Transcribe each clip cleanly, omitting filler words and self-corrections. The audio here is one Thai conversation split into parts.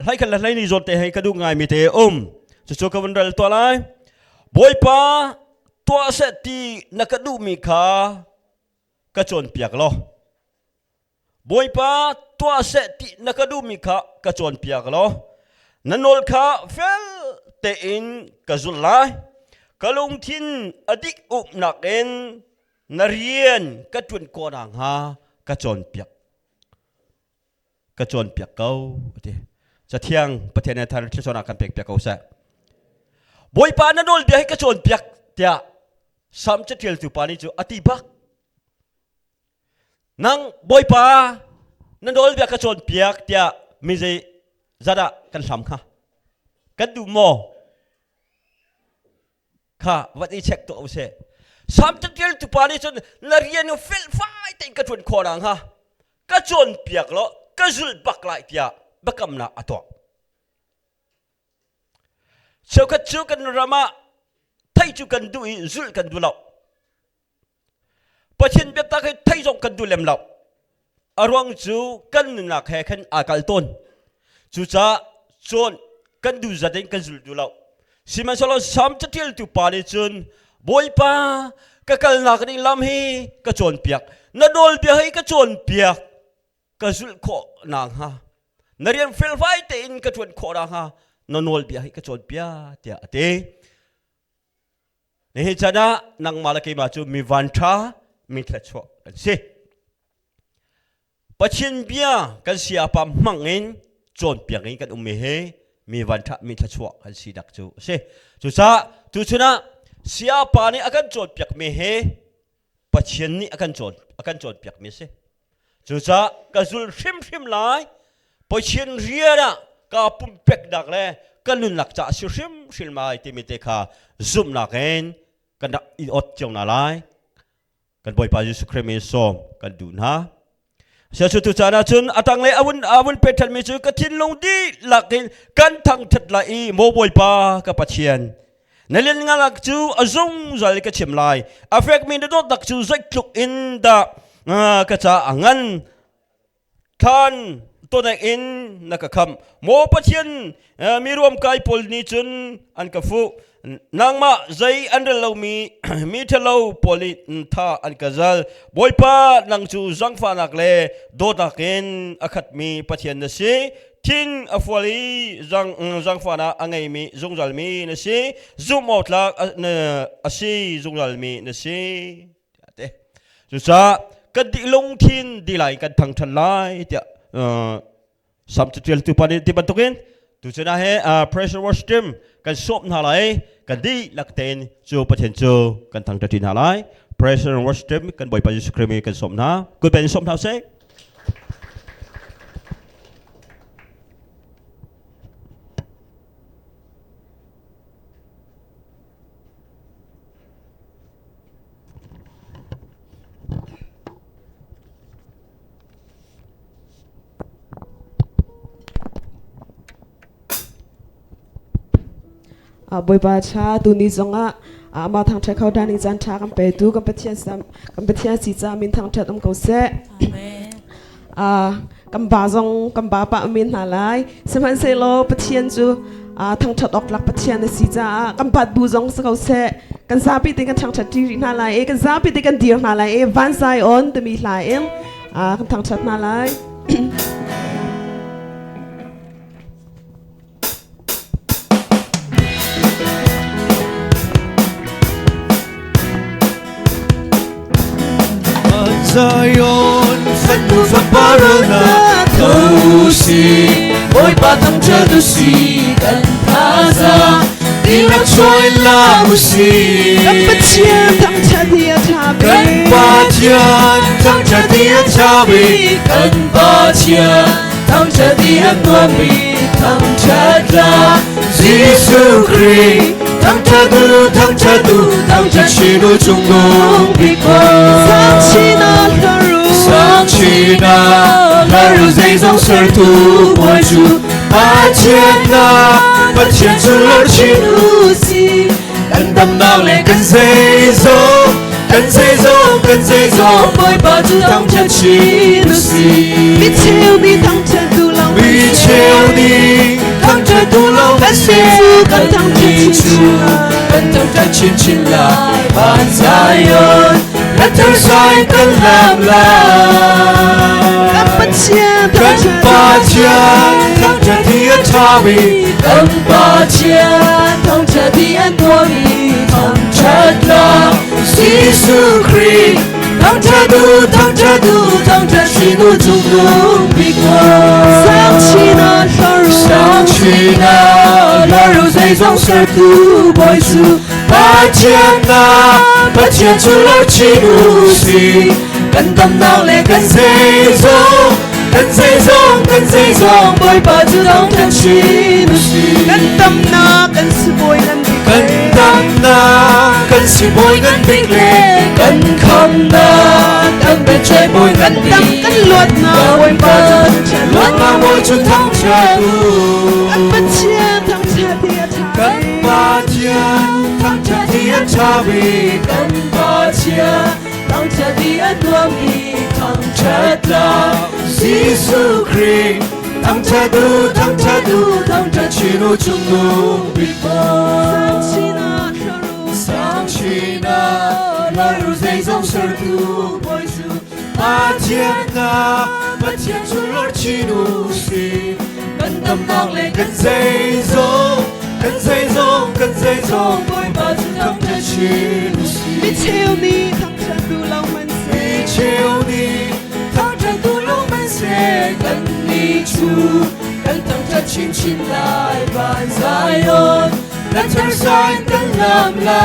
hai kan lai ni zot te hai kadu ngai mi te chu ka vandal to lai boy pa to se ti nakadu mi kha ka chon piak lo boy pa to se ti nakadu mi kha ka chon piak lo nanol kha fel te in ka zul lai kalung thin adik up nak en narian ka tun ko nang ha ka chon piak kau ati cha thiang pathian thar chona kan pek kau sa boy pa nanol de ka chon piak tia sam cha thiel tu pani chu ati bak nang boy pa nanol de ka chon piak tia mi je zada kan sam kha kan du mo kha wat I check to se sam cha thiel tu pani chu narian no fel fai te ka tun ko nang ha ka chon piak lo ka zul bak lai tia bakam na ato so ka chu kan rama thai chu kan du zul kan du lo pathin be ta kai thai jong kan du lem lo arwang chu kan na khe khan akal ton chu cha chon kan du zaden kan zul du lo siman solo sam chatil tu pa ni chun boy pa ka kal na kan lam hi ka chon piak na dol bia hi ka chon piak ka zul kho nang ha narian fel vai te in ka chon kho nang ha nonol bia hi ka chon pia tia ate ne chana nang malaki ma chu mi van tha mi thla cho kan se pachin bia kan sia pa mangin chon piang in kan umme he mi van tha mi thla cho kan si dak chu se chu sa tu chuna sia pa ni akan chon piak me he pachin ni akan chon piak me se chu sa ka zul shim lai pachin ria na ka pum pek dak le kan nun lak cha shim mai ti mi te kha zum na ken kan da I ot chong na lai kan boy pa Jesu Christ me som kan du na sia chu tu cha na chun atang le awun pe thal mi chu ka thin long di lakin kan thang that la I mo boy pa ka pachian nalen nga lak chu azung zal ka chim lai affect me do dak chu zai tluk in da ka cha angan than to na in nakakam mo pathian mi rom kai pol ni chun an ka fu nangma zai andalo mi mi thalo poli tha an kazal boypa nang chu zangfa nak le do takin akhat mi pathian na si thin afwali zangfa na angai mi zungzal mi na si zum out la na asi zungzal mi na si ate chu sa kan di long thin di lai kan thang than lai tia sam tutorial tu pani ti bantukin tu chena he pressure wash team kan sop na lai kan di lakten chu pathen chu kan thang tatin ha lai pressure wash team kan boy pa Jesu Christ kan sop na ku ben sop na se boy ba cha tu ni zonga ma thang cha khau dani jan tha kam pe tu kam pathian si cha min thang that am ko se amen kam ba pa min na lai saman Sailo pathian chu thang that ok lak pathian si cha kam pat bu zong sa ko se kan sa pi te kan thang that ti na lai e kan sa pi te kan dir na lai e van sai on te mi lai em kan thang that na lai Zion phật mù phật barona thâu si mỗi ba thăm chờ tu si cần tha ra đi lạc trôi la mu si cần ba chian thăm chờ dia cha bi cần ba chian thăm chờ dia cha bi cần ba chian thăm chờ dia tua bi thăm chờ ra Giêsu Christ thăm chờ tu thăm chờ chi đôi chung ngông bi qua sang chi na la ru dây dòng sơ tu bồi chu ba chiên chu lor chi nu si cần tâm nào lệ cần dây dỗ bồi ba tu thăng chân chi nu si bi chiêu đi thăng chân tu lòng bi chiêu đi kan se kan ni chu kan tam ta chin chin lai ban Zion kan thar sai kan lam la kan pathian kan pathian thang cha thiên cha vi kan pathian thang cha thiên tua vi thang cha la Jesus Christ thang cha du thang cha chi nu chung nu bi ko sang chi na lo ru dây dòng sơ tu bồi su pathian chu lo chi nu si kan tâm nào lệ kan dây dòng bồi ba chu thang cha chi nu si kan tâm na kan si boy kan kan tâm na kan si boy kan big le kan kham na kan be chơi boy kan tâm kan luat na boy ba luat na boy chu thang cha tu kan pathian thang cha dia kan pathian thang cha thiên cha vi kan pathian thang cha thiên tua vi thang cha la Jesus Christ thang cha du thang cha chi nu chung nu bi bo sang chi na lo ru dây dòng sơ tu bồi su pathian chu lo chi nu si kan tâm nang le kan dây dòng bồi ba chu thang cha chi nu si mi cheu ni thang cha du lau man se chiều đi thang cha tu lo man se kan ni chu kan thang cha chin chin lai ban Zion kan thar sai kan lam lai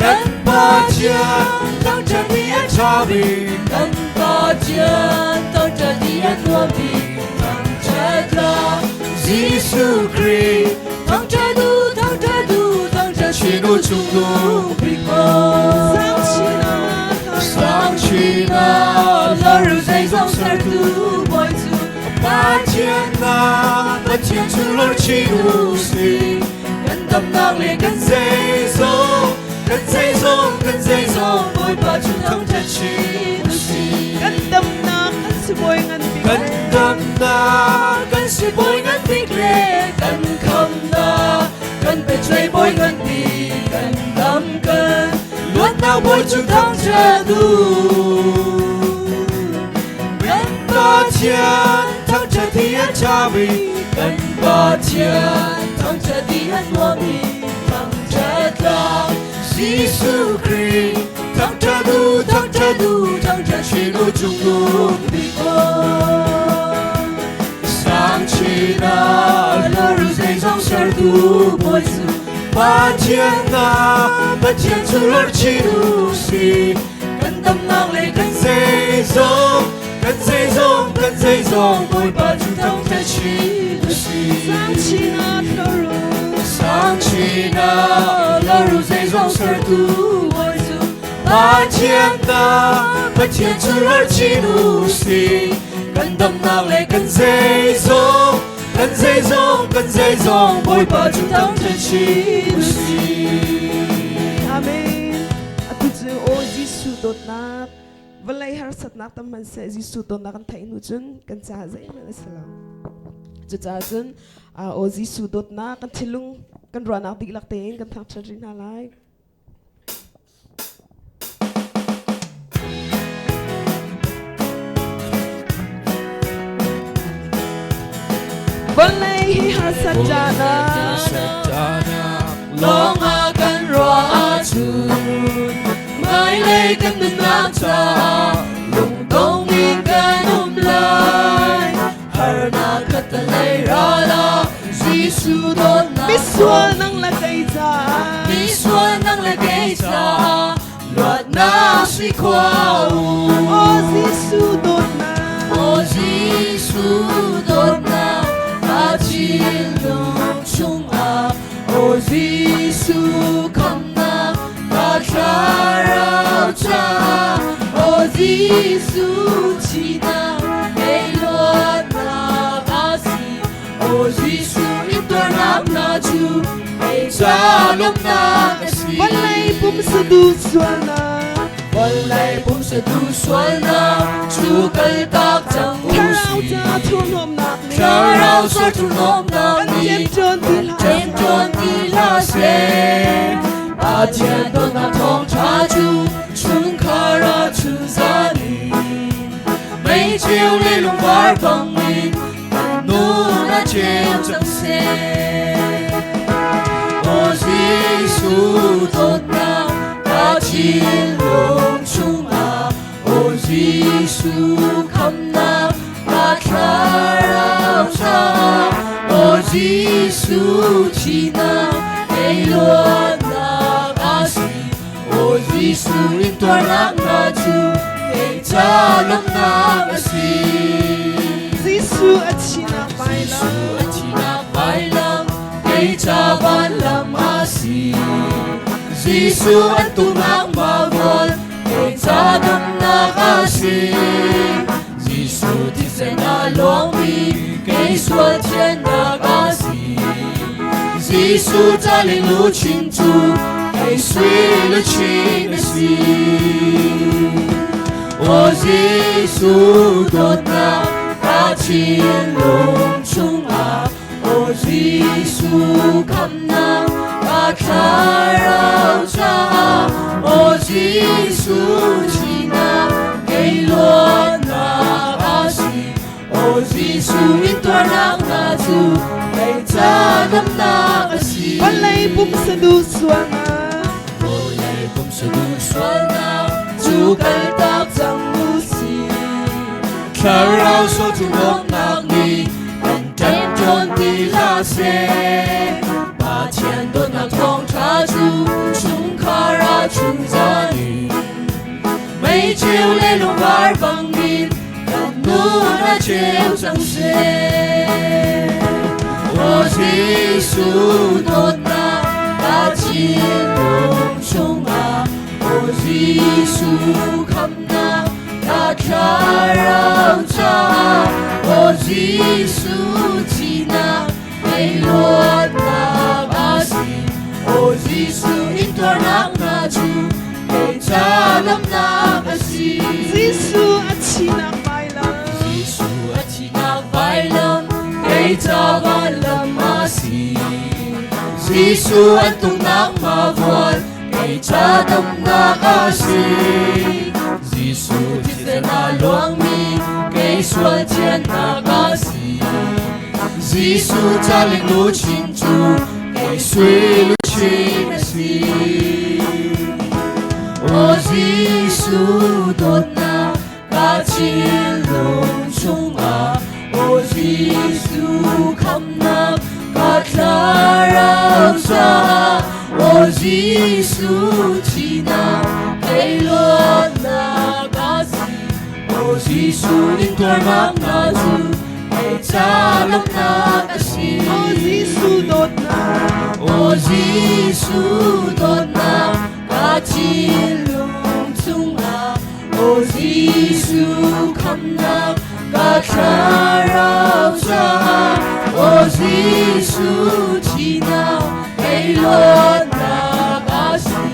kan pathian thang cha thiên cha vi kan pathian thang cha thiên tua vi thang cha la Jesus Christ thang cha du thang cha chi nu chung nu bi ko sang chi na lo ru dây dòng sơ tu bồi su pathian chu lo chi nu si kan tâm nang le kan dây dòng bồi ba chu thang cha chi nu si kan tâm na kan si boy ngan bi kan tâm na kan si boy ngan big le kan kham na kan be chơi boy ngan bi kan tâm kan luat na boy chu thang cha du kan pathian thang cha thiên cha vi kan pathian thang cha thiên tua vi thang cha la Jesus Christ thang cha du thang cha chi nu chung nu bi ko sang chi na lo ru dây dòng sơ tu bồi su pathian chu lo chi nu si kan tâm nang le kan dây dòng bồi ba chu thang cha chi nu si sang chi na lo ru dây dòng sơ tu bồi su pathian chu lo chi nu si kan tâm nang le kan dây dòng bồi ba chu thang cha chi nu si amen atu chu o jisu dot na valai har sat na tam man se jisu dot na kan thai nu chun kan cha zai na salam chu cha chun o jisu dot na kan thilung kan ro na dik lak te kan thak chrin na lai valai har sat jana long a kan ro a chu mai le kan na cha lung dong min kan lai har na kat lai ra la Gisu don na biswa nang lagay cha luat na si kwao o jisu dot na Atin lung chung a o Gisu kam na rao cha o Gisu chi na ei luat na kasi o Gisu intor na chu ei cha lom na kasi valai pum sa du swana วันlai bum sa du sual na chu kal tak chang u si Kha rao sa tu nom na mi Jem chon ti la se Ba tian don na thong cha chu Chung kha ra chu za ni Mấy chiều lê lung var bằng min Nu na chiều chẳng se O Giêsu tốt na Ta chiên lung chung à O Giêsu khăm na Ta khá rao cha O Giêsu chi na Cây luôn na ba si O Giêsu in toa nang na chu Cây cha lâm na ba si Giêsu achina vai lam Cây cha van lam ma si Giêsu an tu nak ma vol Cây cha nam na ka si Giêsu ti se na long mi Cây suan thiên na ka si Giêsu cha linh lu chin chu Cây suy lu chin na si O Giêsu tốt na Ta chiên lung chung à O Giêsu khăm na Ta khá rao cha O Giêsu chi na Cây luôn na ba si O Giêsu in toa nang na chu Cây cha nam na ba siวันlai bum sa du sual naวันlai bum sa du sual na Chu kal tak chang u si Kha rao so tu nom nak ni An jem chon ti la se Ba tian don nak thong cha chu Chung kha ra chung za ni Mấy chiều lê lung var bằng min Nu na chiều chẳng se O Giêsu tốt na Ta chiên lung chung à O Giêsu khăm na Ta khá rao cha O Giêsu chi na Cây luôn na ba si O Giêsu in toa nang na chu Cây cha lâm na ba si Giêsu achina Giêsu achina vai lam Cây cha van lam ma si Giêsu an tung nak ma vol Cây cha nam na ka si Giêsu ti se na luang mi Cây sual thiên na ka si Giêsu cha linh lu chin chu Cây suy lu chin na si O Giêsu tốt na Ta chiên lung chung à O Giêsu khăm na Ta khá rao cha O Giêsu chi na Cây luôn na ba si O Giêsu in toa nang na chu Cây cha lâm na ka si O Giêsu tốt na O Giêsu tốt na Ta chiên lung chung à O Giêsu khăm na Ta khá rao cha O Giêsu chi na Cây luôn na ba si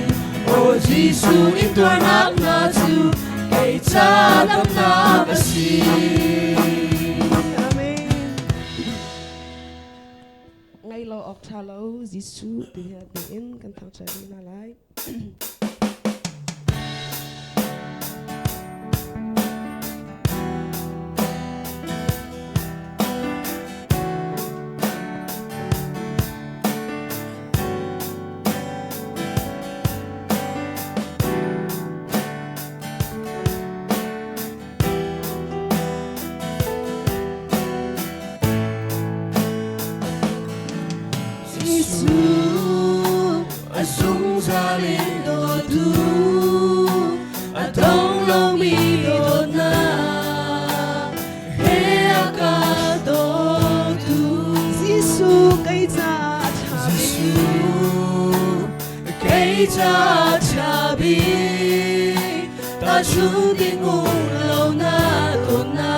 O Giêsu in toa nang na chu Cây cha lâm na ba si Amen Ngay lo ọc cha lâu Giêsu Đi hạt đi in Kan thang cha đi na lai Azung za lên đồ du Atong lo mi đồ na He ka đồ du Giêsu cây cha cha Giêsu cây cha cha bi Ta chung tình ngung lâu na đồ na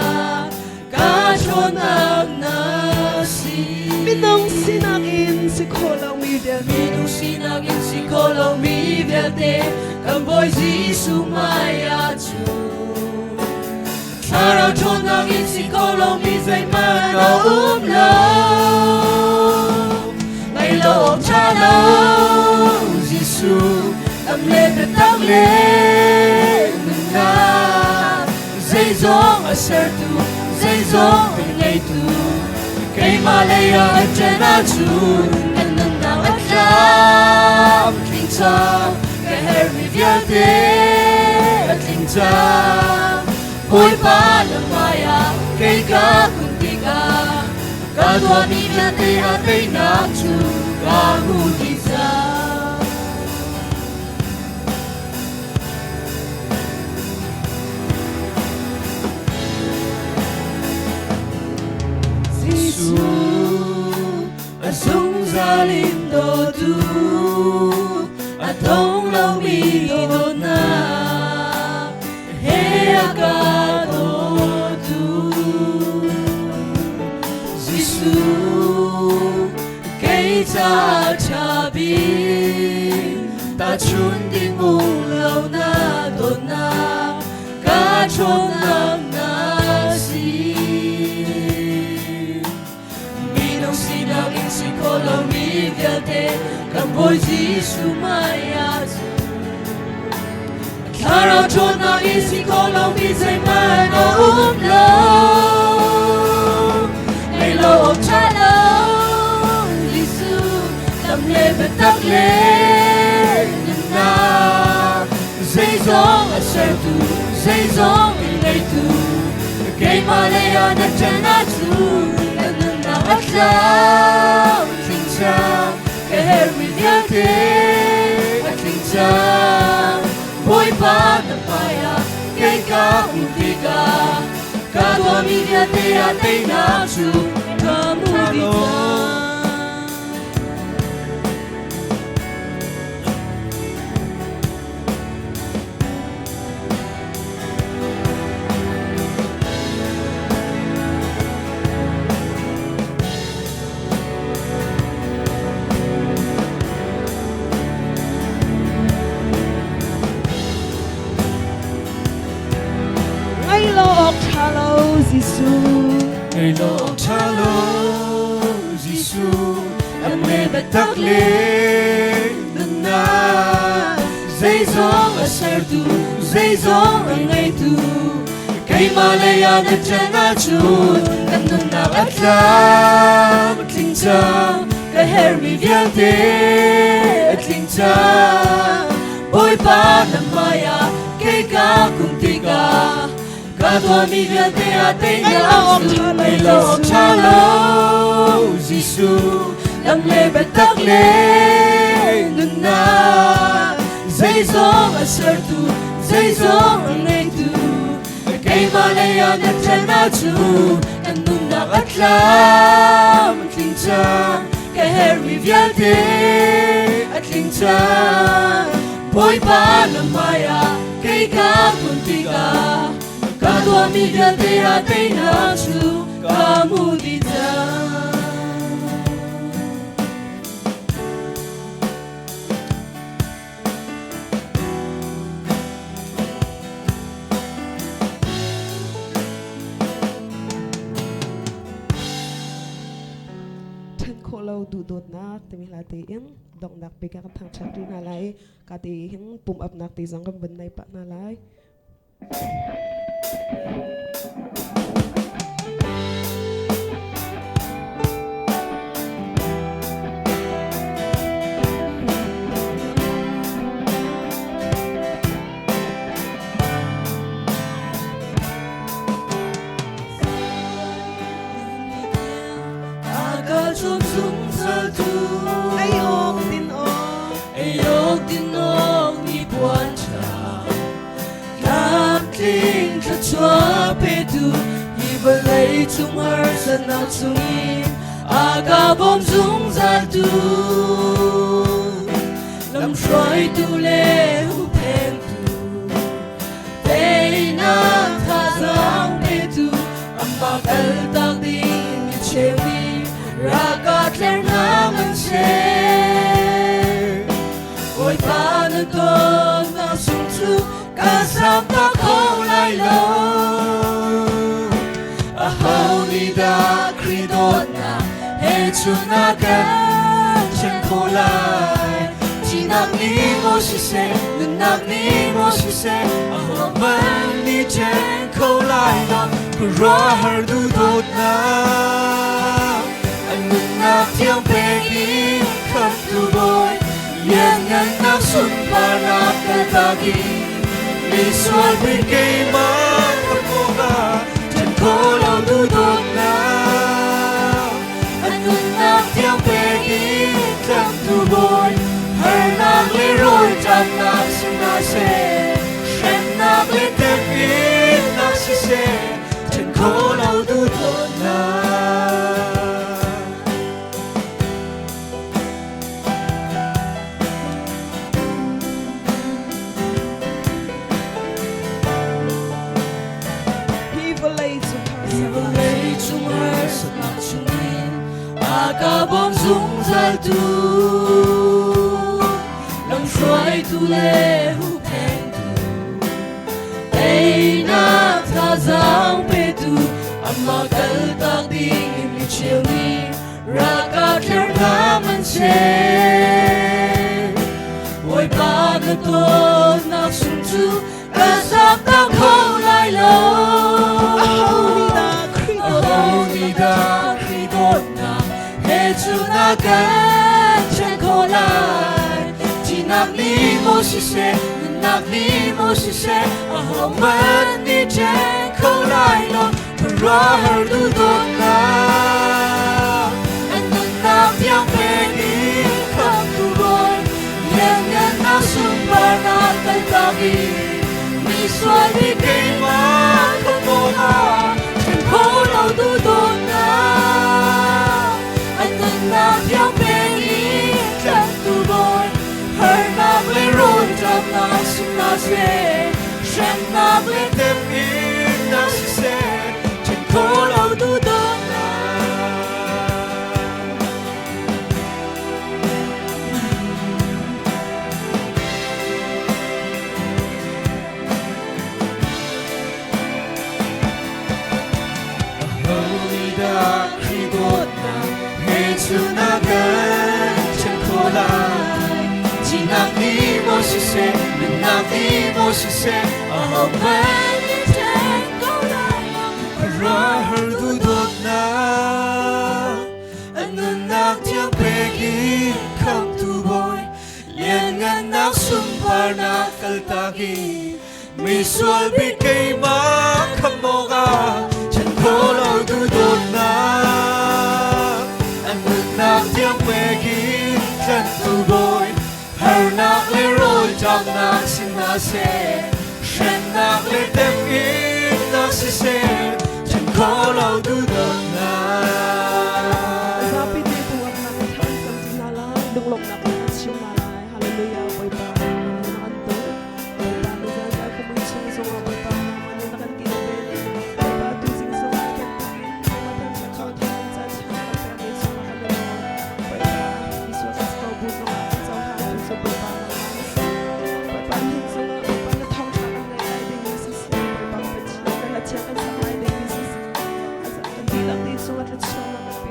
Ka cho na si Minong sinangin si Kolang mi del Minung sinagin si Kolo mi verte Kamboy bôi Giêsu mai chu Thara chôn nang in si kolong mi dây mà nó lâu ngày lâu cha lâu Giêsu đâm lên được tắc lên na dây gió ở sơ tu dây gió ngày tu cây mà lấy ở trên á chu anh nâng nào ắt làm kinh cha cái her mi viết thế kinh cha ôi ba lần maya cây cá cùng tì cá thua mi viết thế à tây nam chu cá ngu đi ra Sung ra linh đồ tu a thông lâu mi đồ na he ca đồ tu Giêsu cây cha cha bi ta chun đi mong lâu na đồ na ca chôn na si si kolong mi viate kam boy Giêsu mai chu Thara chôn na in si kolong mi dây mà nó lâu ngày lâu cha lâu Giêsu đâm lên và tắc lên na dây gió ở sơ tu dây gió ngày tu cây mà lấy ở đất chân á chu ắt làm kinh cha cái her mi viết thế ắt kinh cha bôi ba năm maya cây cá cùng tì cá thua mi viết thế à tây nam chu cá mu đi ra Giêsu ngày lâu cha lâu Giêsu em mê bạch tắc lên na dây gió ở sơ tu dây gió ở ngày tu cây mà lấy ở đất chân á chu em nâng nào ắt làm kinh cha cái her mi viết thế kinh cha bôi ba năm maya cây cá cùng tì cá thua mi viết thế à tây nam chu ngày lâu cha lâu Giêsu đâm lên bạch tắc lên na dây gió ở sơ tu dây gió ở ngày tu cây mà lấy ở đất chân á chu em nung nào ắt làm kinh cha cái her mi viết thế kinh cha bôi ba năm maya cây cá cùng tì cá thua mi viết thế à tây nam chu cá mu đi ra lâu đủ đột nát thì mình lại thấy yên động đặc biệt các thằng chắc đi nào lại cả thì những bùm ập nát thì rằng cái vấn này bạn nào lại chôn súng sa tu ayok din ong ni buwan cha Kapling ka chua petu Ibalay chungar sa natsungin Aga bom zung za tu Lam shuai tu le hu pen tu Tay na tha zang petu Ambak al tak din mi chewi Ragat ler naman siya Ôi pa na to na sung sắp ta khâu lại lâu a hầu ni đã khi đốt na hệ chu na cần chân khô lại chỉ nạc ni mô si se nên nạc ni mô si se a hầu man ni chân khâu lại lâu cứ rõ hở du đốt na anh ngừng nạc tiếng bê đi khắp tu bôi yên ngân nạc xuân và nạc cây tagi mi xuân bên cây má khắp cô ga chân khô lâu du đốt na anh ngừng nạc tiếng bê đi khắp tu bôi hở nạc lê rồi trăm nạc xin nạc se shen nạc lê tép ít nạc si se chân khô lâu du đốt na Cả bom dung ra tu lòng xoay tu lê hu pen tu ai na tha giang pe tu amma kal tak ding mi chiu ni ra ka cher na man se oi ba na to na sun tu ka sa ta khâu lại lâu ni da khi đốt na chu na cần chân khô lại chỉ nạc ni mô si se nạc ni mô si se a hồng man ni chân khô lại lo ra hở du đốt na anh ngân nạc tiếng về đi khắp tu bôi yên ngân nạc xuân và nạc cây tagi mi xoay đi cây má không mô ha chân khô lâu du đốt na nạc tiếng bê đi chân tu bôi hở nạc lê rồi trăm nạc xin nạc se shen nạc lê tép ít nạc si se chân khô lâu tu đốt na hầu ni đã khi đốt na chu na cần chân khô lại chỉ nạc ni mô si se nên nạc ni mô si se a hồng man ni chân khô lại ra hở du đốt na anh ngân nạc tiếng bê ghi khắp tu bôi liền ngân nạc xuân và nạc kal tagi mi xuân bị cây má khắp mô ga chân khô lâu du đốt na nạc tiếng bê ghi chân tu bôi hở nạc lê rồi trăm nạc xin nạc se shen nạc lê tép ít nạc si se chân khô lâu du đốt na Sabi di tuan na thang sam sinala dunglok na siu malai hallelujah boy pa nanto boy pa ni sa sa ko mun sing so boy pa manu na kan tin pe boy pa tu sing so kan tin matan sa kau thang sa cha pa ni so na kan boy pa isu sa ko bu so na sa ha tu so boy pa boy pa ni so na boy pa na thang sa na ai ding ni sa boy pa pa chi na la cha kan sa mai ding ni sa asa kan di lang di so na sa na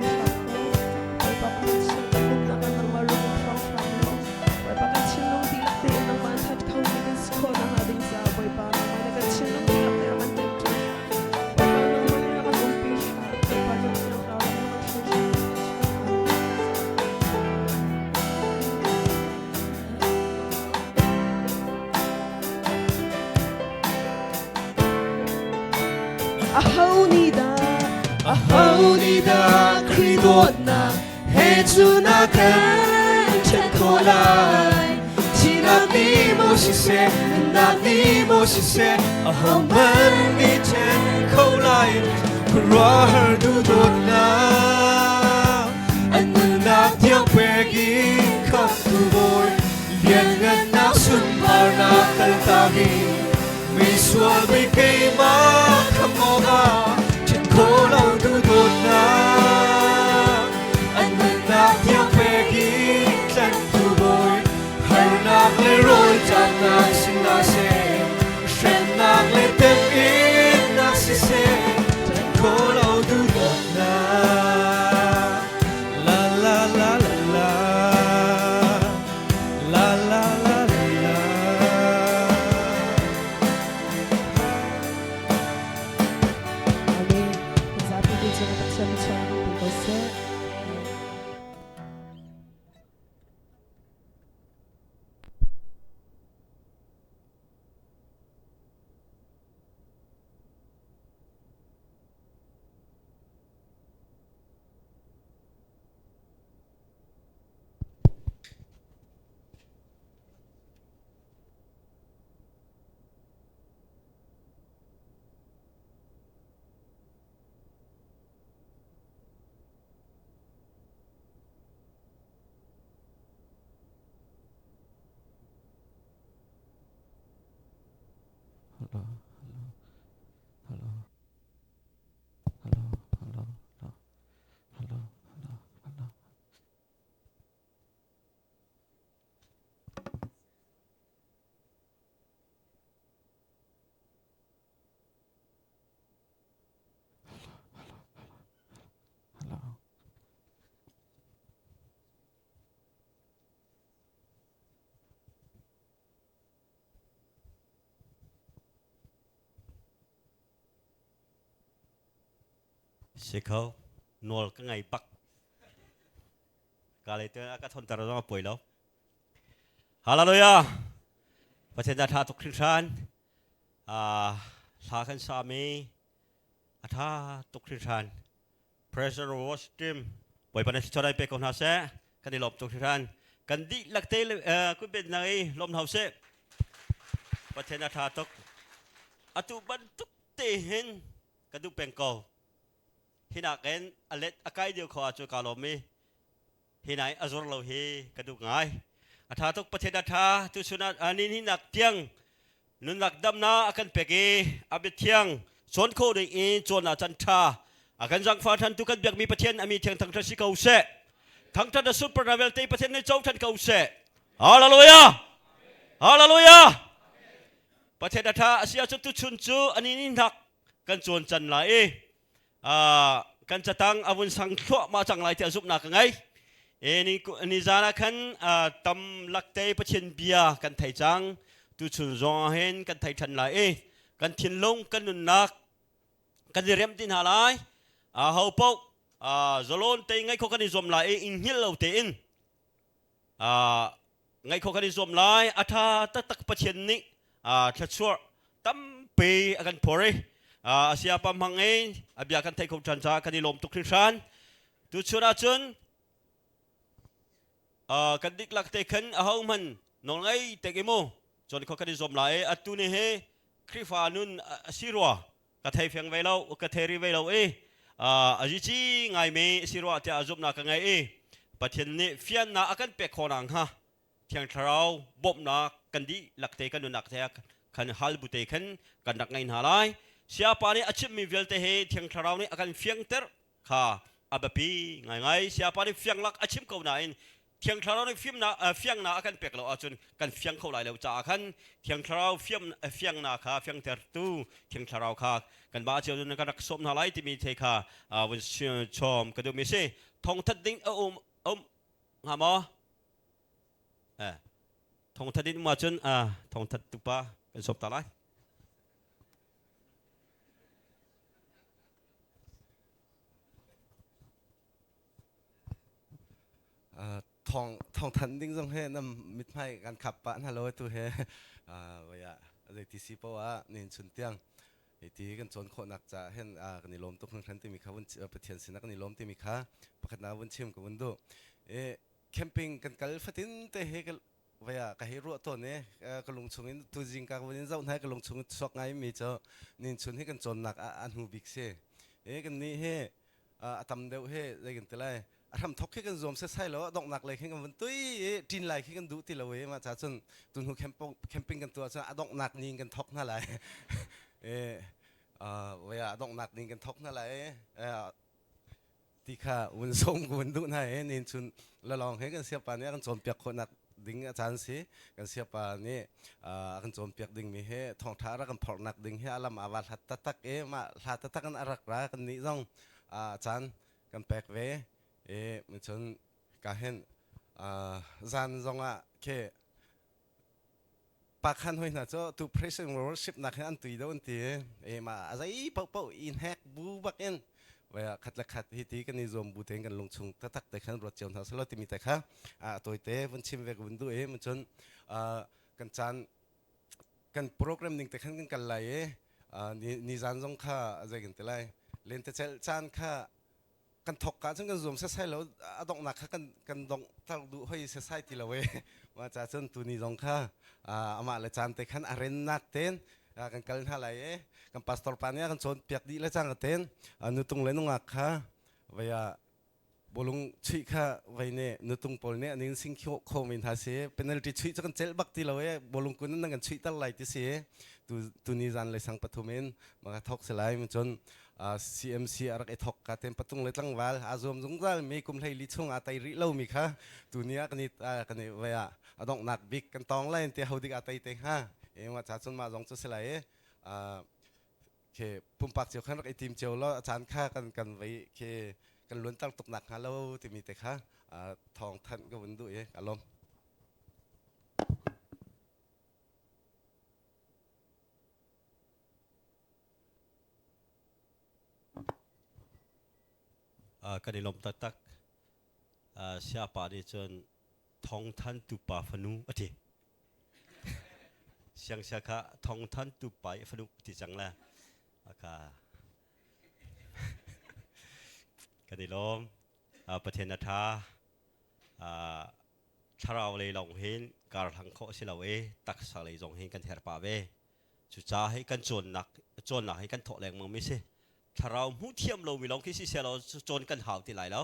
hầu ni đã khi đốt na hệ chu na cần chân khô lại chỉ nạc ni mô si se nạc ni mô si se a hồng man ni chân khô lại ra hở du đốt na anh ngân nạc tiếng bê ghi khắp tu bôi liền ngân nạc xuân và nạc kal tagi mi xuân bị cây má khắp mô ga chân khô lâu du đốt na anh ngân nạc tiếng bê ghi chân tu bôi hở nạc lê rồi trăm nạc xin nạc se shen cha bi ko seสิเขานวลก็ไงปักกาเลยเตอร์ก็ทนตระต้องป่วยแล้วฮาเลลูยาประเทศนาทาตุคริสชันทาขันสามีอาทาตุคริสชัน Praise the Lord stream ป่วยปัญหาชดได้ไปคนหาเสกันในลมตุคริสชันกันดิลักเตลคุณเป็นนายลมหาเสประเทศนาทาตุอตุบันตุกเตหินกันดูเป็นเก่าฮินักเอ็นอเล็ดอากาศเดียวขอจูกาลมีฮินัยอจรเราเฮกระดูกง่ายอาทาตุกประเทศอาทาตุสุนัตอันนี้ฮินักเทียงนุนักดำนาอากันเปกอาบิเทียงสวนโคดีอินจวนอาจันทาอากันจังฟ้าทันตุกันเบียกมีประเทศอามีเทียงทั้งทัศน์เก่าเสทั้งทัศน์สุปรนาเวลตีประเทศในเจ้าทันเก่าเสฮาเลลูยาฮาเลลูยาประเทศอาทาอาเซียจุดตุชุนจูอันนี้ฮินักกันจวนจันไหลกันจะตั้งอาวุธสังขวมาจังไรที่อาจุบนักไงนี่จานะขันตำลักเตยประเทศเบียกันไทยจังตุชุนจงเห็นกันไทยทันไหลกันทิ้งลงกันนุนนักกันเรียมดินหาไหลเฮาปกจลอนเตยไงเขากันนิยมไหลอินฮิลเราเตยไงเขากันนิยมไหลอาทาตักประเทศนี้ทัชชัวตั้มปีกันพอร์siapa mangin abiakan tay kong chansa kanilom tukrisan tuchuna chun kandik lak tay kan ahaw man nongay tegimo chon ko kanizom lae atuni he krifanun sirwa katay fyang velaw kateri velaw ajichi ngay me sirwa ti azum na ka ngay pathin ni fian na akan pekhonang ha thiang tharau bom na kandi lak tay kanun nak tay kan hal butay kan kandak ngay halai siapa ni acip mi velte he thiang tharau ni akan fiang ter kha abapi ngai siapa ni fiang lak acip kau na in thiang tharau ni fiang na akan pek lo achun kan fiang kau lai lo cha khan thiang tharau fiang na kha fiang ter tu thiang tharau kha kan ba chiu na kan rak som na lai ti mi the kha wen chom ka du mi se thong that ding ha mo thong that ding ma chun thong that tu pa kan sop ta laiทองทันดิ้งจงเฮน้ำมิดไม้การขับปะฮัลโหลตัวเฮว่าอะไรที่สิปว่านี่ชุนเตียงที่กันจนคนนักจะเห็นกันนิลมตุกครั้งที่มีข้าวันประเทศสินักนิลมที่มีข้าประคันนาวันชิมกับวันดูแคมปิ้งกันกัลฟัตินเตะเฮกันว่ากับเฮรัวตัวนี้กันลงชงอินตัวจริงกับวันนี้เจ้าหน้ากันลงชงสอกไงมีเจ้านี่ชุนให้กันจนนักอันหูบิกเซ่กันนี่เฮทำเดียวเฮอะไรกันแต่ไรทำทอกให้กันรวมเสียใช่แล้วดอกหนักเลยให้กันวันตุ้ยดินไหลให้กันดูตีละเวมาจากจนตุนหูแคมปิ้งกันตัวจนดอกหนักยิงกันทอกนั่นแหละว่าดอกหนักยิงกันทอกนั่นแหละที่ข้าวันส่งวันดูนั่นนี่ชุนละลองให้กันเสียปานนี้กันโจมเปียกคนหนักดิ้งอาจารย์สิกันเสียปานนี้กันโจมเปียกดิ้งมีให้ทองท้ารักกันพอหนักดิ้งให้อารมณ์อาวาหัตตักมาหัตตักกันอารักร้ากันนี่ต้องอาจารย์กันแปลกเวมันจนการเห็นจันทร์จงเคปากขันหอยน่ะเจ้าตัว Praise and Worship นักอันตุยโดนตีมาอะไรเป่าอินแฮกบูบักเอ็น ว่าขัดละขัดฮิตีกันนิยมบูเทงกันลงชุงตักแต่ขันรถเจ้าทางสลอติมีแต่ค่ะตัวเต้วันชิมเวกวันดูมันจนกันจานกันโปรแกรมหนึ่งแต่ขันกันไหลนิจานจงค่ะอะไรกันแต่ไรเล่นแต่จานค่ะกันถกกันซึ่งกันรวมเสียใช่แล้วดอกหนักค่ะกันดองถ้าดูให้เสียใช่ทีละเว้ว่าจะจนตัวนิจงค่ะอามาเลยจานแต่ขันอารีนักเต้นกันกันหาไหลกันปัสตอร์ปานี่กันชนเปียกดีเลยจานกันเต้นนุตรงเลยนุ่งอักค่ะว่าบอลงชิค่ะวันนี้นุตรงบอลเนี่ยนี่สิ่งที่โคมินหาเสียเป็นอะไรที่ชิจะกันเจลบักทีละเว้บอลงคนนั้นกันชิตั้งไหลที่เสียตัวนิจานเลยสังปฐมินมากระทอกเสียไหลมันจนCMC อะไรไอ้ทอกกันเต็มประตูเลยตั้งวันอาจจะมงคลมีกุมไทยลิชงอาไตริเล่ามีค่ะตัวนี้กันนี่ว่าต้องหนักบิ๊กกันตองไล่เตี้ยเขาดิอาไตเต็งฮะว่าจะจนมาลองจะเสียไหลเคปุ่มปักเจียวขันไอ้ทีมเจียวแล้วอาจารย์ค่ากันไว้เคกันล้วนตั้งตกหนักฮะแล้วที่มีแต่ค่ะทองท่านก็วันดูอารมณ์กันในลมตักsiapa ni chen thong than tu pa phanu ati siang siaka thong than tu pa phanu ti chang la aka กันในลมประเทศนาธาถ้าเราเลยลองเห็นการทางข้อสิเราตักสเลยลองเห็นกันเทระป่าจุดจ้าให้กันโจรหนักให้กันถอดแรงมึงไม่ใช่ถ้าเราหูเทียมเราวิลองคิดสิเสียเราโจรกันหาวที่ไหนแล้ว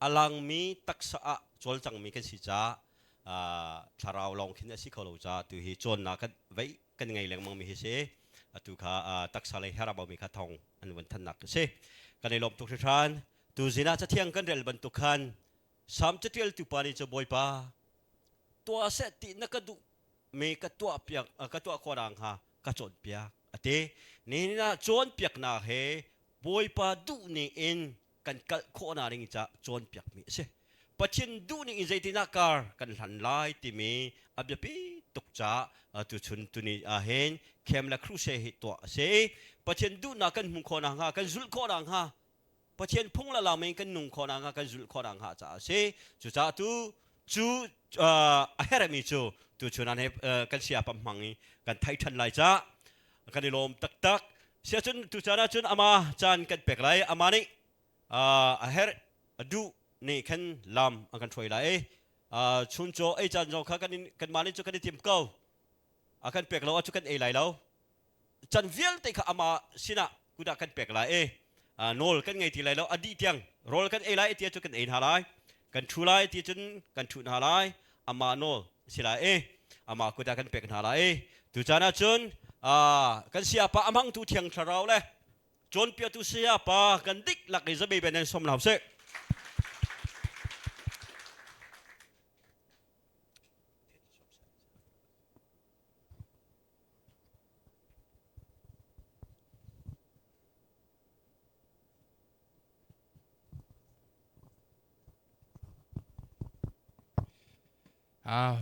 อลังมีตักษะโจรจังมีกันสิจ้าถ้าเราลองคิดสิเขาเราจ้าตัวเหตุโจรหนักกันไว้กันไงแรงมึงไม่ใช่ตัวข้าตักษะเลยให้เราบ่มีข้าทองอันวันทันหนักใช่กันในลมทุกท่านตัวจีน่าจะเที่ยงกันเรื่องบรรทุกคันสามจะเที่ยวตุปานี่จะบ่อยป่าตัวเสตินักดูมีกตัวเปียกกตัวขวางหากระโจนเปียกเตนี่นะโจนเปียกนาเฮบ่อยป่าดูนี่เองกันขวางนี่จะโจนเปียกมีเสปัจจุบันดูนี่ใจที่นักการกันหันไล่ที่มีอับยาปีตกจ้าตัวชุนตัวนี้เห็นเข้มและครูเสหิตัวเสปัจจุบันดูนักกันหุ่นขวางหากันจุลขวางหาประเทศพุ่งละเราไม่กันนุ่งขอนังกันจุลขอนังหาจ้าเช่จุจ้าจูเฮรมิจูจูนั้นกันเสียปั๊มมังกันไททันไลจ้ากันในลมตักเสียจนจูจ้านะจนอามาจานกันเปกไรอามานี่เฮรดูนี่กันลำกันช่วยไรชุนโจจานโจข้ากันมานี่จูกันในทีมเก่ากันเปกเราจูกันไรแล้วจันเวียลแต่ข้าอามาสินะกูดักกันเปกไรโนลกันไงที่ไรแล้วอดีตยังโรลกันไรที่จะกันหาไรกันชูไรที่จนกันชูหาไรอามาโนลสิไรอามากูได้กันเป็กหาไรตุจานะจนกันเสียปะอามังตุเทียงชะเราเลยจนเปียตุเสียปะกันดิกหลักอิจะเป็นสมนามเส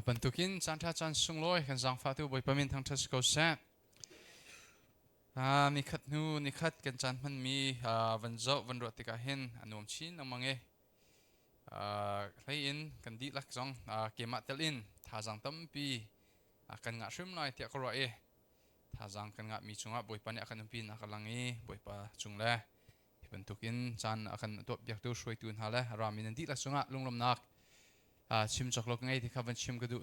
บรรทุกินจันทร์จันทร์สุงลอยกันสังฟ้าตัวบอยปมินทางทัศกษะมีขัดนูนี่ขัดกันจันมันมีวันเจ้าวันรถติกาเห็นอันนวมชินน้ำมังใครอินกันดีลักจังเกมัตเตลินท่าจังตั้มปีกันงะชิมหน่อยเที่ยกรอยท่าจังกันงะมีจุงะบอยปเนี่ยกันนุ่มปีนักลังบอยปะจุงเล่บรรทุกินจันกันตัวอยากตัวช่วยตุนหาเล่รามินันดีลักจังะลงลมนักชิมจากโลกไงที่ข้าวันชิมก็ดู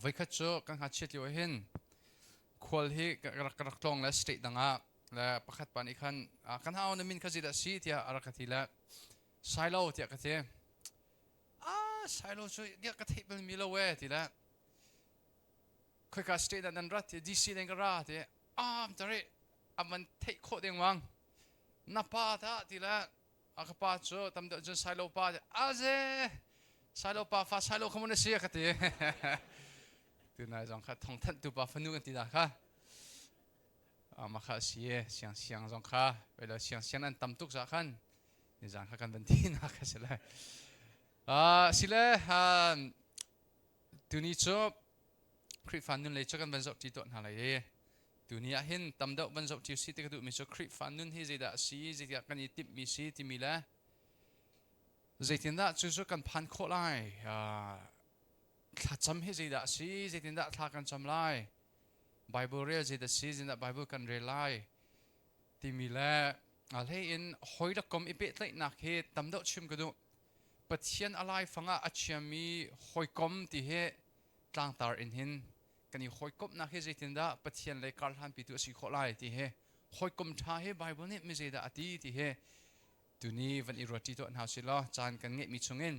ไว้ขัดโจกันขัดเช็ดอยู่เห็นควอลที่กระตองและสติดังและประคัดปานิคันกันหาวนมินขจิตสีที่อารักทีละไซโลที่กระเทไซโลช่วยเดียกระเทเป็นมิโลเวทีละค่อยกัดสติดันรัตที่ดีซีเดงกระที่จะเรียมันเทคโคเดงวังนับปาตาทีละกปาโจทำเดินไซโลปาเจไซโลปาฟ้าไซโลขโมยเสียกันทีตัวนายจงค่ะทองทันตัวปาฟนุกันทีละค่ะมาค่ะเสียเสียงจงค่ะเวลาเสียงนั้นตั้มตุกสักขันนี่จังค่ะกันบันทีนะค่ะสิเลยสิเลยตัวนี้จบคริสฟันนุ่นเลยจกันบรรจบที่ตัวนั่นเลย ตัวนี้เห็นตำเดาบรรจุทิวสิตก็ดูมีสคริปต์ฟันนุ่นให้ใจด่าสีใจด่ากันยิบมีสีที่มีแล้วใจที่ด่าจู่ๆกันพันโคไลถ้าจำให้ใจด่าสีใจที่ด่าทากันจำไล่ไบเบิลเรียใจด่าสีใจด่าไบเบิลกันเรียไล่ที่มีแล้วอะไรอินหอยละกอมอีเปตเลยนักเหตุตำเดาชิมก็ดูปัจเจียนอะไรฟังอาเชียมีหอยกอมที่เหตุต่างตาอินหินกันนี่หอยกบนักเฮจิตินดาปัจเจียนเลยการหันปิตุสิขอไล่ที่เหหอยกบท่าเฮไบเบิลเนี่ยไม่ใช่ดาอดีที่เหตัวนี้วันอิรวติตัวหาสิล้อจานกันเงะมีชงเงิน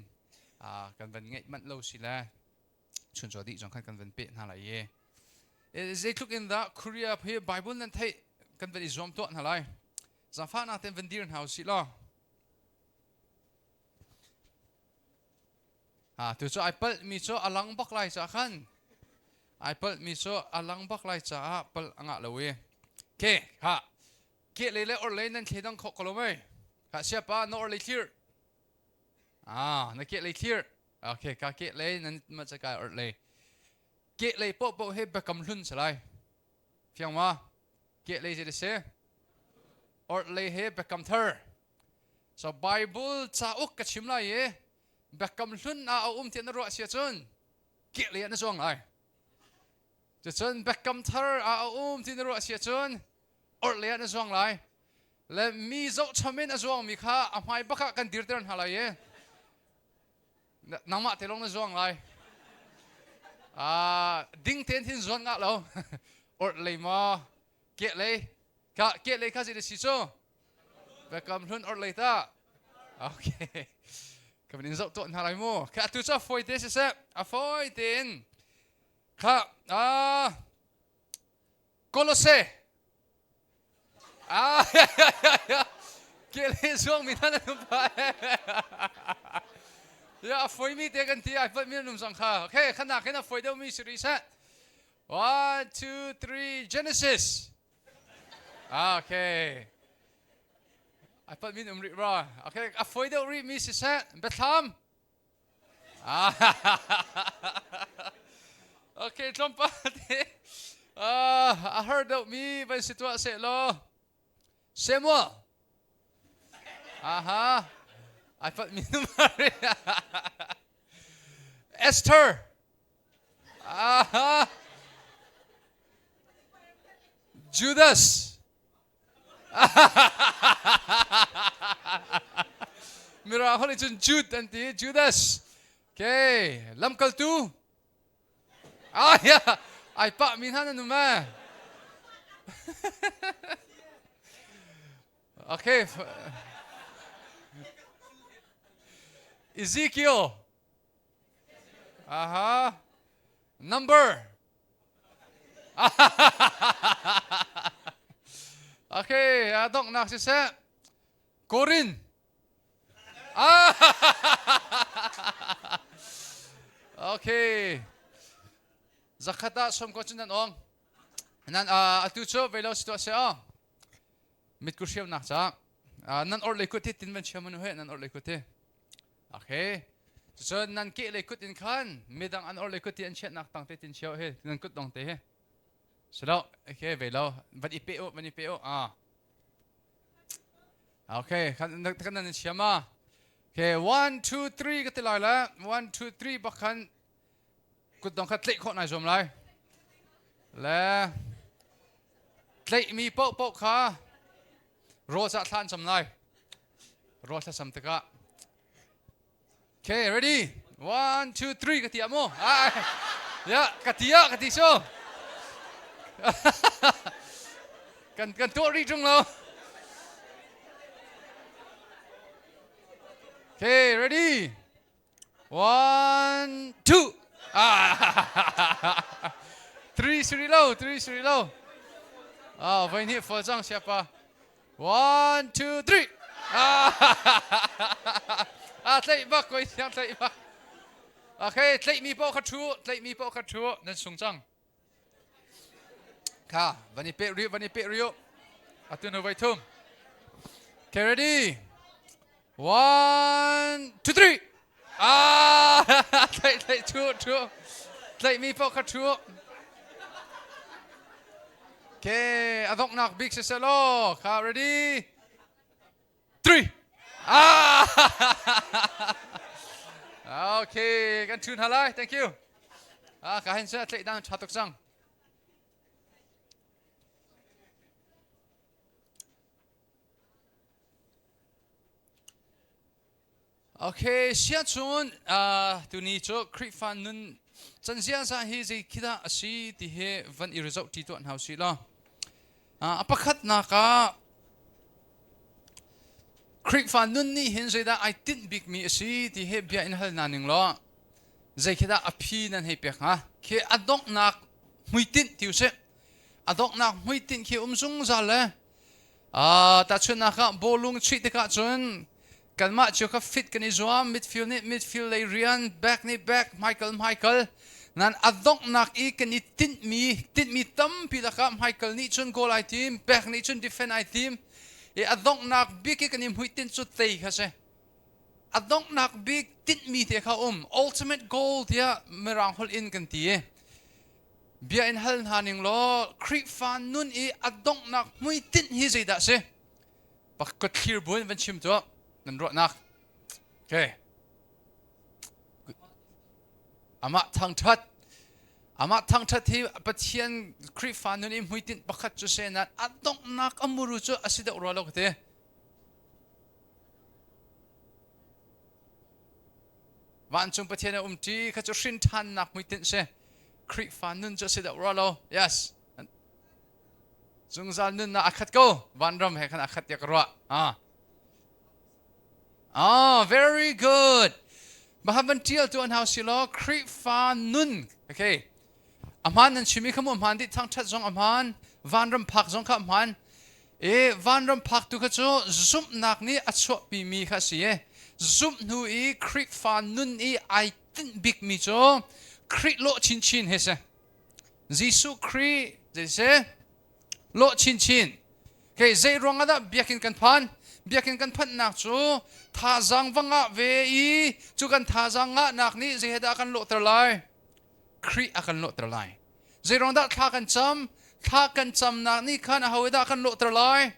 กันวันเงะมันเล่าสิแล้วชนจอดีจงขันกันวันเป๊ะหาอะไรเย่เจ้าทุกอินดาคุริยาเพื่อไบเบิลนั้นไทยกันวันอิจอมตัวหาอะไรจำฟ้านาเต็มวันดีนหาสิล้อตัวเจ้าไอเปิลมีเจ้าอลังบักไล่จากขันไอเปิลมีโซอลังบักไลจ้าเปิลอ่างละเว้ยเคฮะเกลี่ยเลยอร์เลยนั่นเคดังขกลมฮะเสียป้านอร์เลยเคลียร์นั่นเกลี่ยเคลียร์โอเคกาเกลี่ยนั่นมาจากการอร์เลยเกลี่ยโป๊ะให้เบกำลุ่นสลายเพียงว่าเกลี่ยจะได้เสียอร์เลยให้เบกำเธอสไบเบิลจ้าอุกกชิมไล่เบกำลุ่นเอาเทียนรัวเสียจนเกลี่ยนั่นส่งไล่จะจนเบกกัมเธอที่นรัวเสียจนอดเลี้ยนจวงไรและมีเจ้าชมินจวงมีข้าอภัยบักกันดิรเดินหาไรน้ำมาเตลงจวงไรดิ้งเทียนที่จวงงะเราอดเลยมาเกะเลยข้าจะได้สิโซเบกกัมทุนอดเลยตาโอเคก็เป็นเจ้าตัวหาไรมั่วข้าตัวเจ้าฟอยเตสเซ่ฟอยเตนข้าโคลอเซเกลี่ยช่วงมีท่านนุ่มไปอย่าฝอยมีเด็กันที่ไอ้ฝอยมีนุ่มสังขาโอเคขนาดฝอยเดียวมีสิริเซต 1 2 3 Genesis โอเคไอ้ฝอยมีนุ่มรีบร้อยโอเคฝอยเดียวรีบมีสิเซตเบทามOkay, jump I heard of me by situasi lo. Samuel. I thought me Esther. Judas. Miracle it's Jude and Judas. Okay, Lamkaltu. Yeah, I pak minhan ano ma. Okay. Ezekiel. Number. Okay, adong naksisa. Corin. Okay. Zakata som ko chunan ong nan atucho velo situasi ong mit kursiam nak cha nan or lekuti tin man chaman he nan or lekuti okay so nan ke lekut in khan midang an or lekuti an chet nak tang te tin chio he nan kut dong te he so okay velo van ipeo okay kan nan chiama okay 1 2 3 ka tilai la 1 2 3 bakhanกุดต้องคัดเล็กคนไหนสมไรแล้วเล็กมีโป๊ะค่ะรอจะทานสมไรรอจะสมตะกะโอเค ready 1 2 3กะทิอาโมกะทิโซกันตัวรีจงเราโอเค ready 1 2 3 low. When hit for Zhang siapa? 1 2 3. Take back, take back. Okay, take me back to. Then Sung Zhang. Ka, when he pay Rio. Atun over to. Okay, ready? 1 2 3. Take two. Take me for two. Okay, adok nak big si Sailo. Ka ready? 3. Ah. Okay, kan tune halai. Thank you. Kahin sa tlek dan chatok sang. Okay, siya chun tu ni cho creep fan nun chan siya sa hi zai kita asi ti he van I result ti to an house la apakhat na ka creep fan nun ni hin zai da I didn't big me asi ti he bia in hal naning lo zai kita api nan he pek ha ke adok nak muitin tiu se adok nak muitin ke umsung za le ta chun na ka bolung chi te ka chun kan ma chu ka fit kan izwam midfield lay rian back ni back Michael nan adok nak I kan I tin mi tam pila ka Michael ni chun goal I team back ni chun defend I team e adok nak big kan im huitin chu tei kha se adok nak big tin mi te kha ultimate goal dia merang hol in kan ti e bia in hal haning lo creep fan nun I adok nak huitin hi zai da se pak ko clear bun van chim to nan ro nak okay ama thang that hi pathian creep fan nun im huitin pakhat chu se na adok nak amuru chu asida ro lo te wan chung pathian ti kha chu shin than nak huitin se creep fan nun chu asida ro lo yes chung zal nun na akhat ko wan ram he khan akhat yak ro very good. Mahaban tiel tu an house lo creep fan nun. Okay. Amhan nan chimi khamu amhan di thang that zong amhan vanram phak zong kha amhan e vanram phak tu kha chu zum nak ni achho pi mi kha si e zum nu I creep fan nun I tin big mi cho creep lo chin he se Jisu creep je se lo chin. Okay, zai rong ada biakin kan phan biakin kan phan nak chu tha zang wanga ve I chu kan tha zang nga nak ni zai heda kan lo ter lai kri akan lo ter lai zai rong da tha kan cham nak ni khan a haweda kan lo ter lai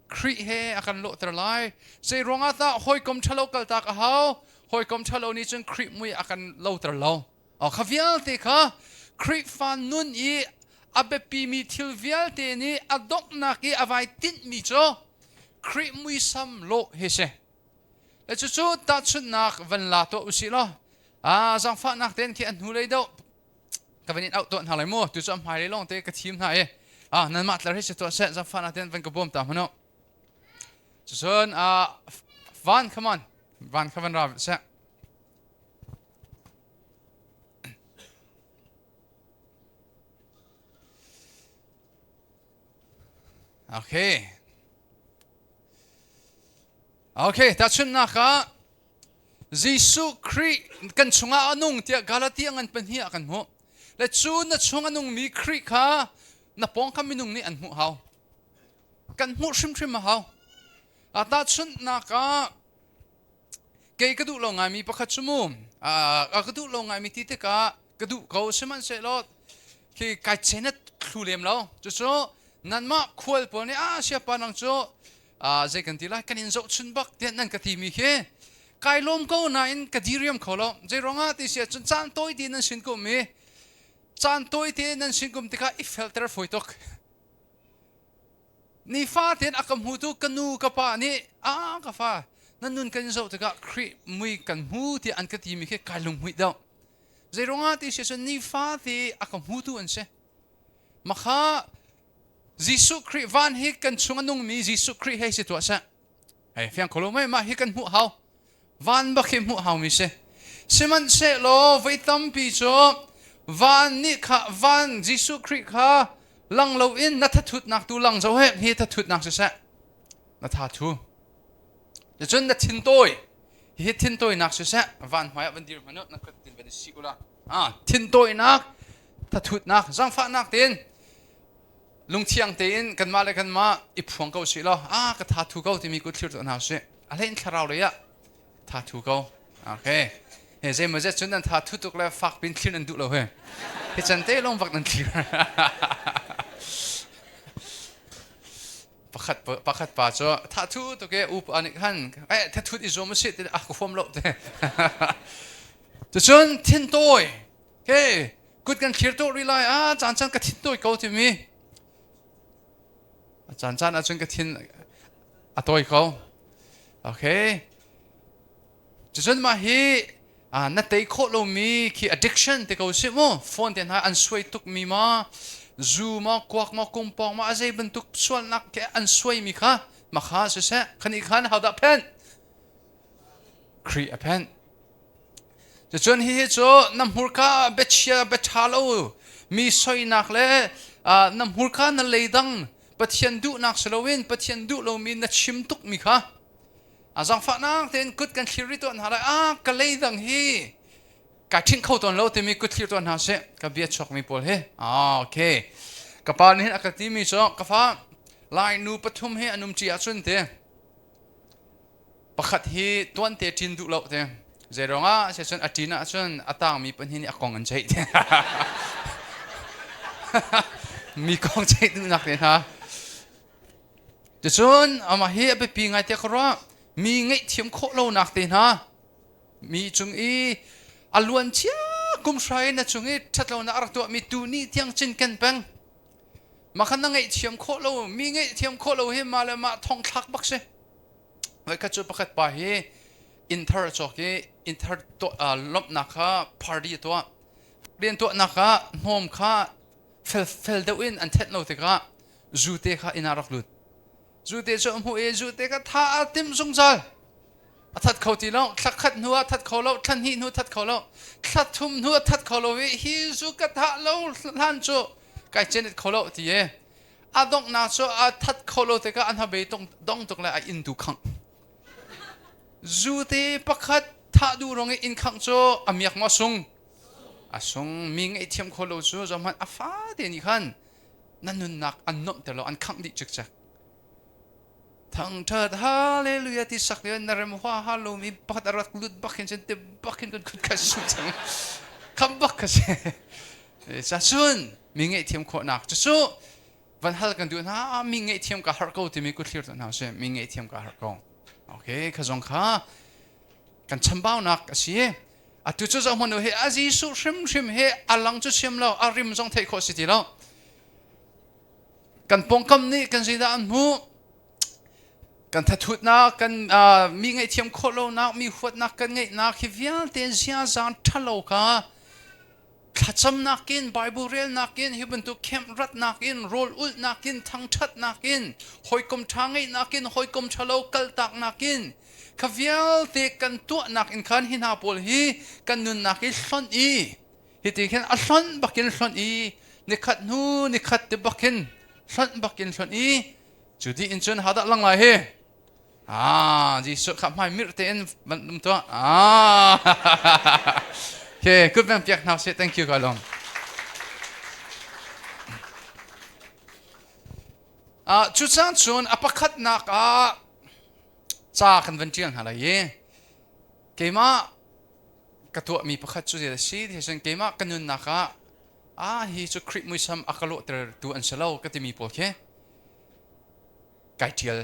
kri he akan lo ter lai zai rong ata hoi kom thalo kal tak a haw hoi kom thalo ni chun kri mui akan lo ter lo khavial te kha kri fan nun I abe pi mi thil vial te ni adok nak I avai tin mi cho kri mui sam lo he se le chu ta chun nak van la to usi lo zang fa nak ten ki an hu le do ka venin out to an halai mo tu chom hai le long te ka thim na e nan mat lar he se to se zang fa nak ten van ka bom ta mano chu chun van come on van ka van ra se Okay, ta chun na ka Jisu Kri kan chunga anung tia Galatia ngan panhia kan mo le chu na chunga anung mi Kri kha na pong ka minung ni an mu haw kan mu shim haw ta chun na ka ke ka du lo ngai mi pakhat chumu ka du lo ngai mi ti te ka du ko seman se lo ki kai chenat khulem lo chu nan ma khol po ni sia panang chu zai kan tila kan in zo chun bak tian nan ka ti mi khe kai lom ko na in kadiriam kholo zai ronga ti sia chun chan toi ti nan sin ko me chan toi ti nan sin kum tika I filter foitok ni fa ten akam hu tu kanu ka pa ni ka fa nan nun kan zo tika kri mui kan hu ti an ka ti mi khe kai lom hui daw zai ronga ti sia chun ni fa ti akam hu tu an se makha Jisu Kri van hi kan chunga nung mi Jisu Kri he si to sa ai fiang kholo mai ma hi kan mu haw van ba khem mu haw mi se seman se lo veitam pi cho van ni kha van Jisu Kri kha lang lo in na thut nak tu lang zo he hi thut nak se na tha thu le chun na thin toi hi thin toi nak se van hmaya van dir mano na khat tin ba si ula thin toi nak thut nak jang fa nak tin lung thiang te in kan ma le kan ma I phuang ko si lo ka tha thu ko ti mi ku thlir to na se a len tharau le ya tha thu ko okay he je ma je chun nan tha thu tuk le fak pin thlir nan du lo he he chan te long vak nan thlir pakhat pa cho tha thu to ke up anik han tha thu izom sit a khom lo te to chon thin toy ke kut kan khir to rilai chan ka thin toy ko ti mi chan a chun ka thin a toy ko okay to chon ma hi na tei kho lo mi ki addiction te ko si mo phone ten ha an swai tuk mi ma zu ma kwak ma kumpong ma azai bentuk sual nak ke an swai mi kha ma kha se se khani khan how da pen create a penจะจนฮีโจน้ำหูข้าเบ็ดเชียเบ็ดชาโลมีสอยนักเลยน้ำหูข้านั่นเลยดังปะเทียนดุนักสโลวินปะเทียนดุเรามีนัดชิมตุกมีค่ะจังฝันนักเต็นกุดกันคิริตัวนั้นอะไรก็เลยดังฮีกะทิ้งเข้าตัวเราแต่มีกุดคิริตัวนั้นเสกะเบียดช็อกมีปอลเฮโอเคกะปานนี้อากาศที่มีโจกะฟ้าลายนูปฐุมเฮอนุมจีอาชุนเตประคัดฮีตัวเตจินดุเราเตเจรองเสชนอาทิตย์น่ะชนอาตางมีปัญหานี่กองกันใจมีกองใจดูนักเลยนะจะชนเอามาเฮียไปปีไงเตะครามีไงเทียมโคโลนักเลยนะมีจงอีอลวนเชียกุมใส่นะจงอีชัดเราหน้ารักตัวมีตูนี่เทียงจินกันแปงมาขันไงเทียมโคโลมีไงเทียมโคโลเฮมาเลยมาทองทักบักเสไว้กระจุประคัดไปเฮอินเทอร์จอกอินเทอร์ตัวลบนักค่ะพาร์ตี้ตัวเรียนตัวนักค่ะโฮมค่ะเฟลเดวินอันเทนโนติค่ะจูเตค่ะอินารักลุดจูเตจอมหัวจูเตค่ะท่าติมสงจัลทัดเขาตีแล้วทัดขัดหัวทัดเขาแล้วทันหินหัวทัดเขาแล้วทัดทุ่มหัวทัดเขาแล้วฮิจูกะท่าแล้วลันโจไก่เจเน็ตเขาแล้วที่ดงนาโจทัดเขาแล้วติค่ะอันฮะเบยต้องตกเลยอินดูขังจูเตปักขัดท่าดูรงอินขังโจอามียกมาส่งส่งมีไอเทียมโคโลโจจอมันฟ้าเดนี่ขันนั่นนุนนักอันนบแต่เราอันขังดิจึกจักทั้งเธอฮาเลลูยาที่สักเดือนนรมว่าฮาโลมีปัดรักลุดบักเห็นเช่นเดบักเห็นกันคุดกันสุดจังคำบักกันเช่จะส่วนมีไอเทียมโคนักจะสู้วันฮัลกันดูนะมีไอเทียมกับฮาร์โกที่มีกุศลตัวนั้นเช่มีไอเทียมกับฮาร์โกโอเคข้าจงข้ากันชัมบ้านักสิตุจุจะมันเฮอาจีสุชิมเฮอลังจุชิมแล้วอาริมจงเทคโคสิติแล้วกันปงคำนี้กันสิดานหูกันทัดทุดนักกันมีไงเทียมโคโลนักมีหัวนักกันไงนักฮิวิลเตนเซียจานทัลโลกาขัดจำนักกินไบเบิลเรียนนักกินฮิบันตุเข้มรัดนักกินโรลอุลนักกินทั้งชัดนักกินหอยกลมทางไงนักกินหอยกลมชะโลกัลตักนักกินขวิลเตกันตัวนักอินขันหินาปอลฮีกันนุนนักอิสอนอีฮิติกันอัสอนบักกินสอนอีนิขัดนูนิขัดเตบักกินสอนบักกินสอนอีจุดที่อินจุนหาดักลังไลเฮจีสุขับไม่มิรเตนมันนุ่มตัวโอเคกูเป็นเปียกหนาวเสร็จ thank you กันลงจุดสำคัญอภัคัดนักจ้ากันวันเจียงอะไรเย่เกม่ากระตัวมีประคัดจุดเดียวสิที่ฉันเกม่ากันนุนนักฮีจุดคริปมุยซัมอักโลเตอร์ตัวอันเชลล์ก็จะมีโปรเคไก่เจียล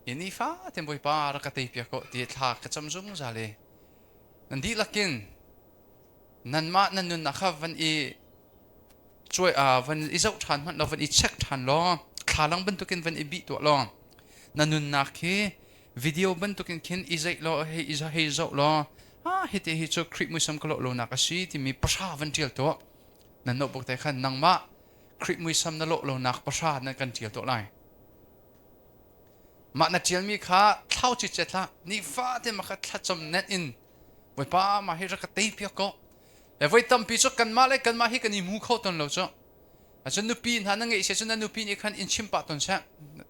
อินี่ฟ้าเต็มไปป่ารักตีเปียกตีทากกระจำจุงจาเลยนั่นดีลักกินนั่นมานั่นนุนนะครับวันอีช่วยวันอีเจ้าทันมันเราวันอีเช็คทันล้อขาลังบรรทุกินวันอีบีตัวล้อนั่นนุนนักเฮวิดีโอบรรทุกินคินอีเจ้าล้อเฮอีเจ้าเฮเจ้าล้อเฮที่เฮจูคลิปมุสลิมก็ล้อนักสิที่มีประชาวันเจียลตัวนั่นโน้ตบอกแต่ขันนังมาคลิปมุสลิมนั่นล้อนักประชานั่นกันเจียลตัวไรมาหน้าเจียลมีข้าเท่าจิตเจตละนี่ฟ้าที่มาขัดทัดจำเน็ตอินไว้ป้ามาให้รักตีเปียกก็แต่ไว้ตั้มปีจกันมาเลยกันมาให้กันนี่มูเข้าตนเราจ้ะอาจารย์นุปีนหานั่งไงเสียจนนั่นนุปีนอีกขันอินชิมปะตนเช่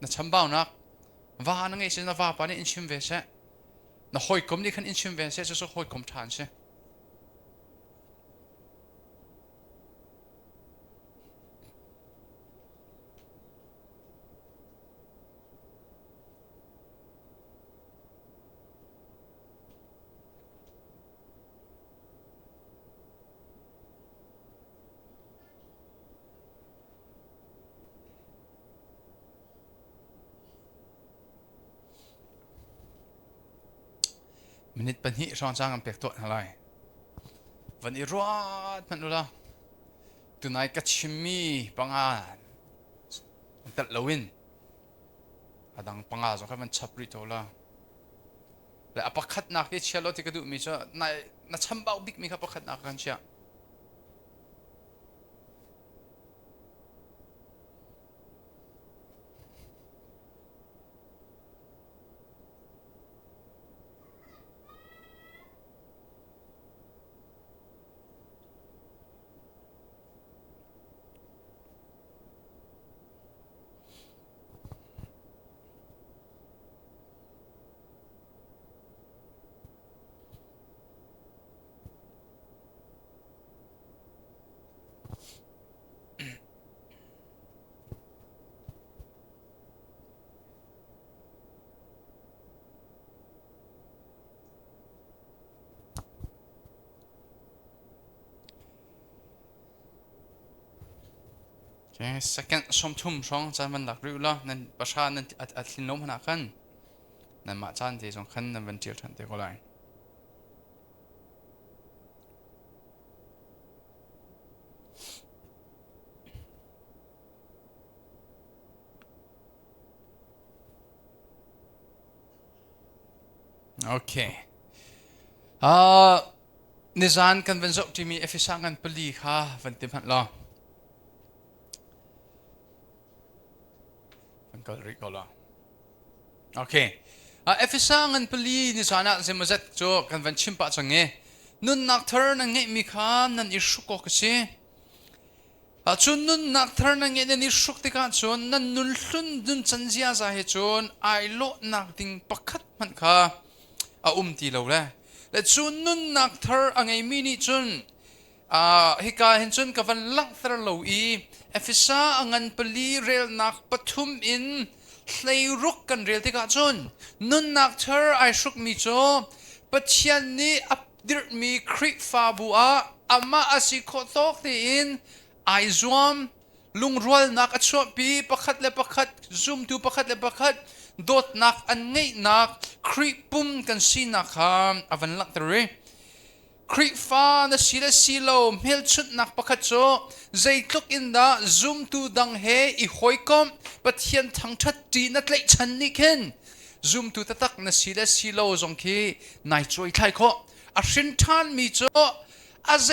น่ะช้ำเบานักว่านั่งไงเสียน่ะว่าปานี่อินชิมเวเช่น่ะหอยกลมนี่ขันอินชิมเวเช่จะสู้หอยกลมทานเช่ มินิปันหิร้อนจ้างกันเปียกตัวอะไรวันนี้ร้อนมันดูละตัวนายกัชิมีปังอาตัดลวินอดังปังอาสงครามมันชับริโตละและอภัดนักที่เชียร์รถที่กระดูกมีเจ้านายนัดช้ำเบาบิ๊กมีครับอภัดนักกันเชียsecond ชมทุ่มช่องจานมันหลักริ้วละนั่นประชานั่นอัดลินล้มขนาดกันนั่นมาจานที่สองขันนั่นวันเจียวทันเด็กอะไรโอเคนิจานกันเป็นจบที่มีเอฟซังกันปลีค่ะวันที่ผ่านละก็ริกอละโอเคเอฟซังกันปลีนิจานะเซมาจัดโจกันวันชิมปะจังเงนุนนักเธอนั่งเงมีคำนั่นอิสุกก็สิจุนนุนนักเธอนั่งเงนั่นอิสุกติกันจนนั่นนุนลุนดุนจันเจียจะเหจนไอโลนักดิ่งปักขัดมันค่ะตีเราเลยและจุนนุนนักเธออังไงมินิจุนฮิกาเห็นจุนกับวันลังเธอเราเอฟซ่าอังันปลีเรลนักปฐุมอินเลยรุกกันเรลที่กาจุนนุนนักเธอไอชุกมิโจปัจจัยนี้อับดิร์มีคริฟาบัวอามาอาศิโคตอกที่อินไอซวมลุงรัวนักอัจฉริประคัดเลประคัดซุ่มตูประคัดเลประคัดโดดนักอันไงนักคริปุ่มกันสีนักครับอวันลักเตอร์คริฟ้าในสีเลสีโลเฮลชุดนักประคัดโจใจตุกอินดาซุ่มตูดังเฮอีหอยคอมปะเทียนทั้งชัดจีนัดเล็กชันนี่เข็นซุ่มตูตะตักในสีเลสีโลจงคีนายจอยไทยข้ออาชินทันมีโจอาใจ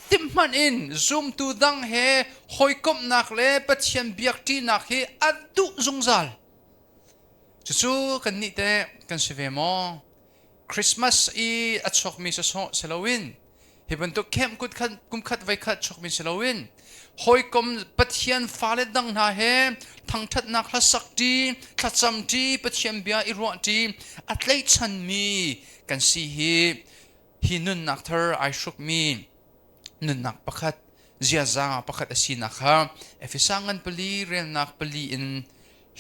ติมมันอินซุ่มตูดังเฮหอยคอมนักเล่ปะเทียนเบียกจีนักเฮอัดดุจงซัลจู่ๆกันนี่เตะกันเสวมอคริสต์มาสอีอัดชกมีเซลวินเห็นบรรทุกเข้มกุมขัดไว้ขัดชกมีเซลวินหอยกลมปัทยันฟ้าเล็ดดังนาเฮทั้งทัดนักละสักดีทัดจำดีปัทยันเบียอิรวดีอัดเลยชันมีกันสีฮีนุนนักเธอไอชกมีนุนนักประคัดเจียจางประคัดสีนักฮะเอฟิสังกันปลีเรียนนักปลีอิน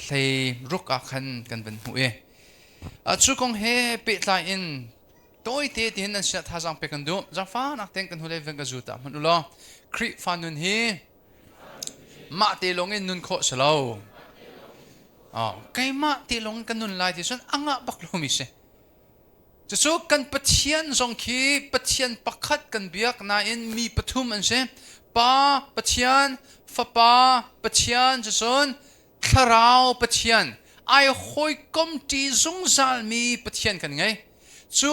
เลยรุกอาคันกันเป็นหัวจุกงเฮปิดลายอินตัวอีเตียนนั่นเสียท่าจังไปกันดูจังฟ้านักเต็งกันหัวเลยเวงกจูตามันอุลาคริฟานุนเฮมาตีลงอินนุนโคสลาวไกมาตีลงกันนุนลายที่ส่วนอ่างบักลมิเสจะสู้กันปะเทียนจงคีปะเทียนปักขัดกันเบียกนาอินมีปฐุมอันเสป้าปะเทียนฟ้าป้าปะเทียนจะส่วนคราวปะเทียนไอหอยกอมตีจงซัลมีปะเทียนกันไงจู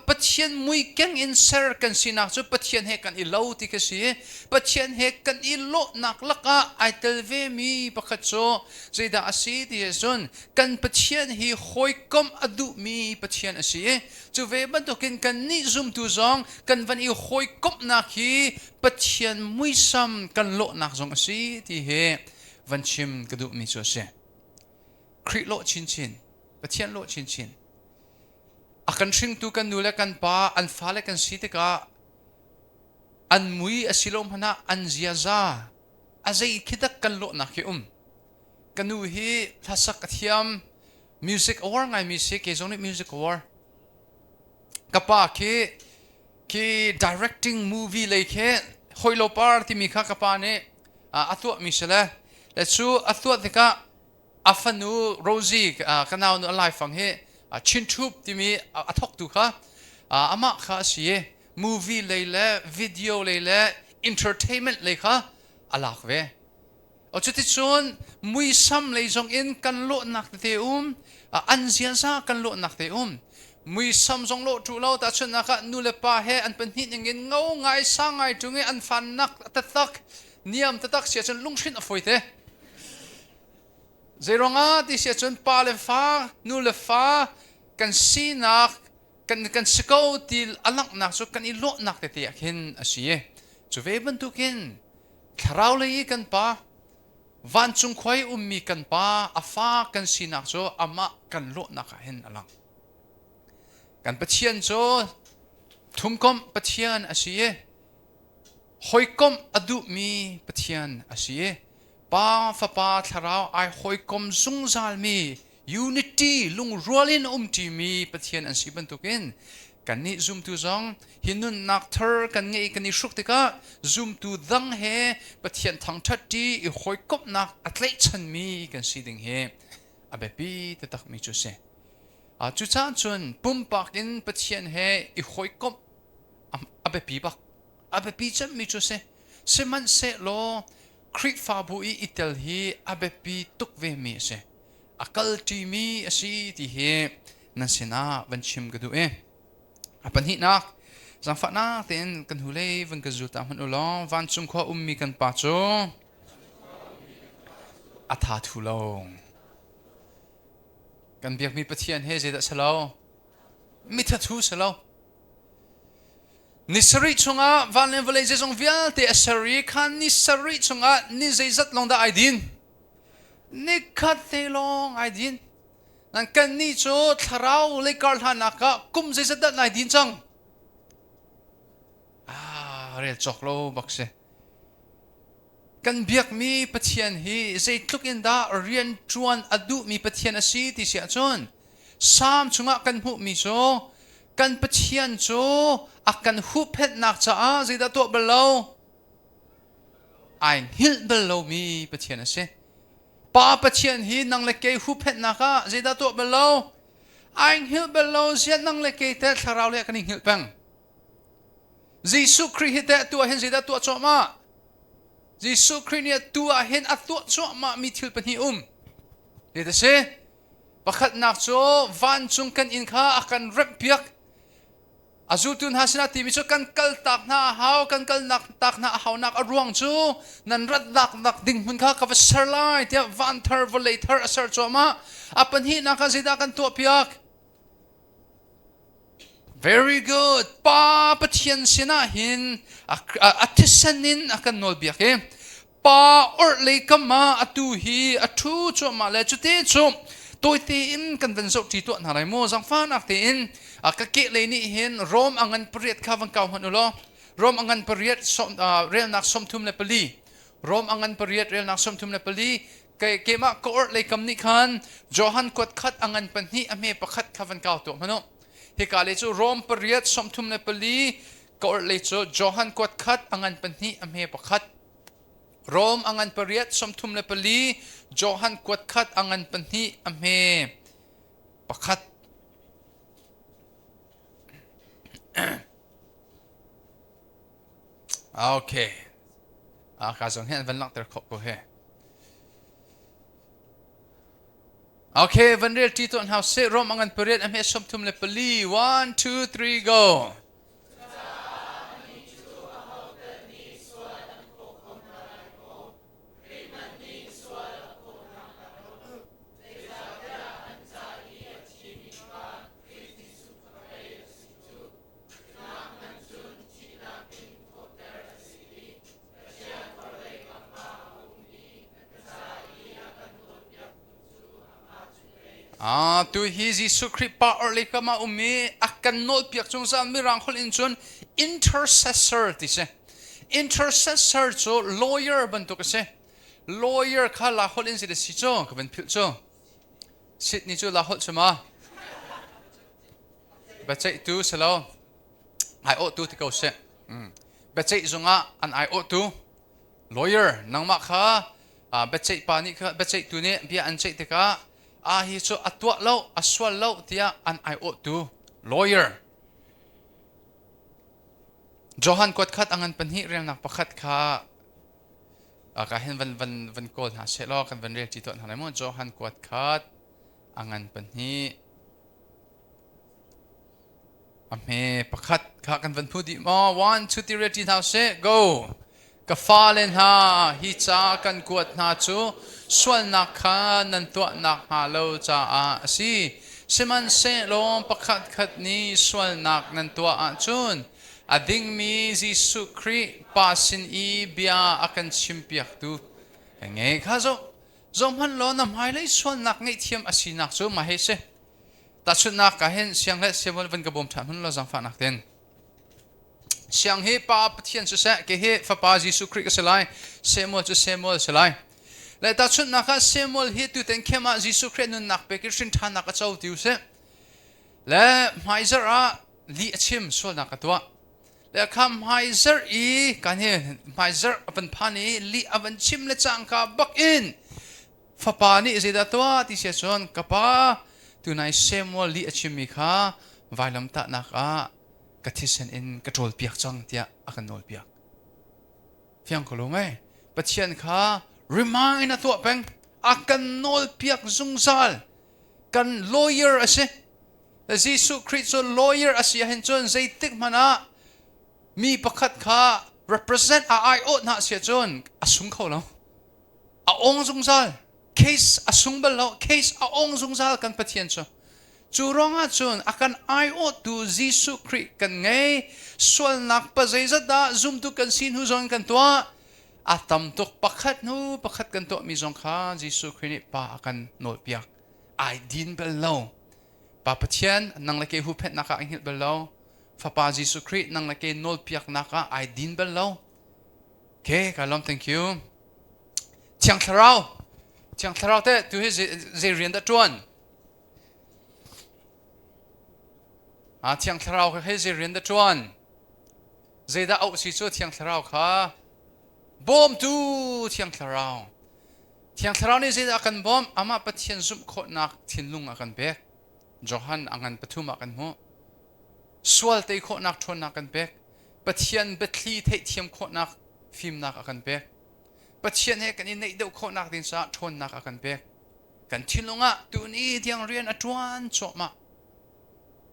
ปะเทียนมุยแกงอินเซอร์กันสินักจูปะเทียนเฮกันอิโลติกสิปะเทียนเฮกันอิโลนักลักไอเตลเวมีปะคัดโซใจดาอสีที่เฮซุนกันปะเทียนเฮหอยกอมอดุมีปะเทียนอสีจูเวบันตุกินกันนิซุมตูซองกันวันอีหอยกอมนักฮีปะเทียนมุยซัมกันโลนักซองอสีที่เฮวันชิมกระดูมีโซเซคริโลชินปะเทียนโลชินอากันชิงตูกันดูแลกันป้าอันฟ้าและกันสีติกาอันมุยอสิลมพนะอันเจียซาอาใจคิดกันโลนักกันดูฮีทัศกเทียมมิวสิกอวอร์ไงมิวสิกเกี่ยวกับมิวสิกอวอร์กับป้าคี directing movie เลยคีฮอยโลปาร์ที่มีข้ากับป้าเนี่ยอัตัวมิเชลและชูอัตัวที่ก็อัฟนูโรซี่กันเอาหนูอะไรฟังเฮชินทูบที่มีอัทอกตุค่ะ อามาข้าเสีย movie เลยแหละ video เลยแหละ entertainment เลยค่ะอะไรเว้เอาจุดที่ชนมุยซ้ำเลยจงอินกันโลนักเตอุมอันเสียซากันโลนักเตอุมมุยซ้ำจงโลจูเราแต่ชนนะคะนูเลปาเฮอันเป็นหินอย่างเงี้ยเงาไงสร้างไงจุงเงี้ยอันฟันนักตะตักเนียมตะตักเสียจนลุงชินอฟอยเตเจรองาที่เสียจนปาเลฟ้านูเลฟ้ากันซีนักกันสกาวที่อลักนักสุกันอีโลนักเตะเห็นอาศัยจูเวบันทุกินคราวเลยกันปาวันจุงควายมีกันปาอาฟ้ากันซีนักโจอามากันโลนักเห็นอลังกันปะเทียนโจทุ่มกอมปะเทียนอาศัยหอยกอมอดุมีปะเทียนอาศัยป้าฟ้าป้าทาราวไอหอยกอมซุงซาลมี unity ลุงรัวลินทีมีปะเทียนอันสีบรรทุกินกันนี่ zoom ตัวจงหินุนนักเธอกันงี้กันนี่ชุกติกะ zoom ตัวดังเฮปะเทียนทางทัดดีอีหอยกบนักอัตเลชันมีกันสีดิงเฮอาเบปีตะตักมีจุเสจุจ้าจนปุ่มปักอินปะเทียนเฮอีหอยกบอาเบปีปักอาเบปีจะมีจุเสเสมันเสโลคริกฟาบุอีอิตาลีอาเบปีตุกเวมีเสakal ti mi asi ti he nan sena van chim gadu apan hi nak zang fa na ten kan hule van ka zuta man ulong van chung kho ummi kan pa cho atha thulong kan biak mi pathian he je da salo mi tha thu salo nisari chunga van le vale je jong vial te asari khan nisari chunga ni zeizat long da aidinนี่ขัดเตลงไอ้ดินนั่นกันนี่โจทาราวเลยการหันนักะกุมใจจะดัดไอ้ดินจังเรียกจอกโลบักเสกันเบียกมีปะเทียนฮีใจทุกอินดาเรียนจวนอดุมีปะเทียนอาศีที่เสียจนสามชงะกันหุมีโจกันปะเทียนโจอากันหุเพชรนักจ้าใจดัดตัวเบลล์ไอ้ฮิลเบลล์มีปะเทียนอาศีป้าปะเชียนฮีนังเล็กเกยหุบเพชรนะคะเจดาตัวเบลล์ไอ้หิลเบลล์เสียนังเล็กเกยแต่ทาราวเล็กกันหิลเปงยิสุคริสต์แต่ตัวเห็นเจดาตัวโจมายิสุคริสต์เนี่ยตัวเห็นอัตัวโจมามีทิลเป็นหิเดี๋ยวเสประคัดนักโจวันจุงกันอินข้าอากันเร็บเปียกอาจูตุนหาสนาทีมิโจกันกัลตักหน้าเฮากันกัลนักตักหน้าเฮานักอรวงจูนันรัดนักดิ่งมันข้ากับเซอร์ไลท์เดียวันเทอร์วอลเลเตอร์เซอร์โจมาอาปันฮีนักกันสิดากันตัวเปียก very good ป้าปะเทียนสินะหินอาทิสันินอากันโนลเบียกป้าอร์เลยกัมมาอาตูฮีอาทูโจมาเลจุเตโจตัวเตียนกันเป็นสุที่ตัวอะไรโมจังฟ้านักเตียนก็เกเลยนี่เห็นโรมอังันเปรียดข้าวันเก่าหันอุโลโรมอังันเปรียดเรียลนักสมทุมเลปลีโรมอังันเปรียดเรียลนักสมทุมเลปลีเกมาโกอร์เลยคำนี้ขันโจฮันกวดขัดอังันเป็นนี่อเมปขัดข้าวันเก่าตัวมันโนเฮกาเลจูโรมเปรียดสมทุมเลปลีโกอร์เลยจูโจฮันกวดขัดอังันเป็นนี่อเมปขัดโรมอังันเปรียดสมทุมเลปลีโจฮันกวดขัดอังันเป็นนี่อเมปขัดโอเคการส่งเห็นวันหลังเตอร์ขบกูเฮโอเควันเรียนที่ตัวเราเสร็จรวมอันเปรียดอเมชมทุมเลปลี one two three go tu hi Jesu Christ pa orli kama umi akan nol piak chung sa mirang khol in chun intercessor ti se intercessor cho lawyer ban to ka se lawyer kha la khol in si de si cho ka ban phil cho sit ni chu la khol chama ba chai tu selo ai o tu ti ko se ba chai zunga an ai o tu lawyer nang ma kha ba chai pa ni kha ba chai tu ne bia an chai te ka hi cho atwa lo aswal lo tia an I ought to lawyer Johan kuat khat angan panhi rel nak pakhat kha ka hen van kol ha selo kan van rel ti to na mo Johan kuat khat angan panhi ame pakhat kha kan van phudi mo 1 2 3 ready now se go ka falen ha hi cha kan kuat na chu swal nak kha nan to nak ha lo cha a si seman se lom pakhat khat ni swal nak nan to a chun ading mi Jesu Christ pasin i bia akan Cawnpiaktu nge kha zo zom han lo nam hai lai swal nak ngai thiam asinak chu ma he se ta chun nak ka hen siang le semol van ka bom tham hun lo jang fa nak ten siang he pa pathian chu se ke he fa pa Jesu Christ ka selai semol chu semol selai le ta chun nak ka semol he tu ten khema Jesu Christ nun nak pe ki shin than nak ka chau tiu se le maizer a li achim swal nak ka tua le kham maizer i kan he maizer apan phani li avan chim le chang ka bak in fa pa ni zeda tua ti se chon ka pa tunai semol li achimi kha vailam ta naka kathisen in control piak chang tia akan nol piak fiang kholo ngai pathian kha remind na to peng akan nol piak zungsal kan lawyer ase Jesu Christ so lawyer asia hen chon zaitik mana mi pakhat kha represent a ai ot na sia chon asung kholo a ong zungsal case asung balo case a ong zungsal kan pathian cho churonga chun akan ai o tu Jesu Christ kan ngai swal nak pa zaizada zoom tu kan sin hu zon kan tua atam tok pakhat nu pakhat kan to mi zong kha Jesu Christ pa akan nol piak ai din belo pa pathian nang lake hu phet naka ang hil belo fa pa Jesu Christ nang lake nol piak naka ai din belo okay kalom thank you chiang tharau te tu he ze rian da tuan a chiang tharau he ze rian da tuan ze da au si chu chiang tharau kha bom tu chiang tharau ni ze da kan bom ama pathian zum kho nak thinlung akan bek Johan angan pathum akan mo swal te kho nak thon nak kan bek pathian betli the thiam kho nak phim nak akan bek pathian he kan in nei deuh kho nak din sa thon nak akan bek kan thilunga tu ni tiang rian atwan choma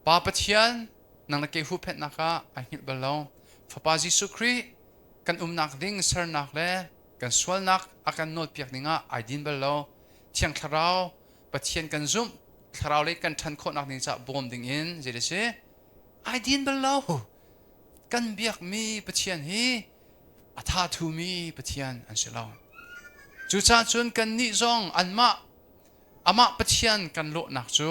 pa pathian nang na ke hu phet naka a hil balo fa pa Jesu Christ kan nak ding sar nak le kan swal nak akan nol piak ninga ai din balo thiang tharau pathian kan zum tharau le kan than kho nak din sa bom ding in je se ai din balo kan biak mi pathian hi atha thu mi pathian an selo chu cha chun kan ni zong anma ama pathian kan lo nak chu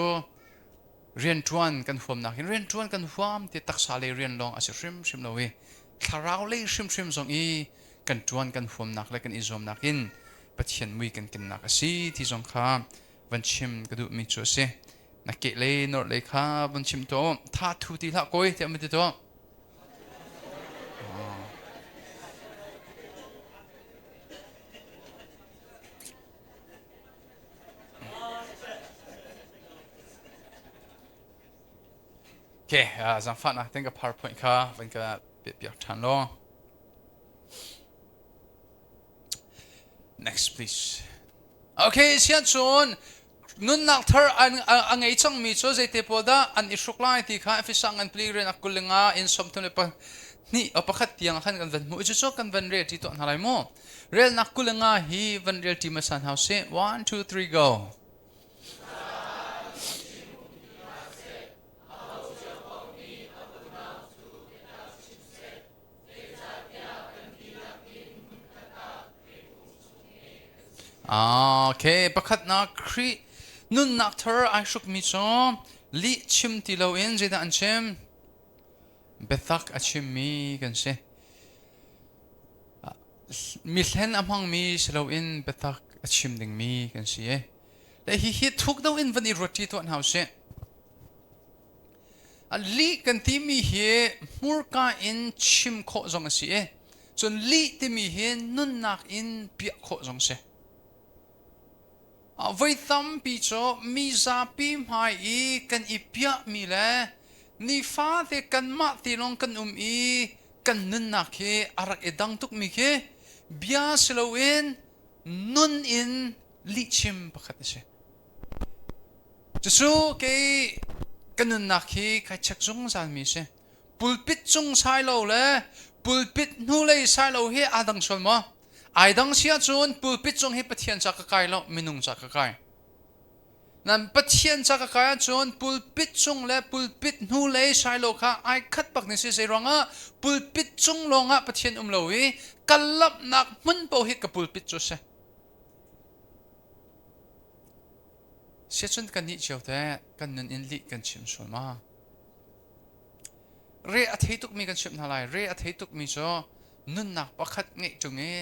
rian tuan kan huam nak rian tuan kan huam ti taksa le rian long ase shrim lo we tharau le shrim zong i kan tuan kan huam nak le kan izom nak in pathian mui kan kin nak asi ti zong kha van chim kadu mi chu se na ke le nor le kha van chim to tha thu ti la koi te mi to okay zang fa na tenga PowerPoint kha van ka piak than lo next please okay sia chon nun nak thar an ei chang mi cho zete poda an isuk lai ti kha fisang an pli ren akulenga in somthum le pa ni apakhat tiang khan kan van mu chu cho kan van re ti to halai mo rel nakulenga hi van rel ti masan house 1 2 3 go okay pakhat na kri nun nak thar ai shuk mi cho li chim ti lo in je da an chem bethak achim mi kan se mi hlen amang mi selo in bethak achim ding mi kan se le hi thuk do in van i roti to an house a li kan ti mi he murka in chim kho zong si chon li ti mi he nun nak in pia kho zong se với tâm bị cho mi za pim hai i kan ipia mi le ni fa te kan ma ti long kan i กันนุนนักเฮอารักเอดังตุกมีเฮเบียสโลเวนนุนอินลิชิมประคัตเชจะสู้เกกันนุนนักเฮใครชักจงจานมีเชปุลปิดจงไซโลเลยปุลปิดนู่เลยไซโลเฮอาดังชนมั้งไอดังเสียจนปุลปิดจงเฮปะเทียนจากกายแล้วมินุงจากกายนั่นปะเทียนจากกายจนปุลปิดจงและปุลปิดนู่เลยไซโลค่ะไอคัดปักนิสิเซรังอ่ะปุลปิดจงลงอ่ะปะเทียนโลวีกัลลับนักมันโปหิกับปุลปิดจุเสเสียจนกันนี่เจ้าแต่กันนันอินลิกันชิมส่วนมาเรียที่ตุกมีกันชิมทลายเรียที่ตุกมีจ้อนุนนักประคัดเงยจงเงย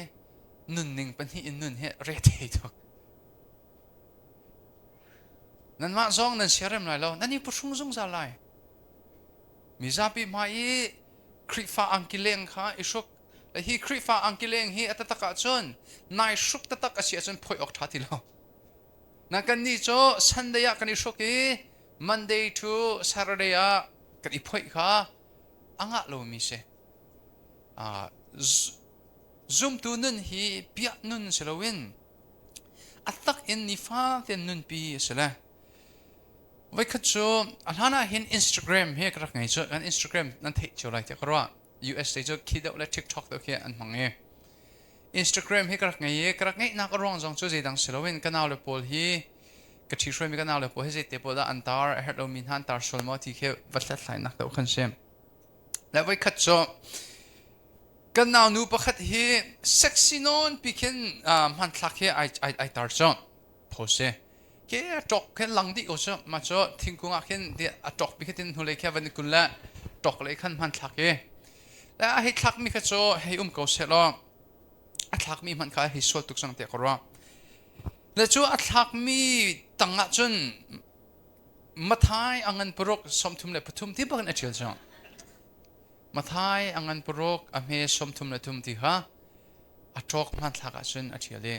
นุนหนึ่งเป็นที่อินนุนเฮเรียที่ตุกนั่นมาซองนั่นเสียเริ่มไรแล้วนั่นนี่ผู้ชงซงจะไรมีซาบิมาอีคริฟ้าอังกิเลงค่ะอิชุกและฮีคริฟ้าอังกิเลงฮีอัตตะกะจนนายชุกตะตะกะเสียจนพอยออกทัดทีแล้วนักกันนี่จ้อซันเดียกันอิชุกอีมันเดย์ทูซาร์เดียกันอีพอยค่ะอังะโลมิเซซุมตูนุนฮีเปียนุนเสลวินอัตตักอินนิฟาเตนุนปีเสละไว้ขัดจ้อันนั้นเห็น Instagram เฮกรักไงจ้อัน Instagram นั่นเทจ้อะไรเทกรัว US เทจ้คิดเอาและ TikTok ตัวเขียนมังเอ Instagram เฮกรักไงนักร้องจงจ้เจดังเสลวินกันเอาเลยพอลฮีกระชิช่วยมีกันเอาเลยพอลให้เจเตปอดอันตาร์เฮดโลมินฮันตาร์โซลมอที่เขียวัดเล็ดไหลนักตัวขันเซมและไว้ขัดจ้กันเอาหนูประคัดเฮเซ็กซี่นอนปีเข็นมันทักเฮไอตาร์จ้พอเซแค่จอกแค่หลังดิโอชมาจ้อทิ้งกุ้งอ่ะแค่เดียจอกไปแค่ทิ้งหัวเลยแค่วันนี้กุลละจอกเลยขันมันทักเฮแล้วให้ทักมีแค่จ้อให้เขาเสร็จแล้วทักมีมันค่าให้สวดทุกสังเตะกรัวแล้วจ้อทักมีตั้งอ่ะจนมาท้ายอังเงินปรกสมทุมเลยปทุมที่บ้านเอเชียจ้อมาท้ายอังเงินปรกอเมสมทุมเลยทุมที่ฮะจอกมันทักอ่ะจนเอเชียเลย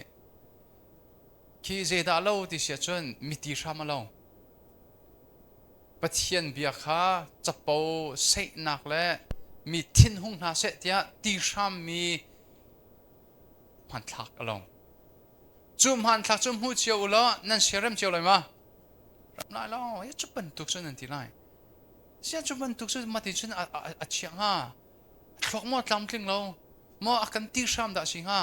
คีเจดาเล่าที่เสียจนมิติชามาเล่าปะเทียนเบียขาจับเป่าเสนักและมีทิ้นหุ่งนาเสตียตีชามมีมันทักอลงจุ่มมันทักจุ่มหูเจียวละนั่นเสียเริ่มเจียวเลยมารับนายเล่าอย่าจุบันตุกส่วนนั่นทีไรเสียจุบันตุกส่วนมาที่ฉันอาเชียงฮะทอกมอดลำกลิ้งเรามออากันตีชามด่าสิงฮะ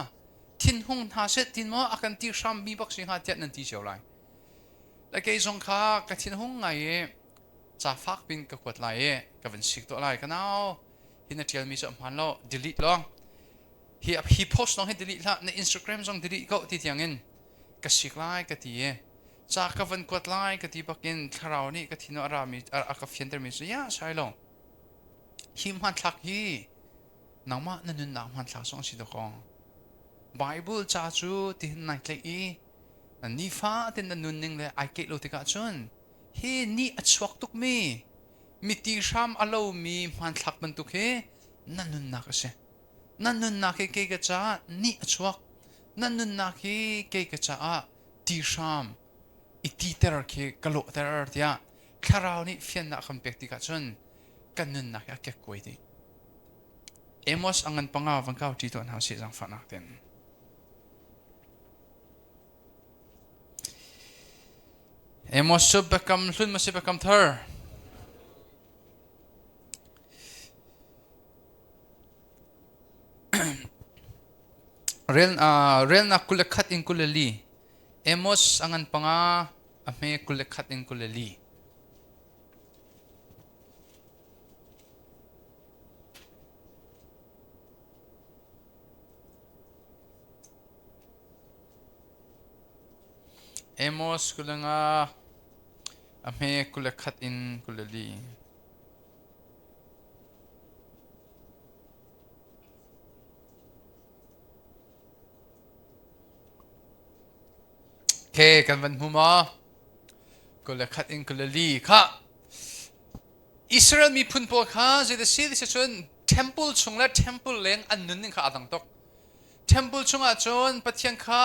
ทิ้นหุ่งนาเสตินมออากันตีชามมีบักสิงฮะเจ็ดนั่นที่เจียวเลยแล้วก็ส่งข้ากระทิ้นหุ่งไงจะฟักเป็นกระขวดไหลกับเป็นสิกตัวไหลกันเอาฮินาเทียลมีสัมพันธ์แล้ว delete ลองhe post ลองให้ delete ละใน Instagram ลอง delete ก็ที่อย่างนั้นก็สิกไหลก็ที่จากกับเป็นกวดไหลก็ที่บักกินคราวนี้ก็ที่นรามีกับเฟียนเตอร์มีสิยะใช่ลองฮิมันทักฮีน้องมานั่นนู่นน้ำมันทักส่งสิตัวกอง Bible จ้าจูที่ไหนเลยนั่นนี่ฟ้าที่นั่นนู่นนึงเลยไอเกลโลติกาจนเฮนี่อัดสวกตุกมีตีชามอารมณ์มีมันทักมันตุกเฮนั่นนุ่นนักเสนั่นนุ่นนักเฮเกกจ้านี่อัดสวกนั่นนุ่นนักเฮเกกจ้าตีชามอีตีเตอร์เฮกะโลเตอร์เดียคราวนี้เฟียนนักคำเปกติกาจนกันนุ่นนักเก็กกวยดีเอมอสอังเงินปังเอาฟังเข้าจีตัวหาสิจังฝันนักเต็นเอมอสชุบแบบคำลุ้นมาสิแบบคำเธอเรียนนักกุลขัดอินกุลลีเอมอสอังเงินปังอาอเมกุลขัดอินกุลลีเอมอสกุลงาอเมกุลขัดอินกุลลีเคกันวันหัวมากุลขัดอินกุลลีค่ะอิสราเอลมีพุ่นปวดค่ะจะได้สิ่งที่จะชวน temple ชงและ temple เลี้ยงอันนั้นนี่ค่ะอันตก temple ชงอาจนปะเทียนค่ะ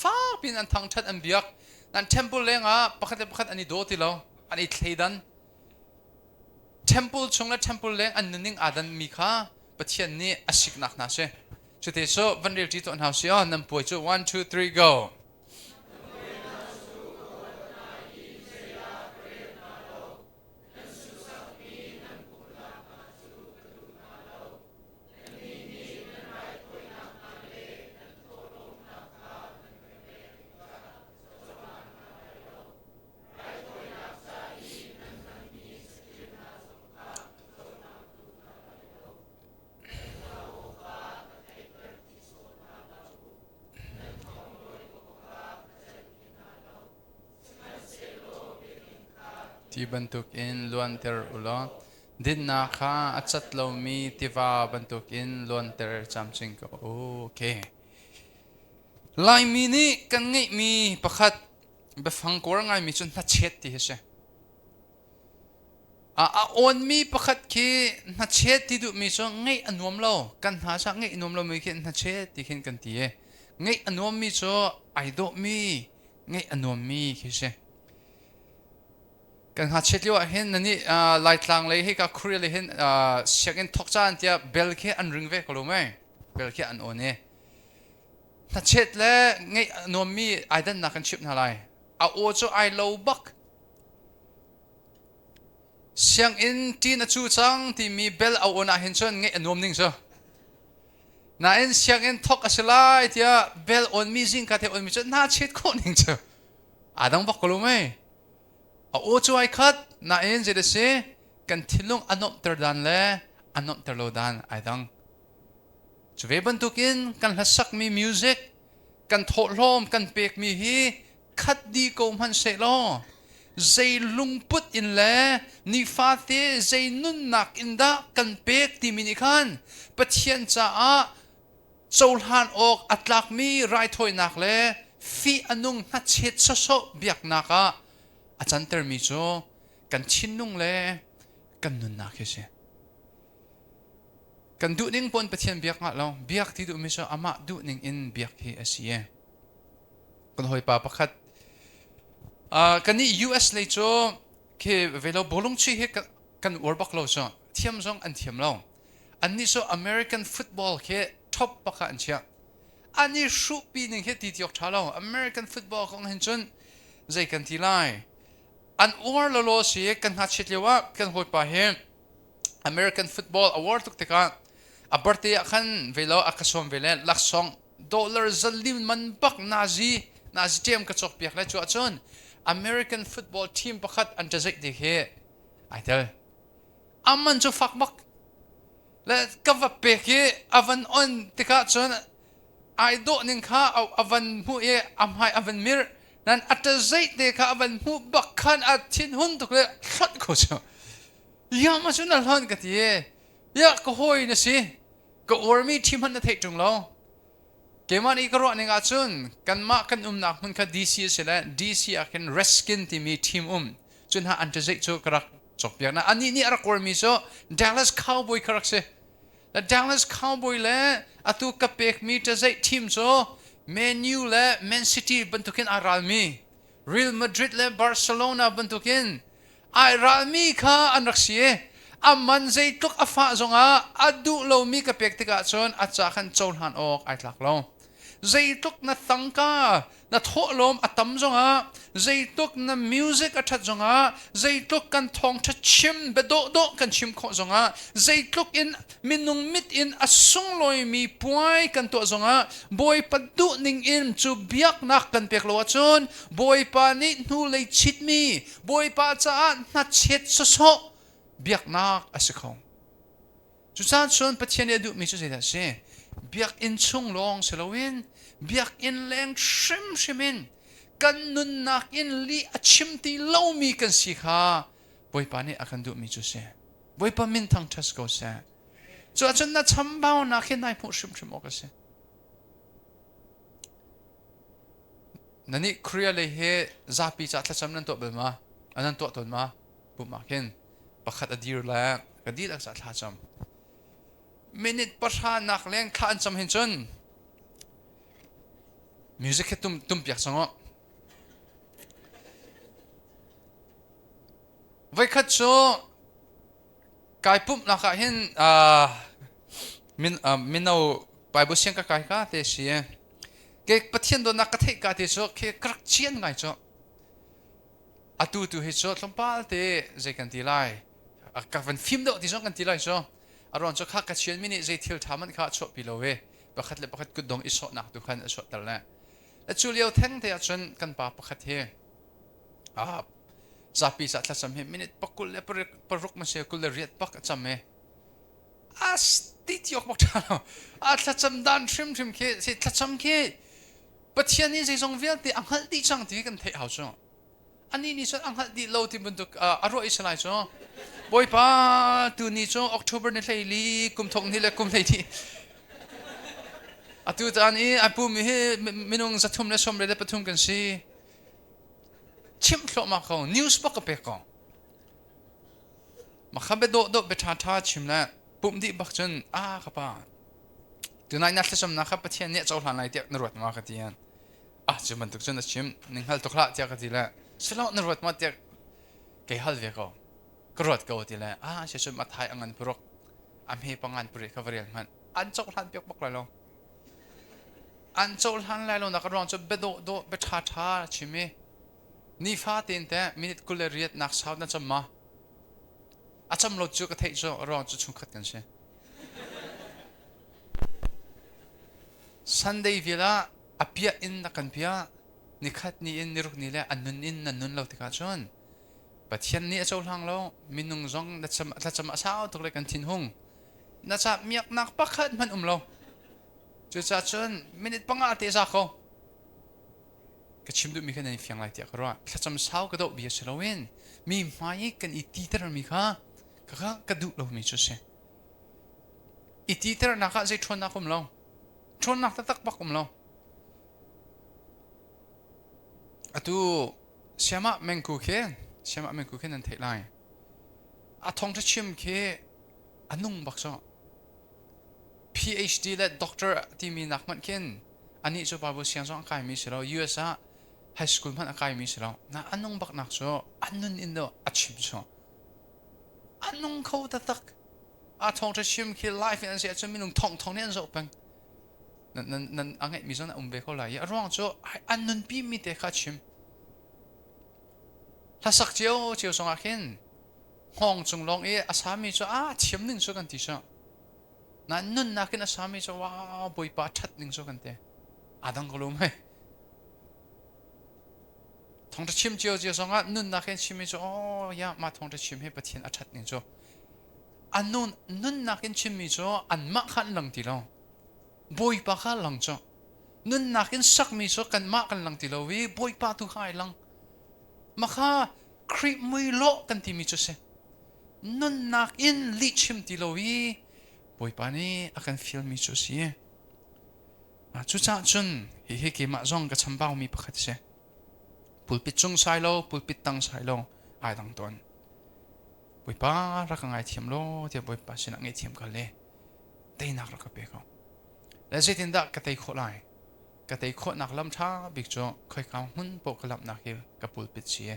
ฟ้าเป็นอันทางชัดอันเบียกนั่น temple เลี้ยงอ่ะประคัดอันนี้โดดที่เราอันนี้เทดัน temple ชงและ temple เลี้ยงอันนั้นนี่อาดันมีค่ะ ประเทศนี้อสิกนักนะเช่ชุดเทโซวันเรียลจีตัวหนาวเสียนำป่วยจุ1 2 3 goที่บรรทุกอินล้วนเตอร์อุลอดินนาคาอัจฉริยะมีที่ว่าบรรทุกอินล้วนเตอร์จำสิ่งก็โอเคลายมีนี่กันไงมีประคัดแบบฟังกวางไงมีจนนัดเช็ดที่เช่ออนมีประคัดคีนัดเช็ดที่ดูมีจนไงอันวมเรากันหาสักไงอันวมเรามีแค่นัดเช็ดที่เห็นกันที่ไงอันวมมีจนไอโดมีไงอันวมมีที่เช่กันหาเช็ดเลี้ยวเห็นนั่นนี่ไล่ทางเลยให้กับครีเลยเห็นเช็คอินทอกจานที่เบลค์อันริงเวกรู้ไหมเบลค์อันโอเนี่ยถ้าเช็ดแล้วไงนวมมีไอเดนนักกันชิปนั่นไรเอาโอจูไอโลบักเสียงอินที่นัดจูจังที่มีเบลเอาโอน่าเห็นชนไงนวมนิ่งซะน่าเอ็นเสียงอินทอกอะไรที่เบลโอนมีซิงกัดที่โอนมีชนน่าเช็ดคนนิ่งซะดังบักรู้ไหมโอ้ช่วยคัดน่าเอ็นจะได้เสียกันทิลงอันนบเตอร์ดันเล่อันนบเตอร์โลดันไอ้ดังช่วยบรรทุกินกันหัสักมีมิวสิกกันโถลมกันเปียกมีฮีคัดดีกว่ามันเสลอใจลุงพุดอินเล่นิฟาเตใจนุนนักอินดากันเปียกที่มินิคันปะเทียนจ้าโจลฮันออกอัตลักมีไรถอยนักเล่ฟีอนุงนัดเช็ดโซเบียกนักอาจารย์เตอร์มิโซกันชินนุ่งเล่กันนุนนักเช่กันดูนิ่งปนประเทศเบียกเราเบียกที่ดูมิโซอามาดูนิ่งอินเบียกที่เอเชียกันหอยป่าประคัดกันนี่ US เลยโจเคเวลาบอลงชีเฮกันวอร์บักเราโจเทียมซองอันเทียมเราอันนี้โซ American football เคท็อปประคัดอันเชียอันนี้ชูปีหนึ่งเคตีที่ออกท้าเรา American football ของเห็นจนใจกันทีไลอันอวอร์โลเสียกันหัดเฉลี่ยว่ากันหอยป่าเฮ American football award ทุกทีกันบริษัทขันเวลาอักษรเวลาลักษณ์$จะลิมมันบักนาซีเทียมกระจกเปียกและจั่วจน American football team ประคัดอันจะใจดีเฮไอเดลมันจะฟักบักและกับว่าเปียกอวันอ่อนติกาจนไอโดนิงข้าเอาอวันหูเอให้อวันมิร์นั่นอัตใจเด็กอวันหูบักขันอัดทิ้งหุ่นตุกเลยขัดกูจ้ะยามาจนนั่นหันกันทียาก็หอยนะสิก็วอร์มีทีมมันจะเทจงเราเกมมันอีกรอบหนึ่งอาจุนกันมากันนักมันก็ดีซีเสร็จแล้วดีซีอากันเรสกินที่มีทีมจนหาอันจะใจโจกรักจบอย่างนั้นอันนี้รักวอร์มีโซดัลลัสคาวบอยกรักเสและดัลลัสคาวบอยเล่อตุกับเปกมีจะใจทีมโซแมนยูเล่แมนซิตี้บรรทุกินอาราลมีเรอัลมาดริดเล่บาร์เซโลนาบรรทุกินอาราลมีข้าอันรักเสียมันใจตุกอาฟ้าจงอาดูเรามีกับเปกติกาจนอาจจะขันโจนหันออกไอ้หลักเราใจตุกนัดตั้งกานัดโหลมอัตมจงใจตุกนัดมิวสิกอัดจงใจตุกกันทองชัดชิมเบโดกันชิมขอจงใจตุกอินมินุงมิดอินอสุงลอยมีป่วยกันตัวจงบอยปัดดุนิงอินจูเบียกนักกันเปียกลวจนบอยปานินูเลยชิดมีบอยปาจ้านัดเช็ดโซเบียกนักอสิคงจุดนั้นชนปัจจัยดูมีจุดใดเช่เบียกอินช่วงลองเสลวินเบียกอินแรงชิมินกันนุนนักอินลีอชิมตีเล่ามีกันสิค่ะบอยปานี่อากันดูมีจุดเช่บอยปามินทั้งทัสก็เช่จุดนั้นนัดทำบ่าวนักอินนายผู้ชิมออกเช่นั่นนี่ครียเลยเฮซาปีจัดละจำนั้นตัวเบลมาอันนั้นตัวตนมาบุมาเห็นประคัดอดีร์แล้วก็ดีรักษาท่าจำมินิทประธานนักเลี้ยงข้าจำเห็นจนมิวสิกตุ้มเปียกสังอ่ะไว้คัดโชกายปุ๊บนักเห็น มินเอาไปบุเชียงกับไก่ก็เตเสียเก็บประเทศโดนนักกระเทกาเตโจเก็กระเชียนไงโจอะตูเฮโจลำปาเตใจกันทีไรกับวันฟิล์มโดที่โจกันทีไรโจอารมณ์โจข้ากระเชียนมินิใจเที่ยวทำมันข้าโจพิโลเวประคัดเลยประคัดกุดดงอิโซนักดูขันโจตลอดและจูเลียวแทงเตะจนกันป่าประคัดเฮจะปีศาจละจำเฮมินิปักกุลเลปรุกมาเสียกุลเลเรียดปักจำเฮติดยกบอกท่านละจำดันทริมเคสิละจำเคปัจจัยนี้จะส่งเวียนที่อังคัลดีจังที่กันเทเอาจ้ะอันนี้นี่ส่วนอังคัลดีโลที่บรรทุกอร่อยสลายจ้ะบ่อยป้าตัวนี้จ้ะออกตุเบอร์นี่เลยลีกุมทงนี่เลยกุมเลยที่ตัวตอนนี้ปูมีให้มินุงจะทุ่มและชมเลยได้ประทุมกันสิชิมคลอมาเขานิวส์ปักกับเปกมาขับไปโดไปท่าชิมแล้วปุ่มดีบักจนครับป้าตัวนายนัดจะชมนะครับประเทศนี้เจ้าหลานอะไรเดียกนรวดมากันทีนั้นจะมันตุกจนชิมหนึ่งฮัลตุกละเดียกกันทีละสลานรวดมาเดียกเกี่ยฮัลเวก็รวดก็ทีละเชื่อชมมาไทยอังกันปรุกเฮปังงานปริคาเรียนมันเจ้าหลานเปียกบักเลยลงเจ้าหลานเลยลงนักร้องจะไปโดไปท่าชิมนี่ฟ้าตีนแต่มินิกุลเรียดนักสาวนั่นจะมาจำรถจูก็เทจรอจุดชุมขัดกันใช่ซันเดย์เวลาเปียอินนักกันเปียนิขัดนี่อินนิรุกนี่แหละอันนุนอินนั่นนุนเราที่กันชนปัจจัยนี้เจ้าหลังเรามินุงจงนั่นจะมาสาวตัวเล็กกันทิ้งหงนั่นจะมีนักปักขัดมันเราจุดชนมินิปังอาเตะเขาก็ชิมดูมีแค่ในเฟียงไรเดียก็รู้ถ้าจำสาวก็ต้องเบียร์เชลวินมีไม้กันอีตีเตอร์มีค่ะก็กระดูกเรามีจุดเสียอีตีเตอร์นักจะชนนักผมเราชนนักตักปักผมเราตัวเชื่อมาเมงกูเคนั่นเท่าไรทองจะชิมเคนุ่งบักซะ PhD และด็อกเตอร์ที่มีนักมันเคนอันนี้จะบาบุเสียงส่งอากาศมีสิเรา US High School มันอากาศมีสิเราอันนุ่งบักนักซะอันนุ่นอินโดชิมซะอันนุ่งเขาตักทองจะชิมคือไลฟ์นั่นเสียจะมีนุ่งทองเนี่ยจะเป็นนั่นอันนี้มีส่วนอุ้มเบเขาเลยร้องจะอันนุ่นปีมีแต่ข้าชิมถ้าสักเจียวส่งอาเคนห้องจงลองอาสามีจะชิมหนึ่งส่วนกันที่ซะนั่นนุ่นนักอาสามีจะว้าวบอยปาชัดหนึ่งส่วนกันเตะดังก็รู้ไหมทองจะชิมเจียวส่งนุ่นนักชิมจะยามาทองจะชิมให้ประเทศชัดหนึ่งจ้ะอันนุ่นนักชิมมีจ้ะอันมากขันหลังตีเราบอยปาขันหลังจ้ะนุ่นนักสักมีจ้ะกันมากขันหลังตีเราวิบอยปาทุกข์หลังมาข้าครีมมือโลกันที่มีจุดเสนุ่นนักลิชิมตีโลวีบอยปานี่อาการฟิลมีจุดเสียจุดจ้าจุนเฮ้ยเกี่ยมาจ้องกับฉันบ้ามีประคัตเสปุลปิดจงไซโลปุลปิดตังไซโลดังตอนบอยปารักง่ายเทียมโลเทียบบอยปาชนะง่ายเทียมกันเลยได้นักรักเบกและเจตินดากระเตยโคไลกระเตยโคนักลำช้าบิกโจเคยกำหุ่นปกลับนักเฮกับปุลปิดเสีย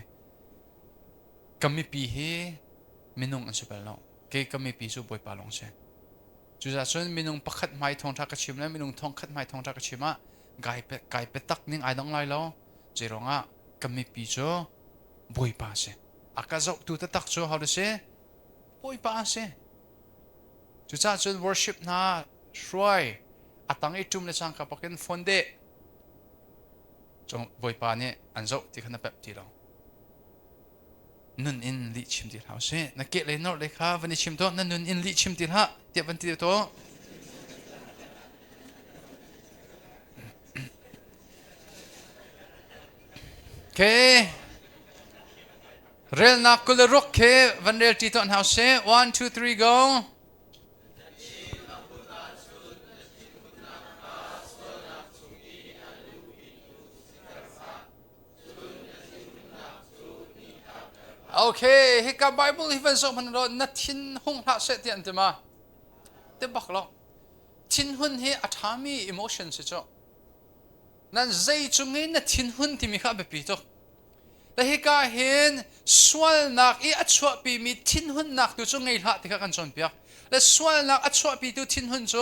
กำมีปีเฮมินุงอันสุเปล่าเกย์กำมีปีสุบอยปาลงเชจุดส่วนมินุงปักขัดไม้ทองทักกระชิมและมินุงทองขัดไม้ทองทักกระชิมไก่เป็ดตักนิ่งไอ้ดองไล่แล้วเจรองกำมีปีโจบอยปาเชอากาศตัวตักโจเขาเชบอยปาเชจุดส่วน worship น่าช่วยตั้งไอจุ่มในสังกัดปักเก็นฟอนเดจงบอยปาเนี่ยอันโจที่ขณะแบบที่เรานุ่นอินลิชิมติลฮาเช่นักเกเลยนอเลยค่ะวันนี้ชิมตัวนั่นนุ่นอินลิชิมติลฮะเดี๋ยววันที่ตัวเคเรลนักกุลรุกเควันเรลที่ตัวฮาเช่ 1 2 3 goโอเคให้กับไบเบิลที่เป็นสมัยนั้นนัดทิ้งหุ่นพระเสด็จอันเดียมาเดี๋ยวบอกเราทิ้งหุ่นให้อัตรามี emotion สิจ๊ะนั่นใจจงให้นัดทิ้งหุ่นที่มีข้าแบบปีตัวแต่ให้การเห็นส่วนนักอัจฉริยะปีมีทิ้งหุ่นนักตัวจงให้ละที่ข้ากันจนเปียก และส่วนนักอัจฉริยะทิ้งหุ่นโจ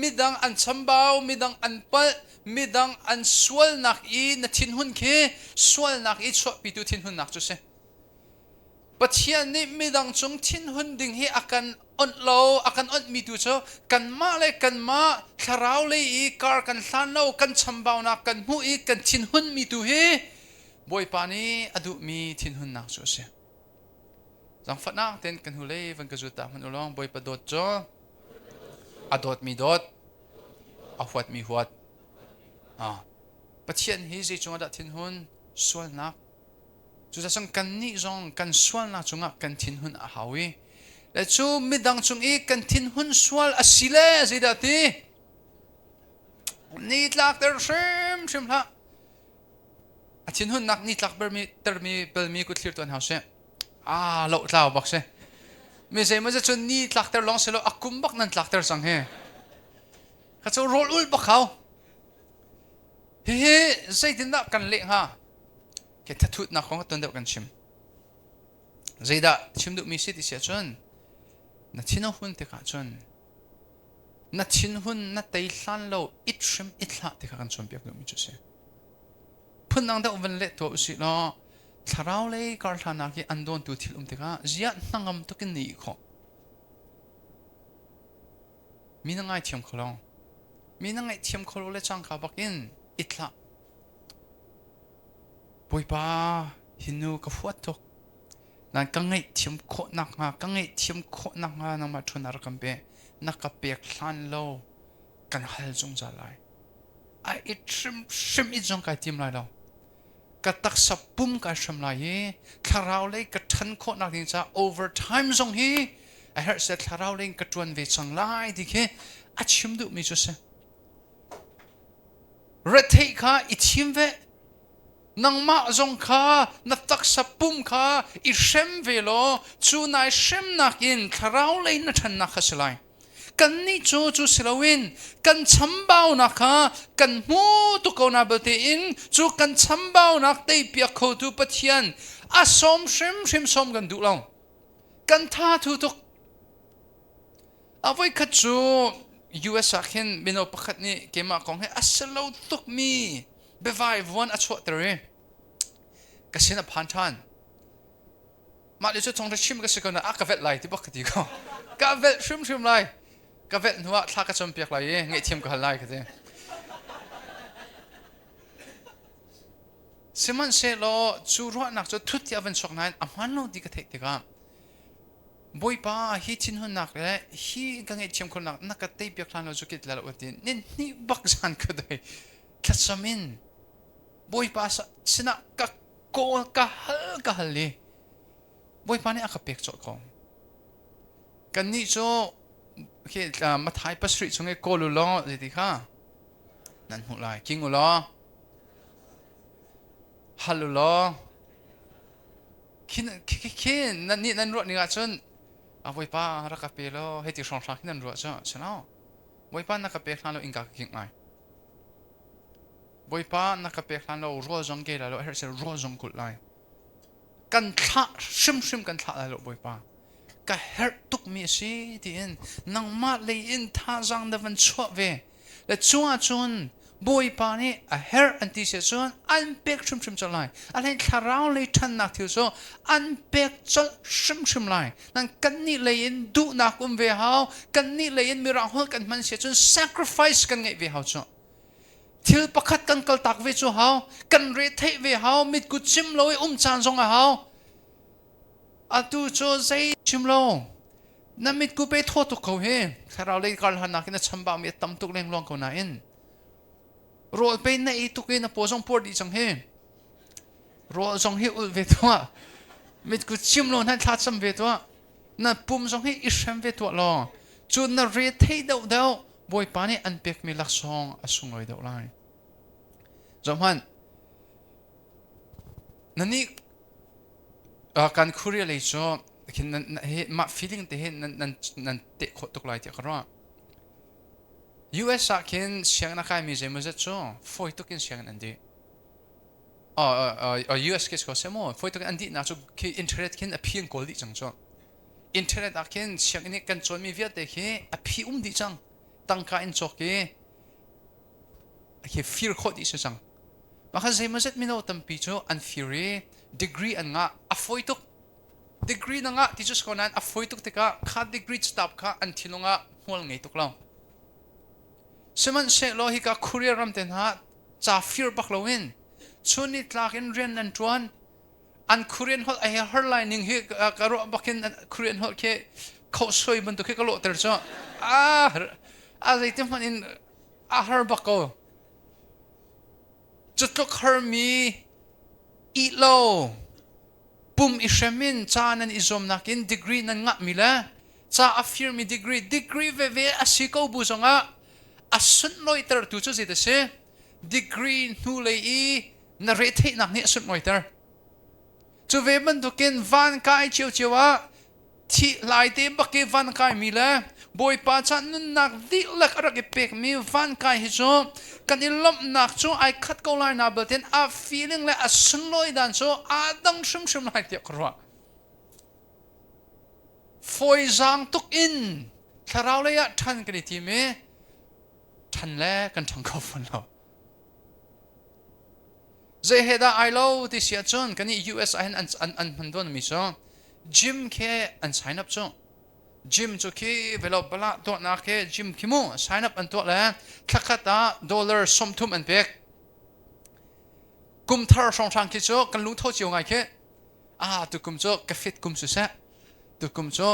มิดังอันชัมบ่าวมิดังอันปัลมิดังอันส่วนนักอีนทิ้งหุ่นเคส่วนนักอีอัจฉริยะทิ้งหุ่นนักจุเสปัจจัยนี้มิดังจงทิ้งหุ่นดิ่งให้อาการอ่อนโลอาการอ่อนมีดูโจกันมาเลยกันมาคาราวเลยอีการกันสานโลกันชัมบ่าวนักกันหูอีกันทิ้งหุ่นมีดูเฮบอยปานี้อดุมีทิ้งหุ่นนักจุเสจังฝันนักเต้นกันหูเลยวันกระจุดตามันอุลองบอยประดดจ้อดดมีดดอหวดมีหวดปัจจัยนี้จะจงอดัดทิ้งหุ่นส่วนนักจุดสังกันนี้จงกันส่วนนักจงกันทิ้งหุ่นอาหาวีและจูมิดังจงอีกันทิ้งหุ่นส่วนอาศิเลสิดาตีนี่หลักเตอร์ชิมละทิ้งหุ่นนักนี่หลักเบอร์มีเตอร์มีเบอร์มีกุศลตัวหาเสโลดลาวบักเสไม่ใช่มันจะจนนี่หลักเตอร์ลองเสร็จแล้วอากุมบักนั่นหลักเตอร์สังเฮเขาจะโรลอุลบักเขาเฮ้ใจดินนักกันเละฮะแค่ทัดทุดนักของตัวเดียวกันชิมใจดะชิมดูมีสิทธิ์เสียจนนัดทิ้งหุ่นเตะขาจนนัดทิ้งหุ่นนัดเตะสันโลอิดชิมอิดละเตะขากันชมเปียกดูมีจุดเสียพุ่นนังเดาวันเละตัวอุสิล้อถ้าเราเลยการทำนักอันโดนตัวทิลเตะขาเจียนังกำตุกินนี่ขอมีนังไงเทียมขลองมีนังไงเทียมขลองเลยจังขาบักอินอิดละบอยป้าหินูกับฟัวตกนั่นกังไงเทียมโคนักมากังไงเทียมโคนักมานั่งมาชนอะไรกันเปนักกับเปียกสันโลกันฮัลจงจะไล่ไอ้ชิมอีจงกันทีมไรเรากัตักสับปุ่มกันชิมไรถ้าเราเลยกัทันโคนักจริงจ้า overtime จงฮีไอ้เรื่องเสร็จถ้าเราเลยกัจวนเวชังไล่ดิเคอัดชิมดูมีจุดเสรถเทค่าอีทีมเวนังมาจงข้านักตักสับปุ่มข้าอีเชมเวโลจูนายเชมนักอินถ้าเราเลยนัทันนักสิไลกันนี่จูสิลาวินกันชัมบ่าวนักข้ากันมูตุกนาเบติอินจูกันชัมบ่าวนักเตยเปียกเขาดูปะเทียนอาสมชิมสมกันดูลองกันท่าทุกเอาไว้ขัดจูUS อาคินบินเอาประคัดนี่เกมาของให้อัศลาวตุกมีเบวายวันอัชวะเตอร์กสินะพันทันมาเดี๋ยวจะทงจะชิมกันสักคนนะกาเวลไลที่บักดีก็กาเวลชิมไลกาเวลหัวทากระชมเปียกไลเงี้ยเทียมกันไลกันเองสมันเสโลจูรัวนักจะทุติยวันสองนั้นอามันโลดีกันเถิดกันบอยป้าฮีทิ้งหุ่นนักเลยฮีกังเงี้ยเทียมคนนักกระเตยเปียกทันเราจะกิดแล้ววันนี้นี่บักจันก็ได้คัสมินบอยป้าสนะกะโกกะฮัลเลยบอยป้าเนี่ยอาจจะเปียกจดของกันนี่โจคือมาถ่ายปัสริชงเอโกลุล้อเลยดีค่ะนั่นหัวไหล่กิ้งหัวล้อฮัลโหลล้อคินนั่นรถนี่ก็จนบอยป้ารักกับเปียล้อให้ติดสองสามนั่นรถจ้ะใช่ไหมบอยป้านักกับเปียกนั่นเราอิงกับกิ้งไงบอยป้านักเปียกทันเรารัวจงเกล้าเราเห็นเสียรัวจงกุดไลกันท่าชิมกันท่าเราบอยป้าก็เห็นตุกมีสิที่อินนังมาเลยอินท่าจังเดวันชัวเวและจวนบอยป้านี่เห็นอันที่เสียจวนอันเปียกชิมจะไลอะไรถ้าเราเลยทันนักที่โซอันเปียกจะชิมไลนั่นกันนี่เลยอินดูนักเวหากันนี่เลยอินมีเราหัวกันมันเสียจวน sacrifice กันไงเวหาจ้ะทิลประคัดกันกลตักเวจูเฮากันเรทเวเฮามิดกุชิมโลยจานจงเฮาอาตูโจใจชิมโลนั่นมิดกุไปโทษตุกเขาเฮถ้าเราเล่นการหันนักนั่นชัมบามีตั้มตุกเล่งลองเขาหน้าอินโรยไปในตุกเองนะโพจงปวดดีจังเฮโรยจงเฮอุลเวตัวมิดกุชิมโลนั่นทัดซัมเวตัวนั่นปุ่มจงเฮอิชมเวตัวลอจุดนั่นเรทเดาบอยปานี่อันเป็กมีลักษณะอสุงเลยเดาไล่จอมฮันนั่นนี่การคุยอะไรจ้ะคือนั่นมา feeling เตะนั่นเตะขดตกไหลเตะกันว่า US คินเสียงนักการมีเจมันจะจ้ะฟอยตุกินเสียงนั่นดีUS คิดก็เสมอฟอยตุกินอันดีน่าจะคืออินเทอร์เน็ตคินเพียงกอลดีจังจ้ะ internet akin siang ini kan chon mi viat te khi a phi di chang tangka in chok ke he fear kho di chang ma kha zai mazet mi no tam pi cho an fury degree an nga a foi tuk degree na nga ti just konan a foi tuk te ka kha degree stop kha an thilunga hol ngei tuk law seman se lo hi ka career ram ten ha cha fear bak lowin chuni tlakin ren an tuan an Korean hot ai her lining hi karo bakin Korean hot ke khau soi ban to ke kalo ter cho zai tem in a her bako just look her mi eat low pum ishamin cha nan izom nakin degree nan nga mila cha a fear mi degree ve asiko bu zonga asun loi ter tu chu zita se degree nu lei I na re thei nak ni asun moi ter chu ve man to ken van kai chiu a thi lai te baki van kai mi la boy pa chan nun nak di lak ara ke pek mi van kai hi cho kan ilom nak chu ai khat ko lai na belten a feeling la asun loi dan so a dang shum lai te kro foi zang tuk in tharau le ya than kan ti me than le kan thang ko fun lo zai heda I lo ti sia chon kani US an handon mi so gym ke an sign up cho gym cho ki velo bala to na ke gym ki mo sign up an to la thakata dollar som thum an pek kum thar song sang ki cho kan lu tho chiu ngai ke tu kum cho ka fit kum su sa tu kum cho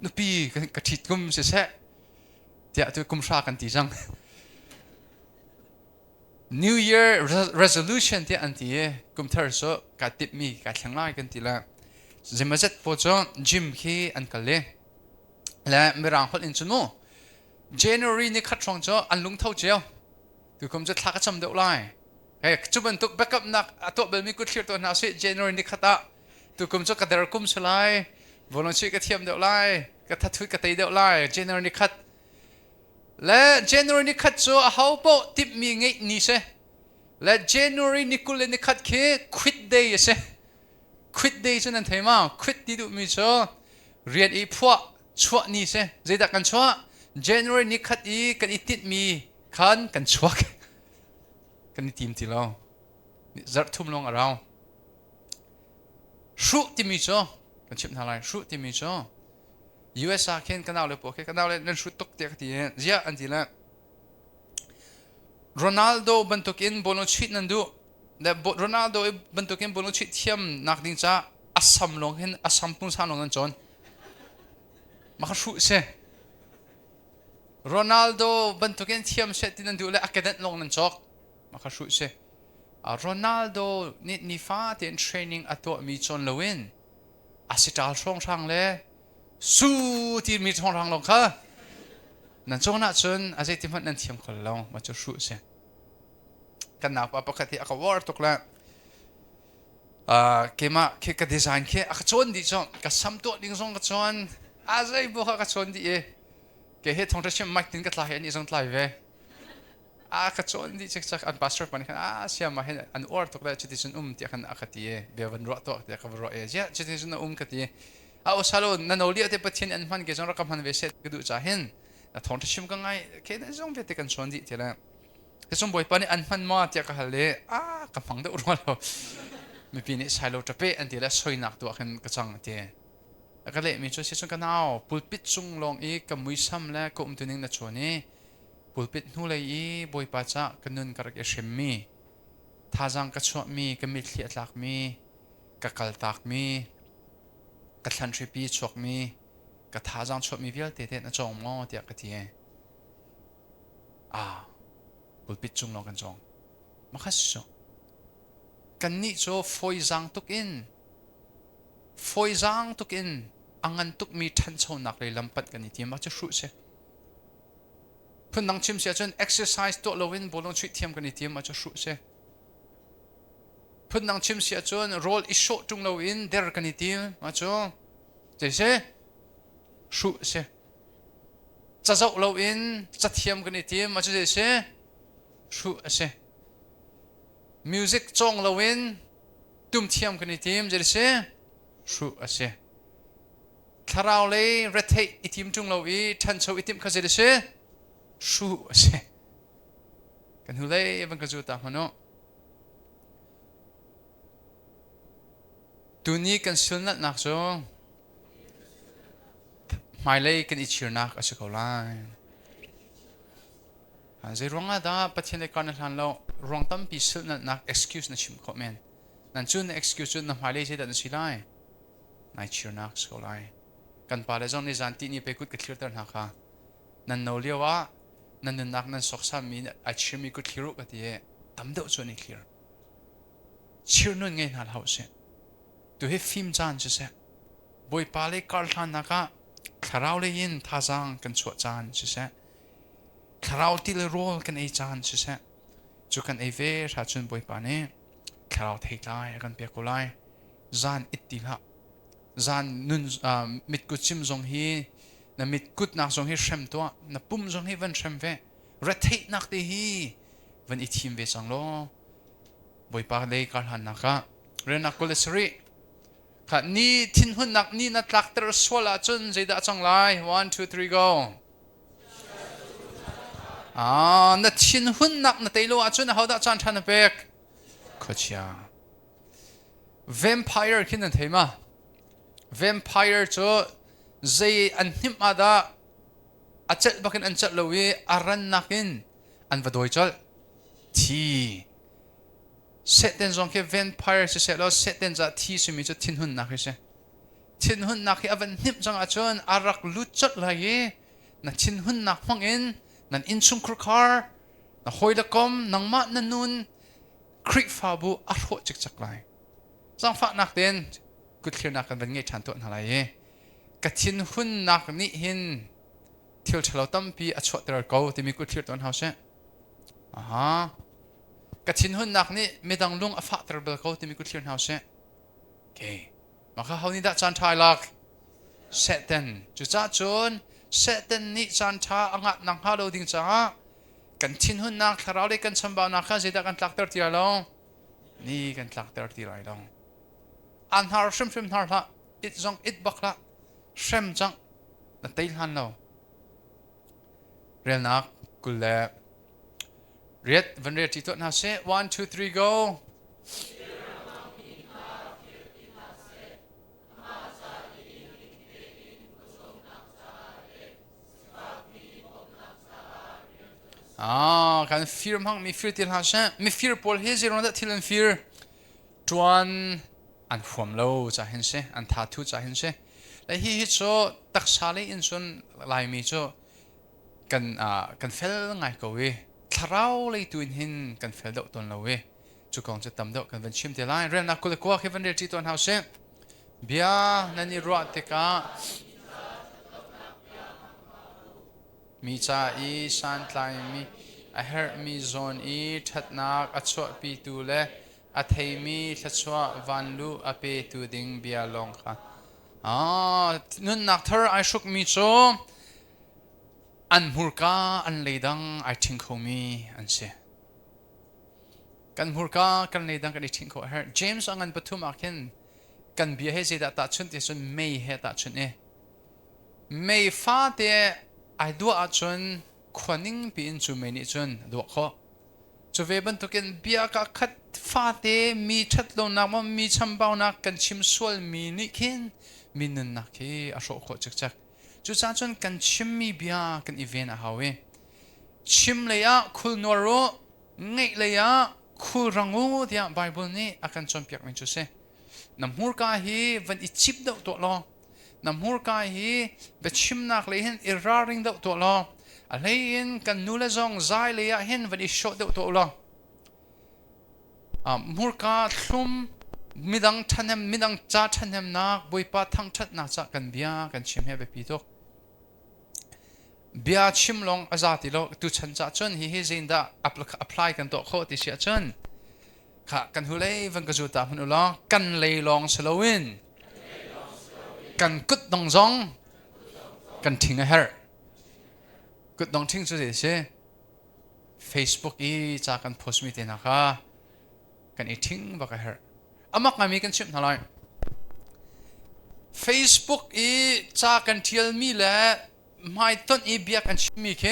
nu pi ka thit kum su sa tia tu kum sha kan ti jang New Year resolution ti anti kum thar so ka tip mi ka thanglai kan ti la zimazet po cho gym khi an kale la mirang hol in chuno January ni khat thong cho an lung thau cheo tu kum cha thaka cham de lai he chuban tuk backup nak ato bel mi ku thir to na se January ni khata tu kum cho ka der kum chlai volunteer ka thiam de lai ka thathui ka tei de lai January ni khat le January ni khat cho a how po tip mi ngei ni se le January ni kul ni khat ke quit day se quit day chen an thema quit ti du mi cho rian I phwa chwa ni se zeda kan chwa January ni khat I kan I tit mi khan kan chwak kan tim ti lo zar thum long around shu ti mi cho kan chip na lai shu ti mi cho US a ken kanal le po ke kanal le nan shu tok te ti zia an ti la Ronaldo bantukin bono chit nandu le Ronaldo bantukin bono chit thiam nak ding cha asam long hin asam pung sa long an chon ma kha shu se Ronaldo bantukin thiam se tin nandu le academic long nan chok ma kha shu se Ronaldo ni fa ten training ato mi chon lowin asital song sang le su ti mi chong rang long kha nan chong na chun azai ti man nan thiam khol long ma chu shu se kan na pa pakati aka war tok la kema ke ka design ke aka chon di chong ka sam to ding song ka chon azai bo ka chon di e ke he thong ta chem mic tin ka tla he ni song tlai ve ka chon di chek an pastor pan khan sia ma he an or tok la chiti chun ti khan akati e be van ro to te ka ro e ja chiti chun ka ti o salo na no li te pathin an man ke jong ra kam han ve set ke du cha hen na thong ta chim ka ngai ke na jong ve te kan chon di te la ke som boy pani an man ma te ka hale ka phang de urwa lo mi pi ni Sailo tape an ti la soi nak tu khan ka chang te ka le mi chu se chung ka nao pulpit chung long e ka mui sam la ko um tuning na chone pulpit nu le I boy pa cha kanun kar ke shem mi tha jang ka chwa mi ka mi thli atlak mi ka kal tak mi ka thlan tri pi chok mi ka tha jang chwa mi vial te na chong mo te ka ti pulpit chung long kan chong ma khas so kan ni cho foi jang tuk in angan tuk mi than chho nak le lampat kan ni ti ma chu shu se phun nang chim se chon exercise to lowin bolong chui thiam kan ni ti ma chu shu se phun nang chim se chon roll is short tung lowin der kan ni ti ma chu je se shu se cha zau lowin cha thiam kan ni ti ma chu je se shu se music chong lowin tum thiam kan ni tim je se shu se คลาวเลยเรทเทอิทิมจุงเราอีทันโชอิทิมข้าเจดเชชูเชกันหูเลยบังกจูตามันเนาะตัวนี้กันสุนัขนักจงไม่เลยกันอิชิรนักอาศัยเขาไล่จะร้องอะไรปัจจัยในการนั้นเราร้องตั้มปีสุนัข excuse นั่นชิมคอมเมนต์นั่นจุน excuse จุนนั่นไม่เลยจะนั่นสิไล่นายชิรนักเขาไล่กันป่าเลยจงในจันทีนี้ไปกุดกับคลีร์ตันหักค่ะนั่นโนเลียวะนั่นนักนั่นสกสามีไอชิมีกุดคลีรุกันที่ตั้มเดือดจนในคลีร์ชิรนุ่นไงนั่นเขาเสียตัวให้ฟิล์มจานจะเสียบ่อยป่าเลยการทันนักะคราวเลยยินท่าจังกันสวดจานจะเสียคราวที่เลยโรลกันไอจานจะเสียจุกันไอเวถ้าจุนบ่อยป่านี้คราวเทไลกันเปียกไลจานอิติละจานนุ่นมิดกุชิมจงฮีนั่นมิดกุดนักจงฮีเชื่อมตัวนั่นปุ่มจงฮีวันเชื่อมเวรถเทนักดีฮีวันอิทิมเวสังโลบ่อยป่าเลยการทันนักะเรื่องนักกุลสรีค่ะนี่ทิ้งหุ่นนักนี่นัดลักเตอร์สวลาจนใจด่าจังไร 1 2 3 go นัดทิ้งหุ่นนักนัดเตลูอาจนเขาด่าจันทันเป็กขดเชีย vampire ขึ้นนั่นเห็นไหม vampire จ้ะใจอันหิมอาดาอาจจะบักอันจัดเลยอารันนักินอันวัดโดยจัลทีเซตเดนจงแค่ vampire เสร็จแล้วเซตเดนจะที่สมิจะทิ้งหุ่นนักใช่ทิ้งหุ่นนักที่อวันนิบจังอาจารย์อารักลุดจัดเลยนั่นทิ้งหุ่นนักฟังอินนั่นอินซุ่มครุกฮาร์นั่นหอยละกอมนั่งมานั่นนู่นคริกฟาบูอาร์โหจิกจักเลยจังฟังนักเด่นกุดเขียนนักกันเป็นไงฉันตัวอะไรกทิ้งหุ่นนักนี่หินเที่ยวเฉลาตั้มปีอาชวดเตอร์กูที่มีกุดเขียนตัวเขาใช่กระชินหุ่นนักนี่ไม่ดังลุงอฟ้าตระเบิดเขาที่มีกุศลเฮาเซ่โอเคมาข้าเขานี่ดัชจันทายลักเซตันจุดจ้าจนเซตันนี่จันทาอังนังฮาโลดิ้งจ้ากันชินหุ่นนักถ้าเราได้กันสมบัตินักข้าจะได้กันตักเตอร์ที่ไรลงนี่กันตักเตอร์ที่ไรลงอันหาร์ชิมหาร์ละอิดจังอิดบักละชิมจังนั่นเตยหันเราเรียนนักกุลเล่เรียดวันเรียดที่ตัวน่าเซ่ 1 2 3 go การฟิร์มห้องมีฟิร์ที่น่าเซ่มีฟิร์พอลเฮซิรอนดัที่เล่นฟิร์จวนอันฟอมโลจะเห็นเซ่อันทัดทูจะเห็นเซ่และฮีฮิตโซตักซาลีอินส่วนลายมีโซกันเฟลง่ายกว่าคราวเลยตัวหินกันเฟลดตัวเราจุกองจะตำดอกกันเป็นชิมเดลัยเรื่องนักกุลกว่าที่วันเดียร์ที่ตัวเขาเซ่เบียนันนิรัติกามีจ่าอีสันไลมีไอเฮร์มีโซนอีทัดนักอัศวปีตูเล่อัฐยมีทัศววันลูอเปตูดิงเบียลงค่ะนุ่นนักเธอไอชุกมีโซอันมูร์กาอันเลยดังไอทิงเขามีอันเสียกันมูร์กากันเลยดังกันไอทิงเขาเฮร์เจมส์อันปฐุมอาคินกันเบียเฮจิดาตัดชุนที่สุนไม่เฮตัดชุนไม่ฟาเตไอดัวอาชุนขวันิงปีนจูไม่นิชุนดัวเขาจูเวบันทุกินเบียกขัดฟาเตมีชัดลงนักมันมีชัมบาวนักกันชิมสวลมีนิคินมีนันนักเฮอโศกจักจุดจ้าจนกันชิมมีเบียกันอีเวนต์เอาไว้ชิมเลยอะคุลนวรุเงยเลยอะคุลรังอูเดียไบเบิลนี่อาการจนเปียกมันจุเสน้ำหูกาฮีวันอิจิบดาวตัวล้อน้ำหูกาฮีเบ็ดชิมนักเลยเห็นอิราริงดาวตัวล้ออะไรเห็นกันนูเลจงใจเลยอะเห็นวันอิชดดาวตัวล้อหูกาทุ่มมิดังทันเฮมมิดังจ้าทันเฮมนักบุยปาทั้งชัดนักจากกันเบียกันชิมเฮเบปีโตเบียชิมลงอาซาติโลตุชันจ่าจนฮิฮิจินดาอัพพลายกันตัวโคติเชียจนค่ะกันหุเลยวันกจูตามันอุลากันเลยลองสโลวินกันกุดดงจงกันทิ้งเฮร์กุดดงทิ้งสุดเสีย Facebook อีจากกันโพสต์มีเตนะคะกันอีทิ้งบักเฮร์อามักไม่มีกันชิมเท่าไร Facebook อีจ้ากันเทียลมีแหละไม่ต้นอีเบียกันชิมีเค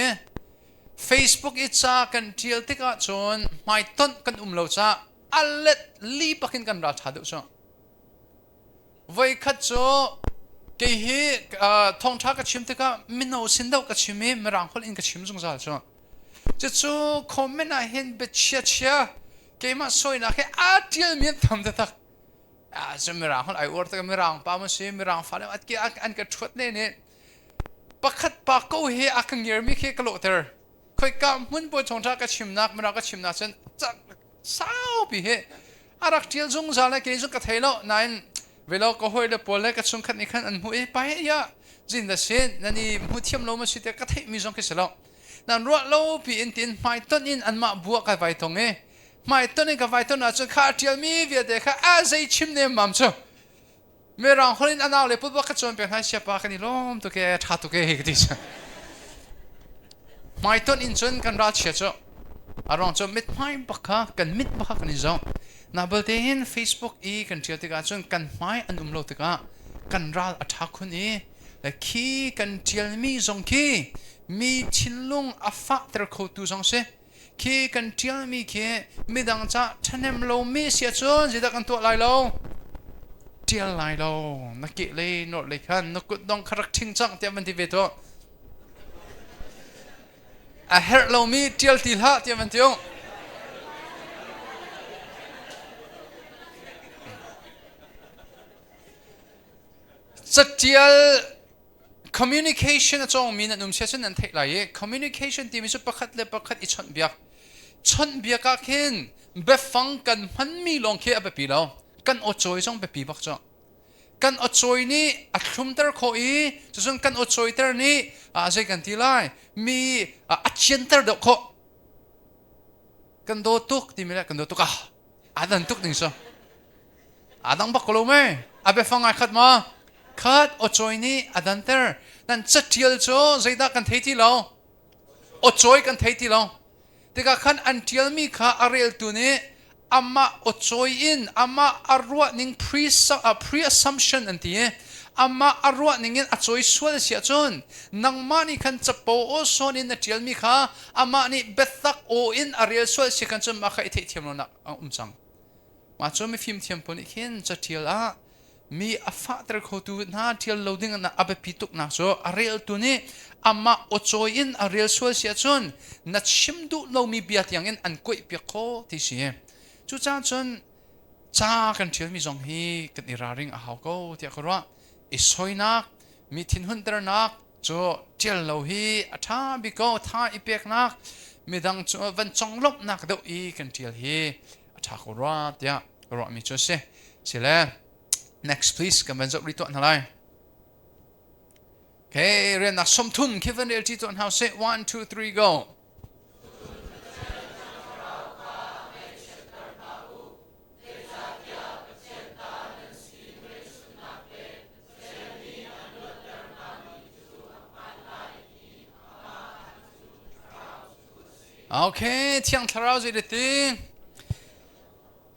Facebook อีจ้ากันเทียลติกาจนไม่ต้นกันเราจ้าอัลเลตลีปักินกันราชาดุจ้าไว้ขัดโจเกฮีทองทักกับชิมติกามินเอาสินดาวกับชิมีมรังคนอินกับชิมจงจ้าจ้าจะจูคอมเมนต์เห็นเบ็ดเชียเกมาสวยนะแค่อาเทียลมีทำแต่ตักจะมีรางคนไอ้อวดแต่มีรางป้ามันสิมีรางฟ้าแล้วอันก็ชดเนี่ยปักขัดปักกูเฮอักเงียมีแค่กระโหลกเตอร์คอยกำมันปวดทองทักกับชิมนักมีรางกับชิมนักฉันจะสาวปีเฮอารักเทียลจงจ้าเลยเกยจงกระเทยแล้วนั่นเวลาก็หอยเดือดปวดเลยกระชงขัดนี่ขันอันหัวไปยะจินเดชน์นั่นนี่หัวเทียมเรามันสิเตะกระเทยมีจงคิดแล้วนั่นรัวเราปีอินตินไม่ต้นอินอันมาบวกกับไวตรงเอไม่ต้นนี้กับไวต้นนั้นจนขาดเทียมมีเวียดเด็กข้าอาศัยชิมเนี่ยมั่มจ้ะเมื่อเราคนอินอันเอาเลยปุ๊บว่าขจรเป็นให้เชียบปากกันนี่ล้มตัวแกทัดตัวแกเฮกดิจ้ะไม่ต้นอินจนกันราชเชียจ้ะอารมณ์จะมิดไม่บักค่ะกันมิดบักค่ะกันนี่จ้ะนับเบลเทน Facebook อีกันเชียติกาจนกันไม่อันโลติกากันราอัฐคุณอีและคีกันเทียมมีจงคีมีชิลลุงอัฟฟะตระโคตุจงเสคีกันเทียมีคีมีดังจ้าท่านเอ็มโลมีเสียจนจิตกันตัวลายโลเทียลายโลนักเกเลยโนดเลยขันนักกุดดองครักทิ้งจังเทียมันที่เวทอ่ะเฮร์โลมีเทียลติลฮะเทียมันที่องจะเทียลcommunication จงมีนั่นนุ่มเชื่อฉันนั่นเท่าไร communication ที่มีสุดประคัดเลยประคัดอีชนเบียกก็เห็นเบฟังกันมันมีลองเคียบปีแล้วกันอดจอยจงเบปีบักจ้ะกันอดจอยนี่อัดชุมเตอร์โคอีจะส่งกันอดจอยเตอร์นี่ใจกันทีไรมีอัดเชียนเตอร์ดอกโคกันโดตุกที่มีแล้วกันโดตุกอัดันตุกนี่จ้ะอัดังบักโลไหมเบฟังไอ้ขัดมาขัดอดจอยนี่อดันเตอร์นั่นจะเทียลโจใจดักกันเทที่เราอดจอยกันเทที่เราแต่ก็ขันอันเทียลมีข้าอาเรลตัวนี้อามาอดจอยอินอามาอารวะนิ่ง pre assumption อันที่อามาอารวะนิ่งอดจอยส่วนเสียจนนังมานี่ขันจะโปโอโซนินเทียลมีข้าอามานี่เบตักโออินอาเรลส่วนเสียกันจนมาข้าเทที่เราหนักจังมาจนมีฟิล์มเทียมปนิขินจะเทียลมีอัฟตระโคตูน่าเทียลโลดิ้งน่ะอับปิตุกน่ะโซอาเรลตัวนี้อามาอดจอยอินอาเรลส่วนเสียจนนัดชิมดูเรามีเบียดอย่างเงี้ยอันกุยเปียกโคที่เสียจู่จ้าจนจ้ากันเทียลมีจงฮีกันอิราริงอาหาวก็ที่กว่าอิสอยนักมีทินหุ่นเตอร์นักโจเทียลเราฮีอัฐาบิโก้ท่าอิเปียกนักมีดังโจวันจงลบนักดูอีกันเทียลฮีอัฐากว่าเดียกว่ามีโจเสเสร็จแล้วnext please กันเป็นจบริตัวนั่นเลยโอเคเรียนนักสมทุนคิดว่าเรียนที่ตัวนั่น say 1 2 3 goโอเคเที่ยงทาราวสิเด็ด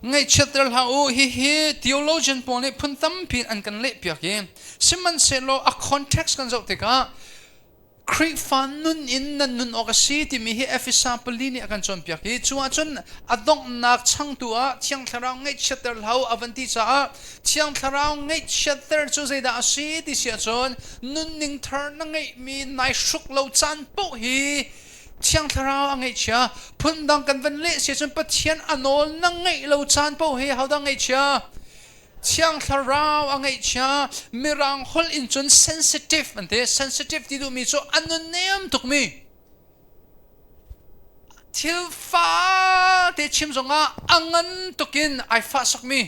ไงเชิดเราหาอูฮิtheologian พวกนี้พุ่นตั้มพินอันกันเละเปียกเองสิมันเสร็จแล้วa context กันจะติกาคริฟันนุนอินนันนุนออกสีที่มีเอฟิซาปลีนี่กันจนเปียกชัวจนอดองนักช่างตัวเที่ยงทาราวไงเชิดเราหาอวันที่จ้าเที่ยงทาราวไงเชิดเราจนใจดาสีที่เสียจนนุนนิ่งเธอนั่งไงมีนายชุกเราจันปุ๊ฮีเชียงทาราวอังไงเชียพุ่นดังกันวันเละเสียจนปะเทียนอนอลนั่งไงเราจานเป้าเฮาดังไงเชียเชียงทาราวอังไงเชียมีรังฮอลอินจน sensitive มันเถอะ sensitive ที่ดูมีโซอันนั้นเนียมทุกมีทิลฟ้าเตชิมจงอ่ะอังเงินตุกินไอฟ้าสักมี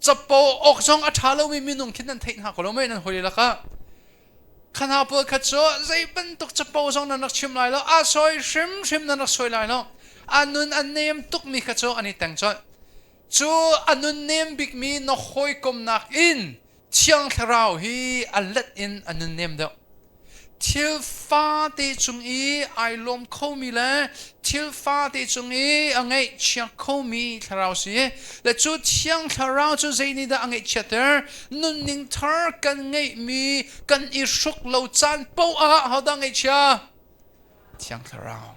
จะโปออกจงอัฐาเรามีนุ่งคิดนั่นเทนหาคนเราไม่นั่นหอยละค่ะขณะพวกขัดโซ่ใจเป็นตุกจะโปจงนั่นนักชิมลายแล้วซอยชิมนั่นนักซอยลายแล้วอันนู้นอันเนียมตุกมีขัดโซ่อันนี้แต่งจดจูอันนู้นเนียมบิ๊กมีนกหอยกลมนักอินเชียงทราวฮีอัลเลตอินอันนู้นเนียมเดียว thil pha te chung i ai lom kho mi le thil pha te chung i angai chiang kho mi tharau si le chu chiang tharau chu zeini da angai chater nun ning thar kan ngai mi kan I shuk lo chan po a how da ngai cha chiang tharau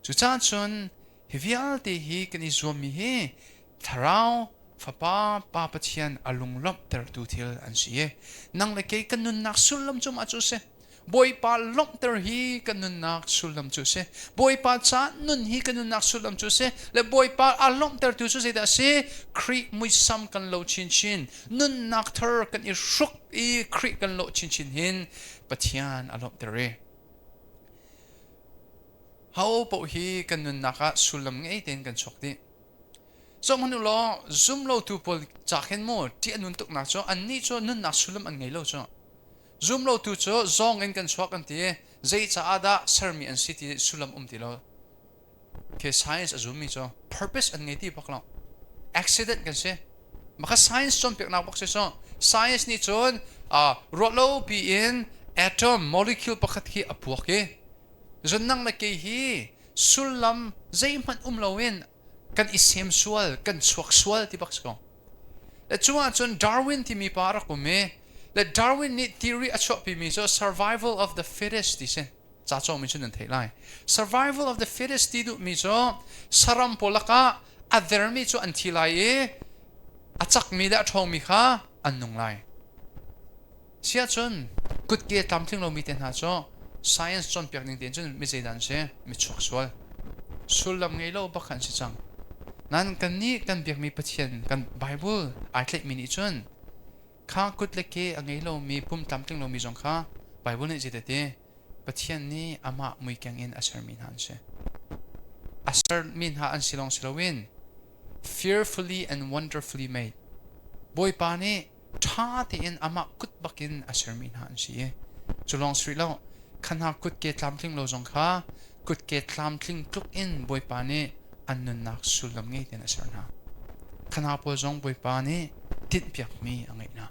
chu chan chun hivial te hi kan I zoom mi he tharau Fapa pa pathian alung lop ter tu thil an si nang le ke kan nun nak sulam chum a chu se boy pa lop ter hi kan nun nak sulam chu se boy pa cha nun hi kan nun nak sulam chu se le boy pa alom ter tu chu se da se kri mui sam kan lo chin chin nun nak thar kan I shuk I kri kan lo chin chin hin pathian alom ter re how po hi kan nun naka sulam ngei ten kan chok ti so manu lo zoom lo tu pol chaken mo ti anun tuk na cho an ni cho nun na sulam an ngei lo cho zoom lo tu cho zong en kan chok an ti zei cha ada sermi an city sulam ti lo ke science azum mi cho purpose an ngei ti baklo accident kan se maka science chom pek na bak se so science ni chon ro lo pi in atom molecule pakhat ki apuak ke zon nang na ke hi sulam zei man lo in kan isem sual kan suak sual ti baksko le chuan chun Darwin ti mi para ko me le Darwin ni theory a chop pi mi so survival of the fittest ti sen cha chaw mi chun an thei lai survival of the fittest ti du mi so saram polaka adher mi chu an thilai a chak mi da thong mi kha an nung lai sia chun kut ke tamthling lo mi ten ha cho science chon pek ning ten chun mi zeidan se mi chok sual sulam ngei lo bakhan si chang nan kan ni kan biak mi pathian kan bible ai tlek mi ni chun kha kut le ke angei lo mi pum tamtling lo mi jong kha bible ni jete te pathian ni ama mui kyang in asar min han se asar min ha an silong silowin fearfully and wonderfully made boy pa ni tha te in ama kut bakin asar min han si chulong sri lo khan ha kut ke tamtling lo jong kha kut ke tamtling tuk in boy pa ni annun nak sulam ngei ten asar na khana po zong boy pa ni tin piak mi angai na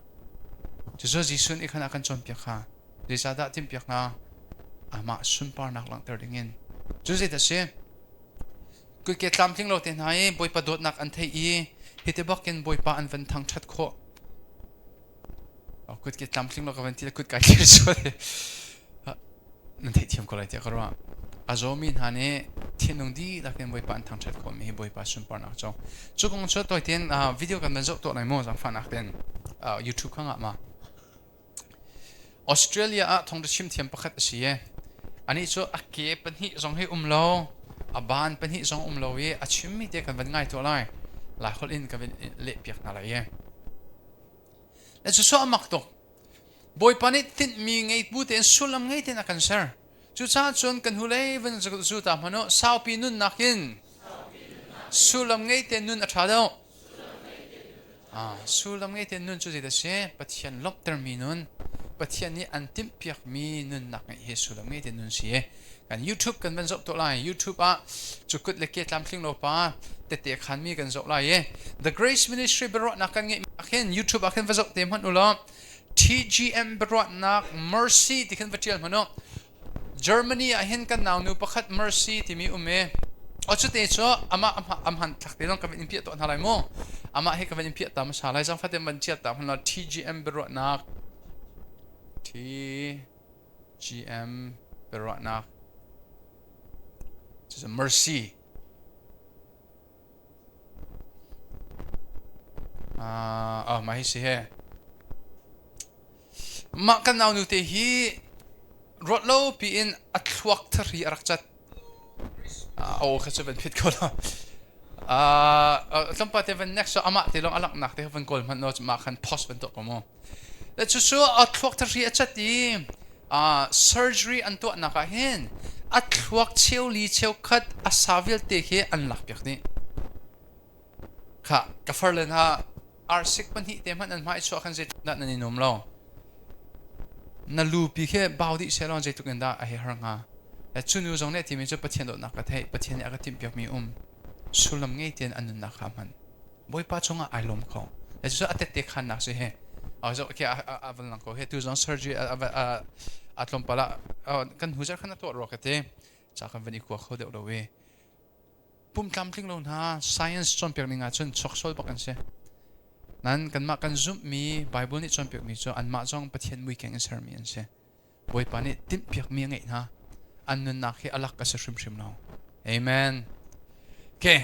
chu zo ji sun ikhana kan chom piak kha ji sa da tin piak na ama sun par nak lang ter dingin chu ze ta se ku ke tlam thing lo ten hai boy pa dot nak an thei I hite bakin boy pa an van thang that kho ku ke tlam thing lo ka van ti ku ka tir so nan thei thiam ko lai te karwa azomin hane thinung di lakin boy pa an thang that kho mi boy pa sun par nak chong chu kong cho toy ten video kan ban zo to nai mo jang fan ak ten YouTube khanga ma Australia a thong de chim thiam pakhat si ani cho ake pan hi zong he umlo aban pan hi zong umlo ye achim mi te kan ban ngai to lai la khol in ka le piak na la ye le chu so amak to boy panit tin mi ngei bu ten sulam ngei ten akan sir chu cha chon kan hulei ven zu ta mano sau pi nun nakin sulam ngei ten nun athado sulam ngei ten nun chu ji da se pathian lop ter mi nun pathian ni antim piak mi nun nak he sulam ngei ten nun si kan YouTube kan ban zop to lai YouTube a chukut le ke tlam thling lo pa te te khan mi kan zop lai The Grace Ministry berot nak kan nge akhen YouTube akhen va zop te man ulo TGM berot nak Mercy ti kan vatial mano Germany ahen kan naw nu pakhat Mercy ti mi ume ochute cho ama amhan thakte long kan impia to nalai mo ama he kan impia ta ma salai jang fatem ban chia ta hna TGM berot nak TGM berot nak it's a mercy mahi si he ma kan naw nu te hi rotlo pi in athuak thari arakchat khacha ben phit kola tampa te ben next so ama te long alak nak te van kol man no ma khan post ben to komo let's so athuak thari achati surgery anto naka hen athuak cheu li cheu khat asavil te he anlak pek ni kha kafarlen ha arsik pan hi te man an mai so khan je na ni nom lo na lu pi khe baudi selon je tukenda a he haranga chunu jong ne timi cho pathian do nak ka thei pathian ya ka tim pyak mi sulam ngei ten anun na khaman boy pa chonga ailom kho so atet te khan nak se he so ke aval nang ko he tu jong surgery atlom pala kan hujar khana to ro kate cha kan vani ko kho de lo we pum tlam tling lo na science chon pek ninga chun choksol pakan se nan kan ma kan zoom mi bible ni chon pek mi cho an ma jong pathian mui keng ser mi an se boy pa ni tim pek mi ngai na an nun na khi alak ka se shrim now amen okay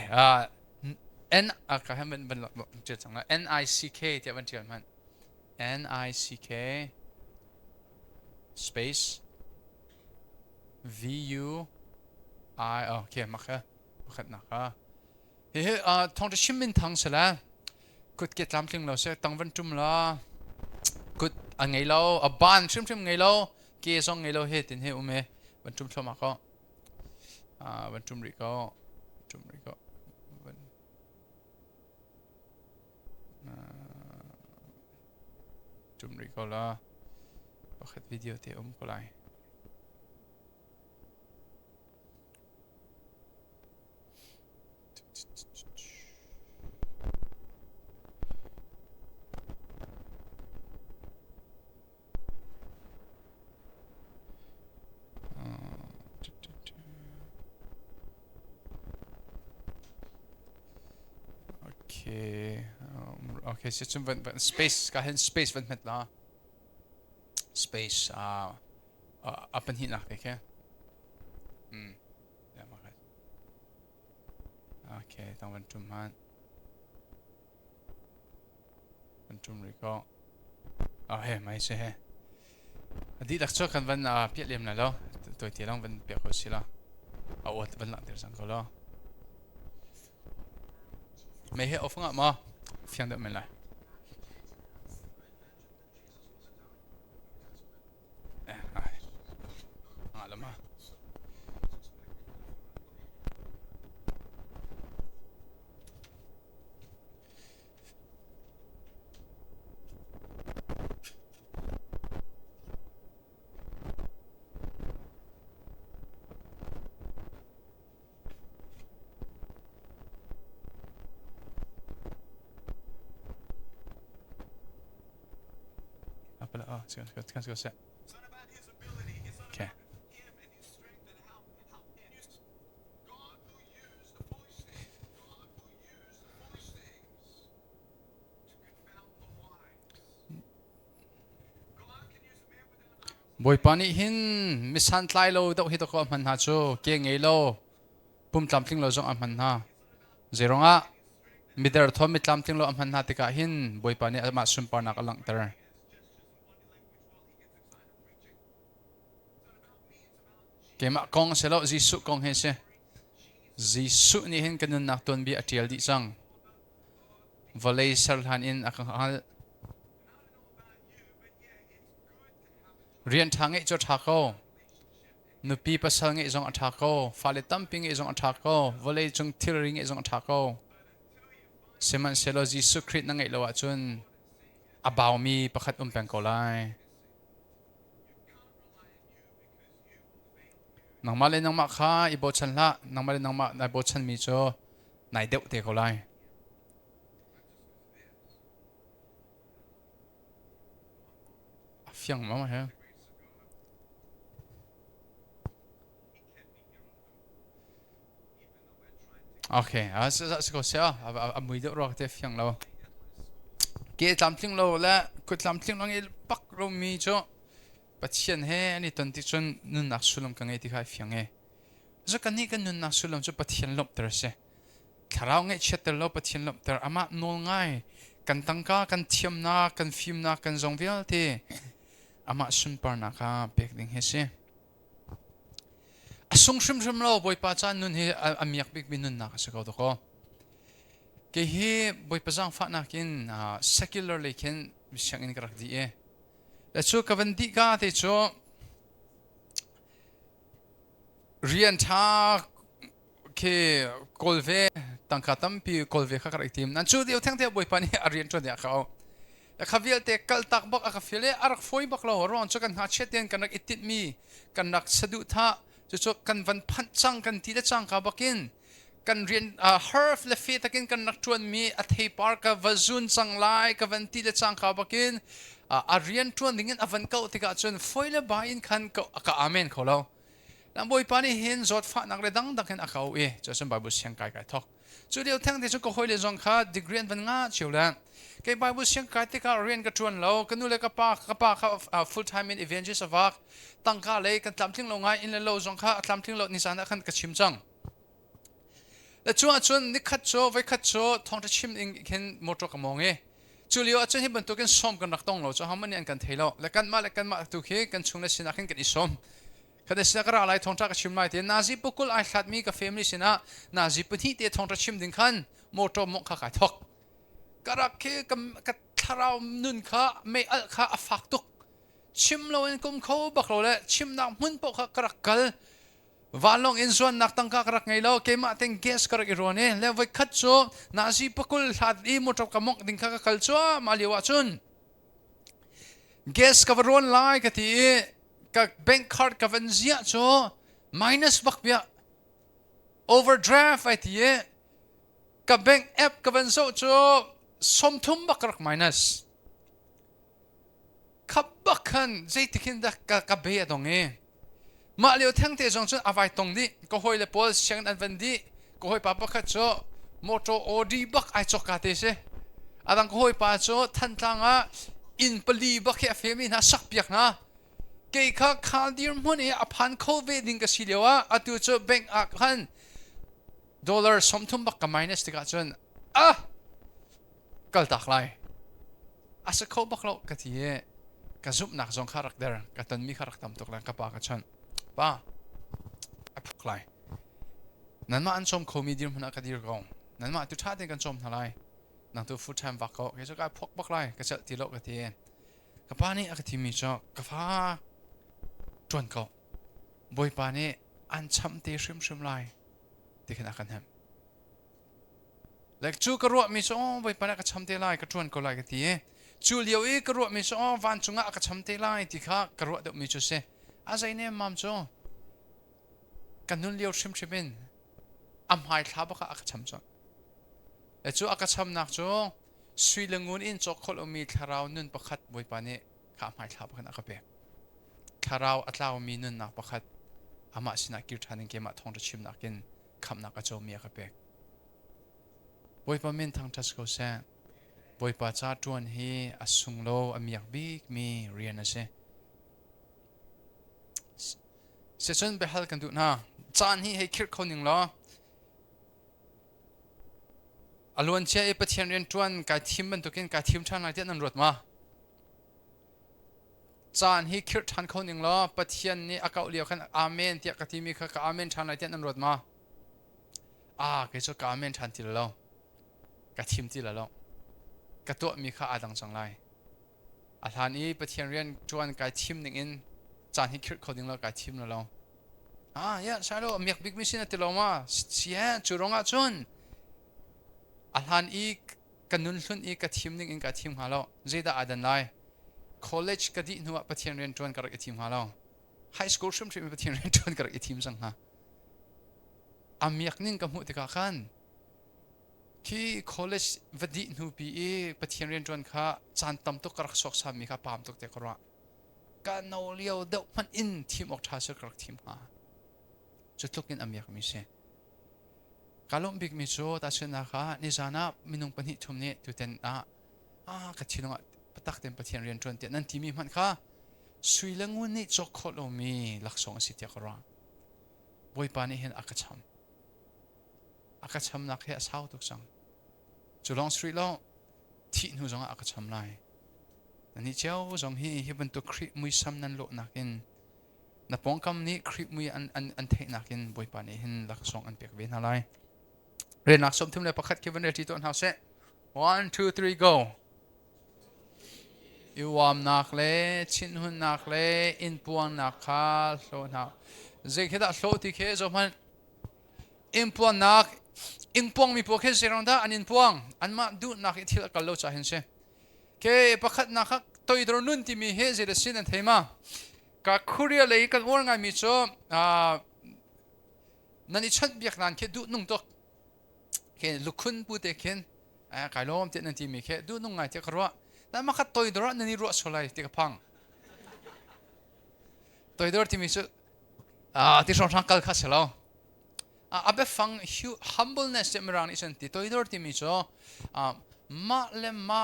n ka ham ban che changa nick ti ban tian man nick space VUI okay makha khat na ka he thong de shimin thang sala kut ke tlam tling lo se tang van tum la kut angai lo a ban shim ngai lo ke song ngai lo he tin he ume van tum thoma ko van tum ri ko van tum ri ko la khat video te ko lai okay system van space ka hen space van met la space up and hit na ke ya makha okay tang van tum han van tum ri ko he mai se he adi dak cho kan van piat lem na lo toi ti lang van pek ko sila wat van la der sang ko lo me he of nga ma fiang da men la lama Let's go set. Okay. Boy pani hin misan tlai lo dau hi to ko man ha chu ke ngei lo pum tlam tling lo zong am man ha zeronga mider thom mi tlam tling lo am man ha tika hin boy pani ma sum par nak alang ter kema kong selo jisu kong he se jisu ni hin kanun nak ton bi atial di sang volei sal han in akang rian thang e cho thako nupi pasal nge zong athako fale tamping e zong athako volei chung thiring e zong athako seman selo jisu krit na ngai lo chun abaw mi pakhat peng ko lai nang male nang ma kha ibo chan la nang male nang ma na bo chan mi cho nai deu te ko lai fiang ma he okay sa ko sia a mui deu ro te fiang lo ke tlam tling lo la ku tlam tling long il pak ro mi cho pathian he ani ton ti chon nun nak sulom ka ngai ti khai fiang e zo kan ni kan nun nak sulom cho pathian lop ter se kharau ngai chetel lo pathian lop ter ama nol ngai kan tangka kan thiam na kan film na kan zong vial te ama sun par na ka pek ding he se asung shrim lo boy pa chan nun he amiak big bin nun na ka se ko to ko ke he boy pa jang fa na kin secular lekin bisyang in karak di e la chu kavanti ka te cho rian tha ke kolve tangka tampi kolve kha karak tim nan chu deu thang te boy pa ni arian cho dia khao la khavial te kal tak bak a khafile arak foi bak lo ron cho kan ha cheten kan rak itit mi kan rak sadu tha chu kan van phan chang kan ti la chang ka bakin kan rian herf le fe takin kan nak tuan mi a thei par ka vazun chang lai ka van ti la chang ka bakin เรียนจวนดิ่งอวันเก่าที่กะจนฟอยเลบาอินคันกะอาเมนเขาเราลำบอยปานี่เห็นจอดฟ้านักเรดังดักเห็นเขาจะสมบัติบุษยังไกลทอกจุดเดียวทั้งที่จะก็คอยเลยจงข้าดิกรีนวันงาเชียวแล้วแกบายบุษยังไกลที่กะเรียนกะจวนเรากันนู่นเลยกะป้าเขาfull time in evangelist วักตั้งข้าเลยกันตามทิ้งลงไงอินเลยเราจงข้าตามทิ้งเรานิสานะขันกะชิมจังแล้วจวนนี่ขัดโจไว้ขัดโจท้องจะชิมเองเห็นมอเตอร์กะมองจุลิโอจนที่บรรทุกกันซ้อมกันรักต้องเราจะทำมันยันกันเทเราและกันมาตุกเฮกันชงและสินักกันอีซ้อมคดีสินักอะไรท้องจักชิมไม่เตียนาซีปุกุลไอขัดมีกับเฟมิลี่สินะนาซีปุ่นที่เตียท้องจะชิมดึงขันมอเตอร์มกขายทอกกระเคกับทาราวนุนข้าไม่ข้าฟักตุกชิมเราเองกุมเขาบักเราเลยชิมนักมุ่นปกกระกัลวันลงอินส่วนนักตั้งกระไงเราเกมาเต็งเกสกระกิโรเน่แล้วไว้คัดโซนาซีปกุลหัดอีมุตรกมกดิ่งข้ากระชัวมาเลียวจุนเกสกับรอนไลน์กที่กับแบงค์คาร์ดกับเงินเสียโซminus บักเบีย overdraft ไอ้ที่กับแบงค์แอปกับเงินโซสมทุมบักรัก minus ขับบักขันใจที่คิดดักกับเบียตรงนี้มาเลี้ยวทั้งที่จงชุนเอาไว้ตรงนี้ก็หอยเลปอลเชียงอันวันดีก็หอยป้าบักโจมอเตอร์โอดีบักไอจอกกาเตเซอาดังก็หอยป้าโจทันตังอ่ะอินปลีบักเฮฟมีน่าสักเปียกนะเกี่ยข้าคาดีร์มันเนี่ยอพันโควิดดิ้งกับสิเลียวอ่ะอาตุโจแบงก์อักฮันดอลลาร์สมทุนบักกับ minus ติกาจนกัลตักไลอาศัยเขาบักเรากะทีกะซุบหนักจงขารักเดอร์กะตันมีขารักตำตกแรงกับปากชันป้าไอ้พวกไรนั่นมาอันชมคอมีดีมันอากาดีกองนั่นมาตุชาติกันชมทลายนั่งตัวฟูลไทม์วักก็แค่จะกายพกบักไรก็จะตีโลกกันทีกับป้านี่อากาศมีจ้ากับฟ้าจวนก็บอยป้านี่อันช้ำตีชิมไรที่ขนาดกันแฮมเล็กจูกระโดดมีจ้าบอยป้านี่ก็ช้ำตีไรก็จวนก็ไรกันทีจูเลียวอีกระโดดมีจ้าวันจุงก็ช้ำตีไรที่ข้ากระโดดเด็กมีจุดเสอาศัยเนี่ยมัมโจกันนุ่นเลี้ยวชิมบินอัมหายท้าบักอักชัมโจแต่โจอักชัมนักโจสุยลงูนอินโจโคลมีทาราวนุ่นประคัดบวยปานี่ข้าหายท้าบักนักเบกทาราวอัตลาวมีนุ่นนักประคัดอามาสินักกิรทานินเกมาทองจะชิมนักกินคำนักโจมีอักเบกบวยปามินทางทัสโกเซบวยปาจ้าจวนฮีอสุงโลอมีอักบิกมีเรียนนะเซเสร็จไปฮัลกันดูนะจานนี้ให้คิดคนหนึ่งล้ออลวนเชียปะเทียนเรียนจวนการทีมบรรทุกินการทีมชาติไหนที่นั่นรถมาจานให้คิดทันคนหนึ่งล้อปะเทียนนี่อากาศเลี้ยวขันอาเมนที่อากาศที่มีคืออาเมนชาติไหนที่นั่นรถมาก็จะอาเมนชาติละล้อการทีมที่ละล้อการตัวมีค่าอาดังจังไรอาทานนี้ปะเทียนเรียนจวนการทีมหนึ่งอินจานที่คิดคนหนึ่งแล้วการทีมละล้อใช่แล้วมีบิ๊กมิชชั่นที่เรามาเสียจุดรงอ่ะจุนอาหารอีกกันนุ่นลุ่นอีกกับทีมหนึ่งอีกกับทีมหาเราเจด้าอาดันไลcollege ก็ดีนัวปะเทียนเรียนจวนกับทีมหาเรา high school ชิมปะเทียนเรียนจวนกับทีมสังหามีอยากนิ่งกับหัวติกาขันที่ college วัดดีนูปีปะเทียนเรียนจวนข้าจานตั้มตุกรักสอกสามีข้าปามตุกเตะกระการเอาเลี้ยวเดามันอินทีมออกท่าเสือกรักทีมหาจุดลุกนินมีอยากมีเสียการลงบิ๊กมิโซตัดเส้นนะคะนิจานะมินุงปนิทุมเนตุเตนกัดชินงปตักเต็มปะเทียนเรียนจวนเตนั่นที่มีมันค่ะสุยละงูนี่จกโคโลมีลักษณะสิทธิ์กระบอยปานี่เห็นอากาศช้ำนักเหตุเศร้าทุกสังจุลองสตรีแล้วที่หนูจงอากาศช้ำไล่แต่นี่เจ้าจงฮีบรรทุกครีมุยซ้ำนั้นโลนักอินนับปองคำนี้คลิปมืออันเทนักินบอยปานี่เห็นลักษณะอันเปียกเวนอะไรเรียนนักสมทุนเลยประคัดเก็บวันเรียนที่ต้นหาเส 1 2 3 go อิวามนักเล่ชินหุ่นนักเล่อินปวงนักข้าโซนหาเจ้าคิดว่าโซติเคจอมันอินปวงนักอินปวงมีพวกเคสเรื่องด้าอันอินปวงอันมาดูนักที่ละกันโลจ่าเห็นเช่เคประคัดนักตัวอิดรุนที่มีเฮเจเดสินอันเทมากับคุเรียเลยกันว่าไงมิโซนั่นอีชั้นเบียกนันแค่ดูนุ่งตกแค่ลุกขึ้นพูดเด็กเห็นกายล้อมเจนันทีมีแค่ดูนุ่งไงเจ้าครัว แต่มาขัดตัวดอร์นั่นนี่รัวสลายที่กระพังตัวดอร์ที่มีสุที่สองทางการขัดเสลาอาเบฟัง humbleness จะมีรางนี้สันติตัวดอร์ที่มีสุมาเลมา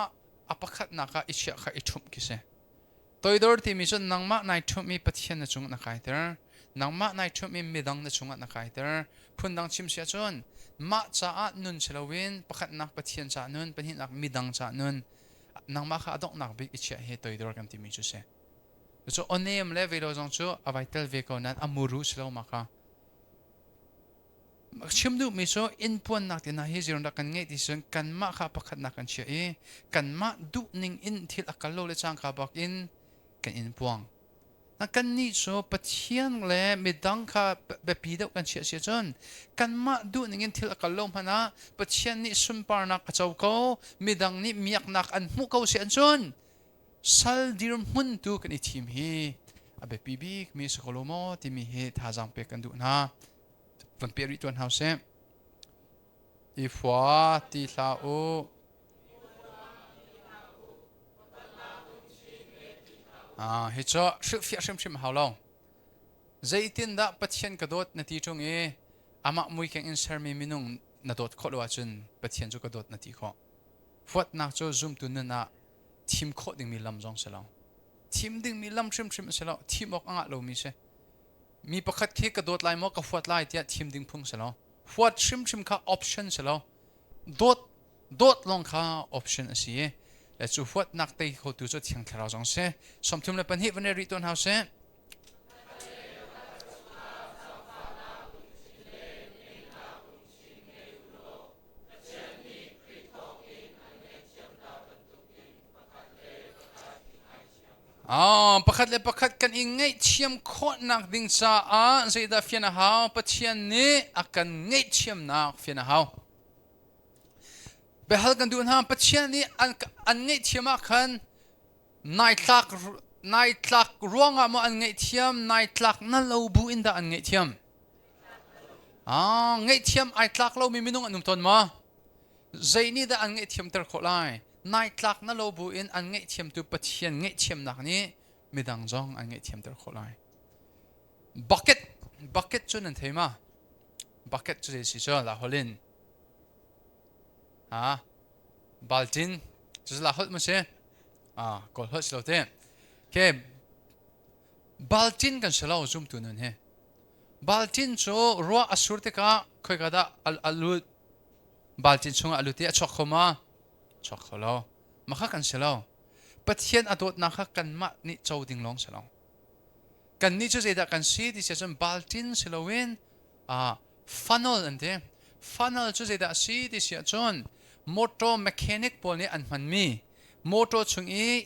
อาปขัดนักอิจฉาอิชุมกิเสตัวดอร์ที่มีสุนังมานายชุมมีปฏิเสธนจุงนักไอเตอร์นังมานายชุมมีมิดังนจุงนักไอเตอร์พุ่นดังชิมเสียจนมาจ้านุนเชลวินปขัดนักปฏิเสธจ้านุนเป็นหินนักมิดังจ้านุนนังมาข้าดอกนักบิกอิจฉาเหตุตัวดอร์กันที่มีสุเสจุดอันนี้มันเลเวลจงจูเอาไว้เตลเวกนั้นอามูรุสเลวมาค่ะชิมดูมิโซอินปุ่นนักที่น่าฮิจิรนักกันเงี้ยที่ส่วนกันมาข้าประคัดนักกันเชียกันมาดูนิ่งอินที่อักโลเลจังข้าบักอินกันอินพวงนักกันนี่โซปะเทียนเล่ไม่ดังข้าแบบปีเดียวกันเชียจนกันมาดูนิ่งอินที่อักโลมันนะปะเทียนนี่สุนปานักเจ้าเขาไม่ดังนี่มีอักนักอันมุกเขาเสียจนสัลดิรมุนดูกันอีทีมฮีอาเบปีบีกมีสโคโลโมที่มีเหตุหาจังเปกันดูนะวันเปรีตัวเฮาเซอีฟัวตีลาโอเฮจ้าชุดฟิชชิมฮาวลองใจตินดาปัจเจียนกระโดดนาทีจงอามามุยแข่งอินเซอร์มีมินุงนาโดดข้อว่าจนปัจเจียนจุกระโดดนาทีข้อฟัดนักโจซุ่มตุนน่ะทีมโคดิ้งมีลำจงเสลาทีมดิ้งมีลำชิมเสลาทีมออกอ่างเรามีเสมีประคัดเคกระโดดไล่มอกับฟัดไล่ที่ทีมดิ้งพุ่งเสลาฟัดชิมค่ะออปชั่นเสลาโดดลงค่ะออปชั่นสิแต่จู่ฟัดนักเตะเขาตัวจะเทียงเราจงเสสมทุนเลยเป็นเหตุวันนี้ริตัวเฮาเสประคัดเลยประคัดกันอีกไงเทียมโคนักดิ้งจ้าใจดาฟินาฮาวปะเทียนนี้อากันไงเทียมนักฟินาฮาวเบลกันดูนะปะเทียนนี้อันไงเทียมอากันนายทักร่วงอ่ะมันอันไงเทียมนายทักนั่นเราบูอินดาอันไงเทียมไงเทียมไอทักเรามีมินุงอันนุ่มตนมาใจนี้ได้อันไงเทียมตะโคไลนายทักนั่นเราบูอินอันไงเทียมตัวปะเทียนไงเทียมนักนี้ไม่ดังจงอันไงเทียมตะโคไลบักเก็ตจุนนั่นเทมาบักเก็ตจุดที่สุดละฮอลินบัลตินจุดละฮอลมั้ยเช่กอลฮอลสโลเต้เคบัลตินกันสโลซุ่มตัวนั้นเฮบัลตินโจรัวอสุรติกาค่อยกระดาอัลลุบัลตินชงอัลลุที่ช็อกเข้ามาช็อกเขาแล้วมาข้ากันเสลาปะเทียนอดนักกันมานี่เจ้าดิ่งลงเสลากันนี่จะเจอกันซีที่เชื่อบัลตินเสลาวินฟันนอลอันเดียฟันนอลจะเจอซีที่เชื่อจนมอเตอร์เมคานิกพอนี่อันมันมีมอเตอร์ชง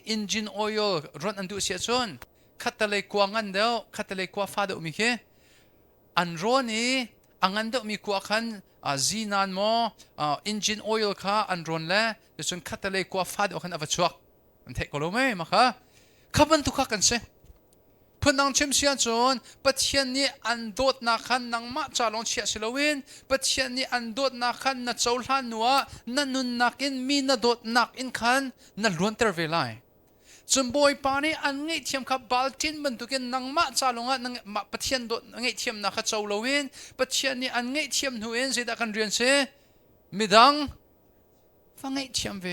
อินจินออยล์รถอันดูเชื่อจนขัดตะเลยกวางอันเดียวขัดตะเลยกวาฟาดอุมิเคอันร้อนนี้อันเดียวมีกวาขันจีนันโมอินจินออยล์ค่ะอันร้อนแล้วจะจนขัดตะเลยกวาฟาดอุขันอวัชวักมันเทคโลไม่มาค่ะขับมันทุกข์กันเสียเพื่อนนางเชื่อมเชื่อจนปัจเจียนนี้อันโดดนักขันนางมาจาลงเชียสิลวินปัจเจียนนี้อันโดดนักขันนัดเจ้าหลานนัวนั่นนุนนักอินมีนัดโดดนักอินขันนั่นล้วนเตอร์เวลัยจนบ่อยปานี้อันไงเทียมขับบาลตินบรรทุกินนางมาจาลงอ่ะนางปัจเจียนโดดไงเทียมนักเจ้าลวินปัจเจียนนี้อันไงเทียมหนูเองสิตากันเรียนเสียมิดังฟังไงเทียมเว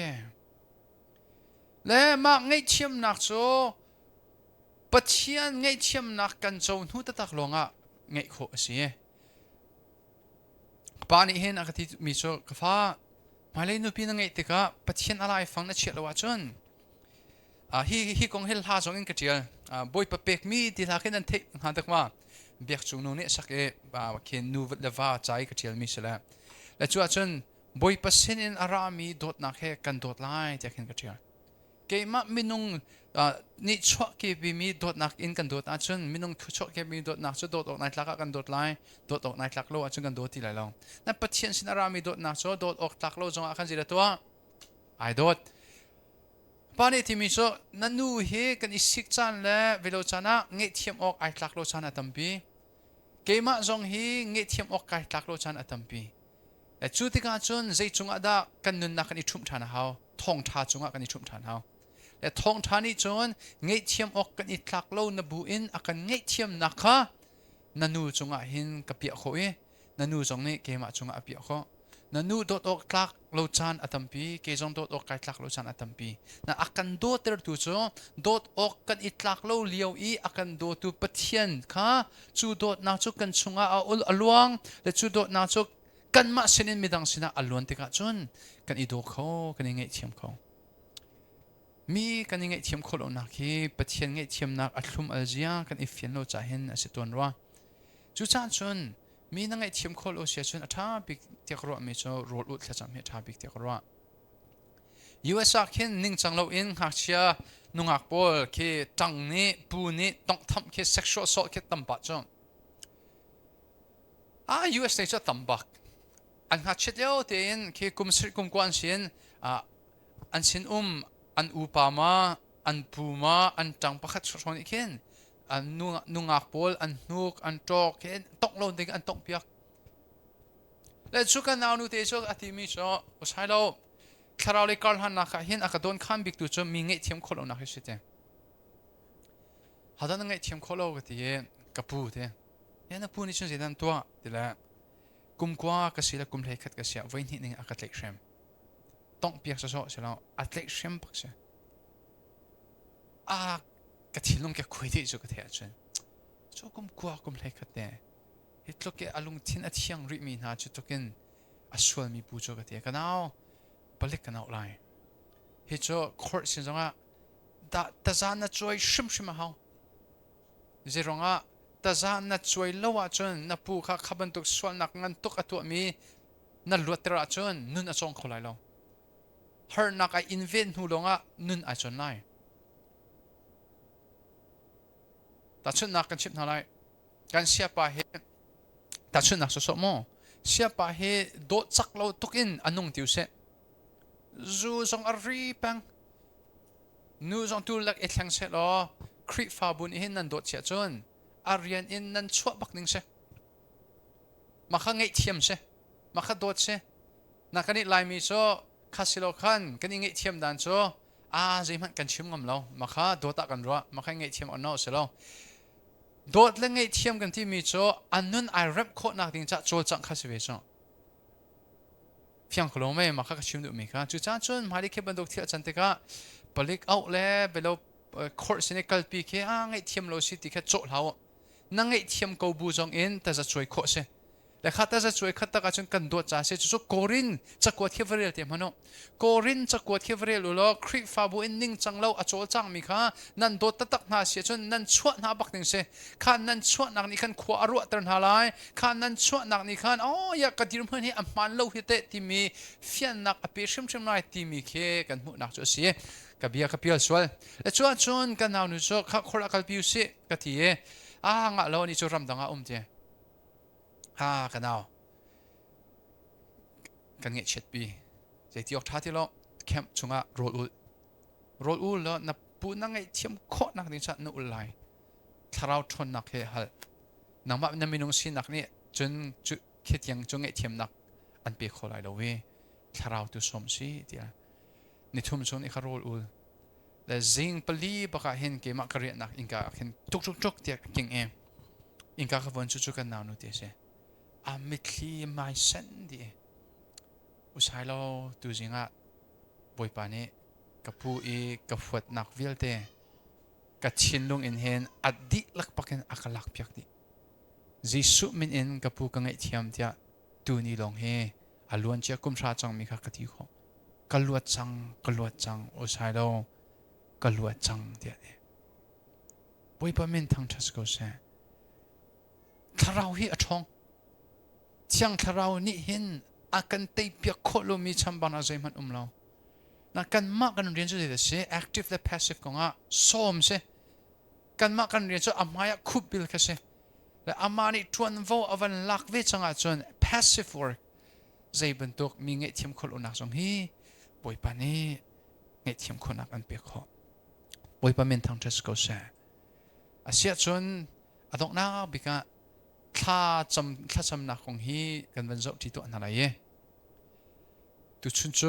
และมาไงเทียมนักโจปัจเจียนไงเทียมนักกันโจนู้ตตักลงอ่ะไงโคเสียปานี้เห็นอากาศที่มีโจกฟ้ามาเลยนูปีนังไงติกะปัจเจียนอะไรฟังนัดเชียร์ละว่าจนฮีกงเฮลฮาจงอินกระเจียบอยปะเป็กมีที่ทาขึ้นนั่นเทหันตักมาเบียกจุงนูเนี่ยสักเคนนูเลวาใจกระเจียมีเสละและจัวจนบอยปะเซนินอารามีโดดนักเฮกันโดดไล่จากเห็นกระเจียเกมมินุงนี่ชอบเก็บมีโดดนักอินกันโดดอาจนมินุงชอบเก็บมีโดดนักจะโดดออกในหลักกันโดดไล่โดดออกในหลักโลอาจนกันโดดที่ไหลลงนั่นปัจเจียนสินารามีโดดนักจะโดดออกหลักโลจงอาคันจิตตัวไอโดดปานี่ที่มีโซนั่นนูเฮกันอิสิกจันและเวลาจันนะเงี้ยเทียมออกไอหลักโลจันอัตัมปีเกมจงเฮเงี้ยเทียมออกไอหลักโลจันอัตัมปีแต่จุดที่การจนใจจงอาดากันนุนนักกันอิชุมฐานเฮาท่องท่าจงอากันอิชุมฐานเฮา และทองทานี่จนเงยเทียมออกกันอิทลักเล่านบูอินอากันเงยเทียมนักค่ะนันูจงอาหินกับเปียโคเอนันูจงนี่เกมาจงอาเปียโคนันูโดดออกลักโลจานอัตัมปีเกจงโดดออกไกลักโลจานอัตัมปีนั่นอากันโดดเตอร์ตูโจโดดออกกันอิทลักเล่าเลียวอีอากันโดดตูปะเทียนค่ะจูโดดนาจุกันจงอาอุลอลวงและจูโดดนาจุกันมาเชนินมิดังสินะอลวนติกาจนกันอิโดเขากันยังไงเทียมเขามีกันยังไงเทียมเขาเรานักที่ปะเทียนไงเทียมนักอัลลุมอัลเจียกันอิฟยันโลจ่าเห็นอาศัยตัวนัวจู่จ้าจนมีนั่งไงเทียมเขาเราเสียจนอัฐาบิกเทียกรัวมีโจโรลอุดและจำเหตุบิกเทียกรัวUS อาเห็นนิ่งจังเราอินหักเชียนุงหักบอลคือจังนี้ปูนี้ต้องทำคือ sexual assault คือตั้มบัดจ้าUS เนี่ยจะตั้มบักอันหัดเชียวเตียนคือกุมสิกุมกวนเชียนอันสินอันอุปมาอันปูมาอันจังประคัดชนอีกเห็นอันนุงอักบอลอันนุกอันจอกเห็นตกลงเด็กอันตกเปียกและชุกันนาวนุเตจอติมิชออุชัยเราคาราลิการหันนักเห็นอากาศโดนข้ามบิกตัวจมีเงี้ยเทียมโคโลนักสิเตหาด้านเงี้ยเทียมโคโลก็ตีกับปูเตยันปูนี่ฉันจะดันตัวทีละกุมกว่าก็สิละกุมเลยขัดก็เสียไว้นิดนึงอากาศเล็กเชมต้องเปียกซะซะเสียแล้วอัดเล็กเชมปักเสียกะทิลงแกคุยที่จุกเทียจนจุกุมกว่ากุมเลยขัดเนี่ยฮิตโลกอารมณ์ทิ้งอัดยังริมีนาจุดตกินอสวลมีปูจุกเทียกันเอาบลิกกันเอาไลฮิตโจคอร์สินจังอ่ะแต่จานน่ะช่วยชิมมาเฮาเจรองอ่ะแต่จานน่ะช่วยเล่าจนน่ะปูข้าขับรถตุกสวนนักงานตุกตัวมีนั่นลวดตระจนนุ่นอจงเขาไล่เราฮาร์นักไออินเวนหูลงอ่ะนุ่นอจนไล่แต่ชุดนักกันชิบนาไรกันเสียไปเหตุแต่ชุดนักสมองเสียไปเหตุโดดจักเราตุกินอันนุ่งติวเสจูจงอารีปังนูจงตูลักเอทังเสลอคริฟาบุนอินนันโดดเสียจนอารียนอินนันชั่วบักหนึ่งเสมาข้างไงเทียมเสมาข้าโดดเสนักกันนี่ลายมีโซคาสิโลคันกันยังไงเทียมดันโซใจมันกันชิมงำเรามาข้าโดดตะกันรัวมาข้างไงเทียมอันนอเสลอโดดเล่งไงเทียมกันที่มีโซอันนั้นไอเร็บโคนักดิ้งจะโจจังคาสิเวชเพียงขลุ่มไม่มาข้าชิมดูมีค่ะจู่จ้าจนมาดิเคบันดุกเทียจันติกะผลิกเอาเล่เบลคอร์สินกัลปีเคไงเทียมเราสิติแค่โจเรานั่งไงเทียมกูบูจงอินแต่จะช่วยโคเสและข้าแต่จะช่วยข้าตะกันจนกันโดดจ้าเสจู่โกรินจะกวดเทวเรลเตียมันโนโกรินจะกวดเทวเรลล้อคริฟาบูอินนิ่งจังเราอโจจังมีค่ะนั่นโดดตักนาเสียจนนั่นชั่วนาบักหนึ่งเสข้านั่นชั่วนักนี่ขันขวารัวตระหนาลายข้านั่นชั่วนักนี่ขันอยากกระดิ่งเพื่อนให้อัมพันเล่าฮิตเตที่มีเฟียนนักอภิชิมชิมนายที่มีเคกันมุนักจุเสียกับเบียกับเปียสวลและชั่วจนกันเอาหนุ่มชั่วข้าคนละกับพิวเสียกับที่งะเรานี่จะรำดังอาเจกันเอากันเงี้ยเช็ดปีใจที่ออกท่าที่เราแคมป์ชงะโรลอูแล้วนับปูนั่งไงเทียมโคนักนี่จะนุ่นไหลถ้าเราทนนักเฮลนังมานั่งมีนุ่งสีนักนี่จนจุคิดยังจงไงเทียมนักอันเปียโคไหลเราเวถ้าเราตุสมสีเดียนี่ทุ่มชนอีกโรลอูและซิงปลีปะกะเห็นเกมักกระเรียนนักอิงกาเห็นทุกเดียกิงอิงกาขบวนจุกันนาวนุเตเสมิคลีไม่เส้นดีอุชัยเราตัวจริงอ่ะบ่อยปานนี้กับผู้กับฝดนักวิลเตกับชินลงอินเห็นอดีตลักปักกันอักลักเปียกดิจิสุมินอินกับผู้กังไอเทียมเดียตัวนี้ลงเฮอล้วนเจ้ากุมชาจังมีข้ากติขอกลวดจังอุชัยเรากลวดจังเดียบ่อยปานมินทั้งทัศกุเสถ้าเราฮีอทองเที่ยงถ้าเรานี่เห็นอาการเตยเปียกโคลมีชัมบานาใจมันเรานักการมากันเรียนจุดเดียวเสีย active และ passive ก็ง่ะซ้อมเสียการมากันเรียนจุดอามาอยากคุบบิลกันเสียและอามานี่ทวนโวอวันลักเวจังอาจน passive work ใจบรรทุกมีเงี้ยเทียมคนอุนักสมฮีบ่อยปานนี้เงี้ยเทียมคนนักอันเปียกโคบ่อยปานเป็นทางเทสโกเสียอาเซียจนอาดอกน้าบิกะถ้าจำนักของฮีกันวันศุกร์ที่ตัวนั่นอะไรตุชุนโจ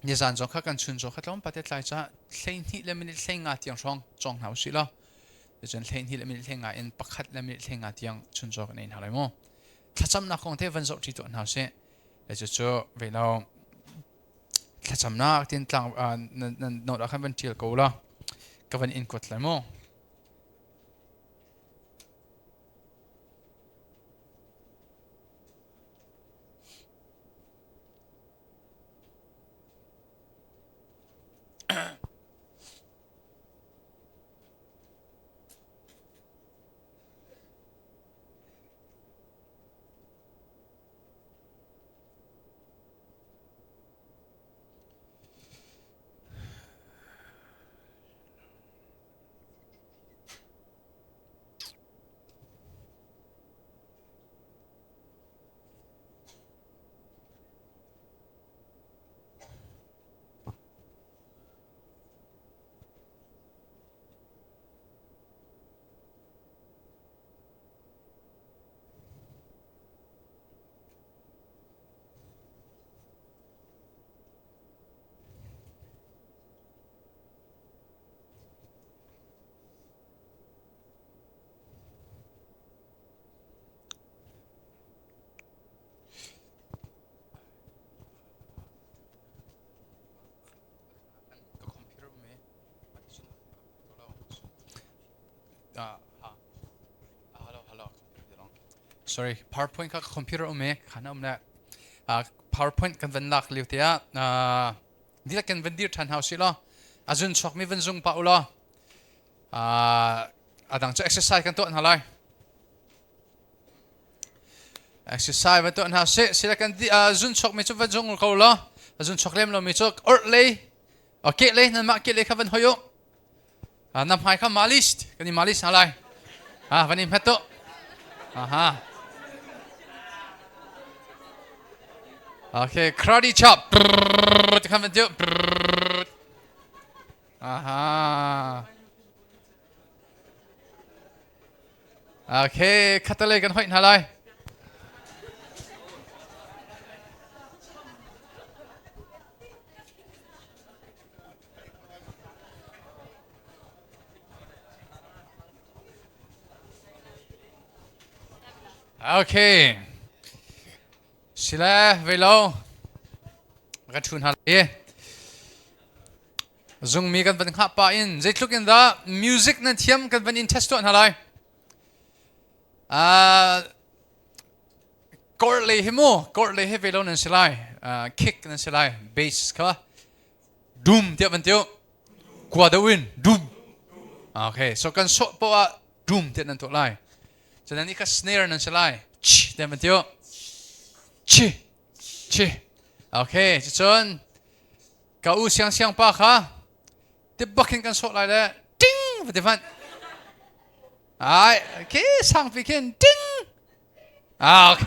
นี่จานจงข้ากันชุนจงข้าต้องปฏิบัติจะเล่นที่เล่นมินิเล่นงานที่ยังช่องจงหาสิละเดี๋ยวจะเล่นที่เล่นมินิเล่นงานเอ็นปักขัดเล่นมินิเล่นงานที่ยังชุนจงกันเองหาอะไรมั้งถ้าจำนักของเทวันสุที่ตัวหาสิเดี๋ยวจะเจอเวลาถ้าจำนักที่ต่างนั่นโน้ตอาคารเป็นที่กูละก็เป็นอินกดเลยมั้งsorry PowerPoint ก็คอมพิวเตอร์อุ้มเองขันอุ้มเนี่ยPowerPoint กันเป็นหลักเลี้ยวเทียนี่ละกันเป็นดีร์ทันเฮาสิล่ะอาจุนช็อกมีเป็นซุงปะอุล่ะดังจะ exercise กันตัวนั่นเลย exercise เป็นตัวนั่นสิละกันดีจุนช็อกมีจุดเป็นซุงเขาล่ะจุนช็อกเล่มเรามีจุดอร์เลยโอเคเลยนั่นมาเกเลยครับเป็นหอยนำให้ข้ามาลิสต์กันนี่มาลิสต์อะไรวันนี้เม็ดตัวโอเคคราวดี้ช็อปจะทำเป็นเยอะโอเคคัตเตอร์เลยกันห้อยอะไรโอเคสิละเวลาก็ชุนหาเลยซุงมีกันเป็นข้าป่าอินใจลุกอินด้ามิวสิกนั่นเทียมกันเป็นอินเทสต์ตัวอะไรกอร์เลยฮิโมกอร์เลยให้เวลานั่นสิละคิกนั่นสิละเบสค่ะดุมเทียบเป็นเทียบกว่าเดวินดุมโอเคsoกันโซ่เพราะว่าดุมเทียบนั่นตัวไรฉะนั้นนี่ก็สเนอร์นั่นสิละชิเทียบเป็นเทียบชิโอเคจนก้าวเสียงปากค่ะเดี๋ยวบักกินกันสดเลยเลยติ้งปฏิบัติโอเคสั่งไปกินติ้งโอเค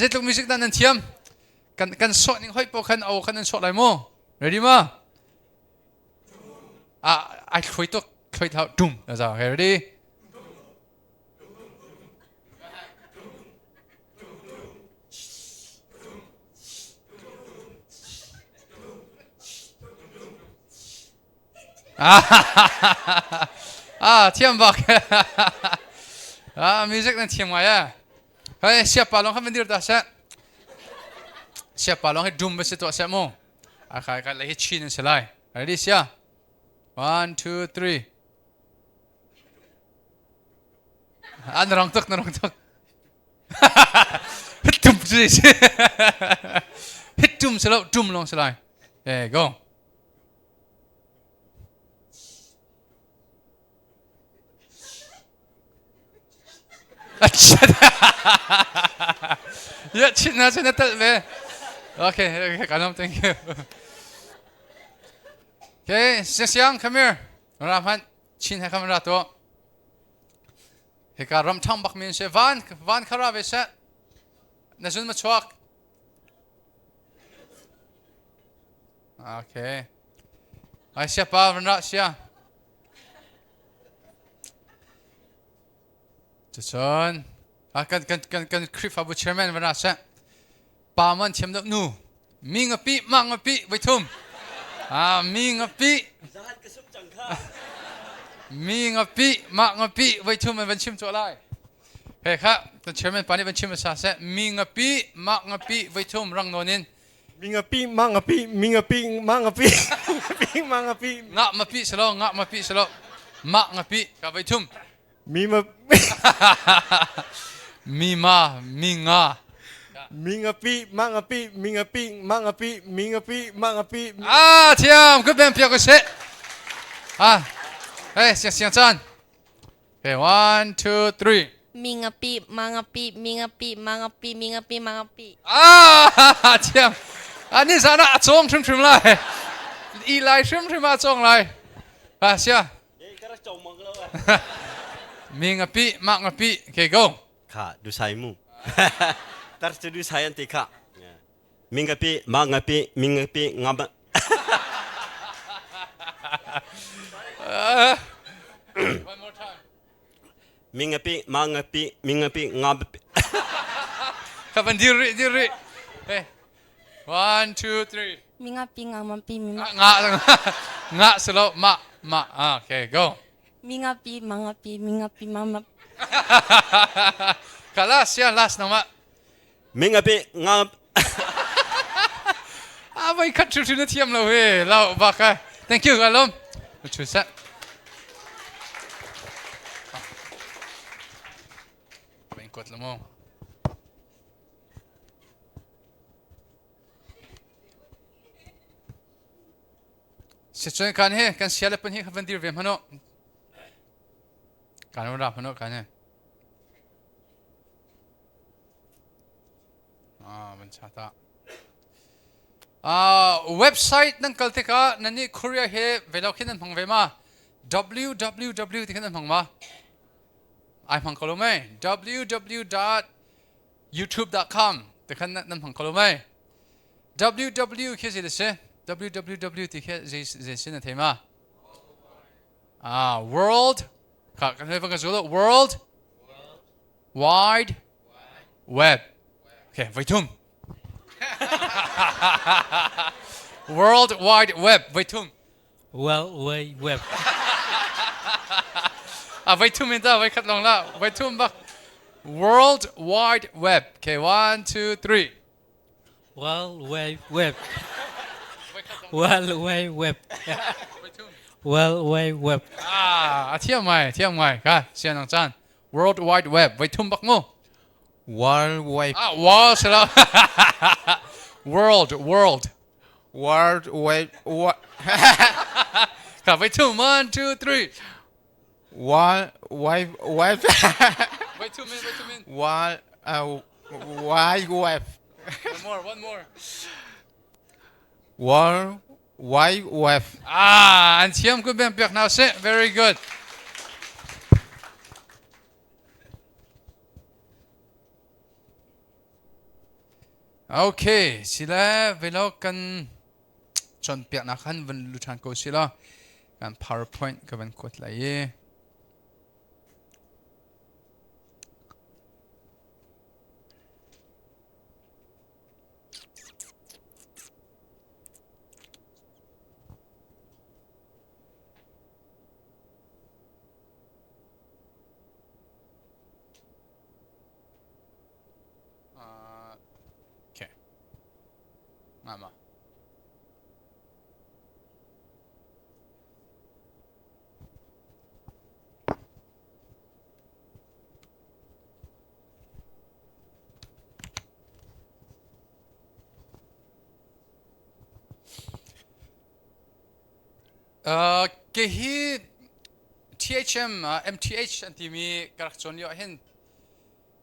จะต้องมิวสิกนั่นเทียมกันสดนี่ค่อยพอกันเอากันนั่นสดเลยมั้ง ready มั้ยไอ้คุยเท่าดุมนะจ๊ะ readyเทียมบอกมิวสิกนั่นเทียมไงเฮ้ยเสียบปลาลงให้มันดีตัวเสียเสียบปลาลงให้ดุมไปสิตัวเสียมั้งใครกันเลยให้ชี้นั่นเสียเลยready เสีย 1 2 3นรองตึกฮิตดุมสิฮิตดุมเสียแล้วดุมลงเสียเลยgo ya Cina tak be. Okay, kalau thank you. Okay, siang come here. Raman Cina kamera tu. Heka ram tambak min se van kharabe se. Nasun machuak. Okay. Ai siapa benda sia. Kan krif abu chairman benda se. Paman chem dak nu. mi ngapi ma ngapi vai thum mi ngapi mi ngapi ma ngapi vai thum man chim cho lai he kha the chairman pani ban chim sa se mi ngapi ma ngapi vai thum rang nonin Mingapi, mangapi, mingapi, mangapi, mangapi. Ngak mapi selo, ngak mapi selo. Mak ngapi ka vai thum. Mima. Mima, minga. Mingapi, mangapi, mingapi, mangapi, mingapi, mangapi. Thiam, good ben pia ko se. Hey, siang chan. Okay, 1, 2, 3. Mingapi, mangapi, mingapi, mangapi, mingapi, mangapi. Thiam. Ani sana chong chum chum lai. I lai chum chum ma chong lai. Sia. Mingapi, mak ngapi. Okay, go. Kha, du sai mu. Tar tu du sai anti kha. Mingapi, mangapi, mingapi, ngaba. One more time. Mingapi, mangapi, mingapi, ngaba. Kapan diri. Hey. 1, 2, 3. Mingapi, ngamapi, Ngak slow ma. Okay, go. mingapi, mangapi, mingapi, mama. Kalas ya last nama. Mingapi, ngab. Vai cut through the thiam lo he. Lao baka. Thank you galom. Chu set. Ben kot lamo. Situation kan he kan siala pen he khavan dir vem hano. Kan ora hano kan he. Ben chata. Website nang kalteka nani Korea he velokin nan phang vema www tikhan phang ma ai phang kolome www.youtube.com tikhan nan phang kolome www ke se se www tikhe je sin thema world ka kan phang zo world wide web okay vaitum World Wide Web. Vaitum. Well, web. Vaitum inda. Vai kat long la. Vaitum ba. World Wide Web. Okay, 1, 2, 3. Well, web. Well, web. Well, web. Thiam mai. Ka, sian ang chan. World Wide Web. Vaitum bak mo. World web. Wow, sila. World. World web. Ka, vaitum. 1, 2, 3. World web. Vaitum in. World wide web. One more. World wide web. And Thiam good ben piak now se. Very good. Okay, sila velo kan Cawnpiaktu na kan van lutan ko sila kan PowerPoint ka van kot la ye. Okay. Mama. Kehi THM MTH antimi karakson yo hin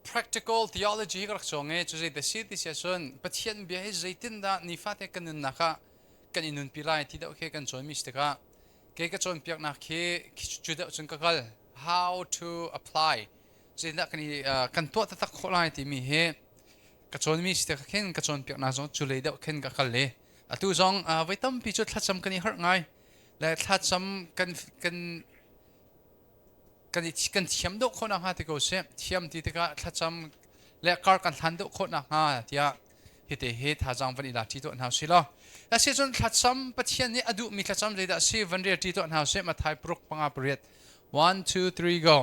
practical theology karakson chu the city session pathian bia he zaitin da ni fate kanun naka kaninun pilai ti da okay kan chon misteka ke ka chon piak na ke chu da chun kakal how to apply zai da kani kan to ta kholai ti mi he ka chon misteka khen ka chon piak na zo chu le da khen ka kal le atu zong vaitam pi chu thacham kani har ngai la thacham kan thiam do khona ha te ko se thiam ti te ka thacham le kar kan than do khona ha tia ฮิตเฮท่าจังวันนี้ละที่ตัวหนาวสิละและเสียจนทัดซ้ำปะเทียนนี้อดุมีทัดซ้ำเลยละเสียวันเรียที่ตัวหนาวเสียมาไทยปลุกปังอาเปรียด 1 2 3 go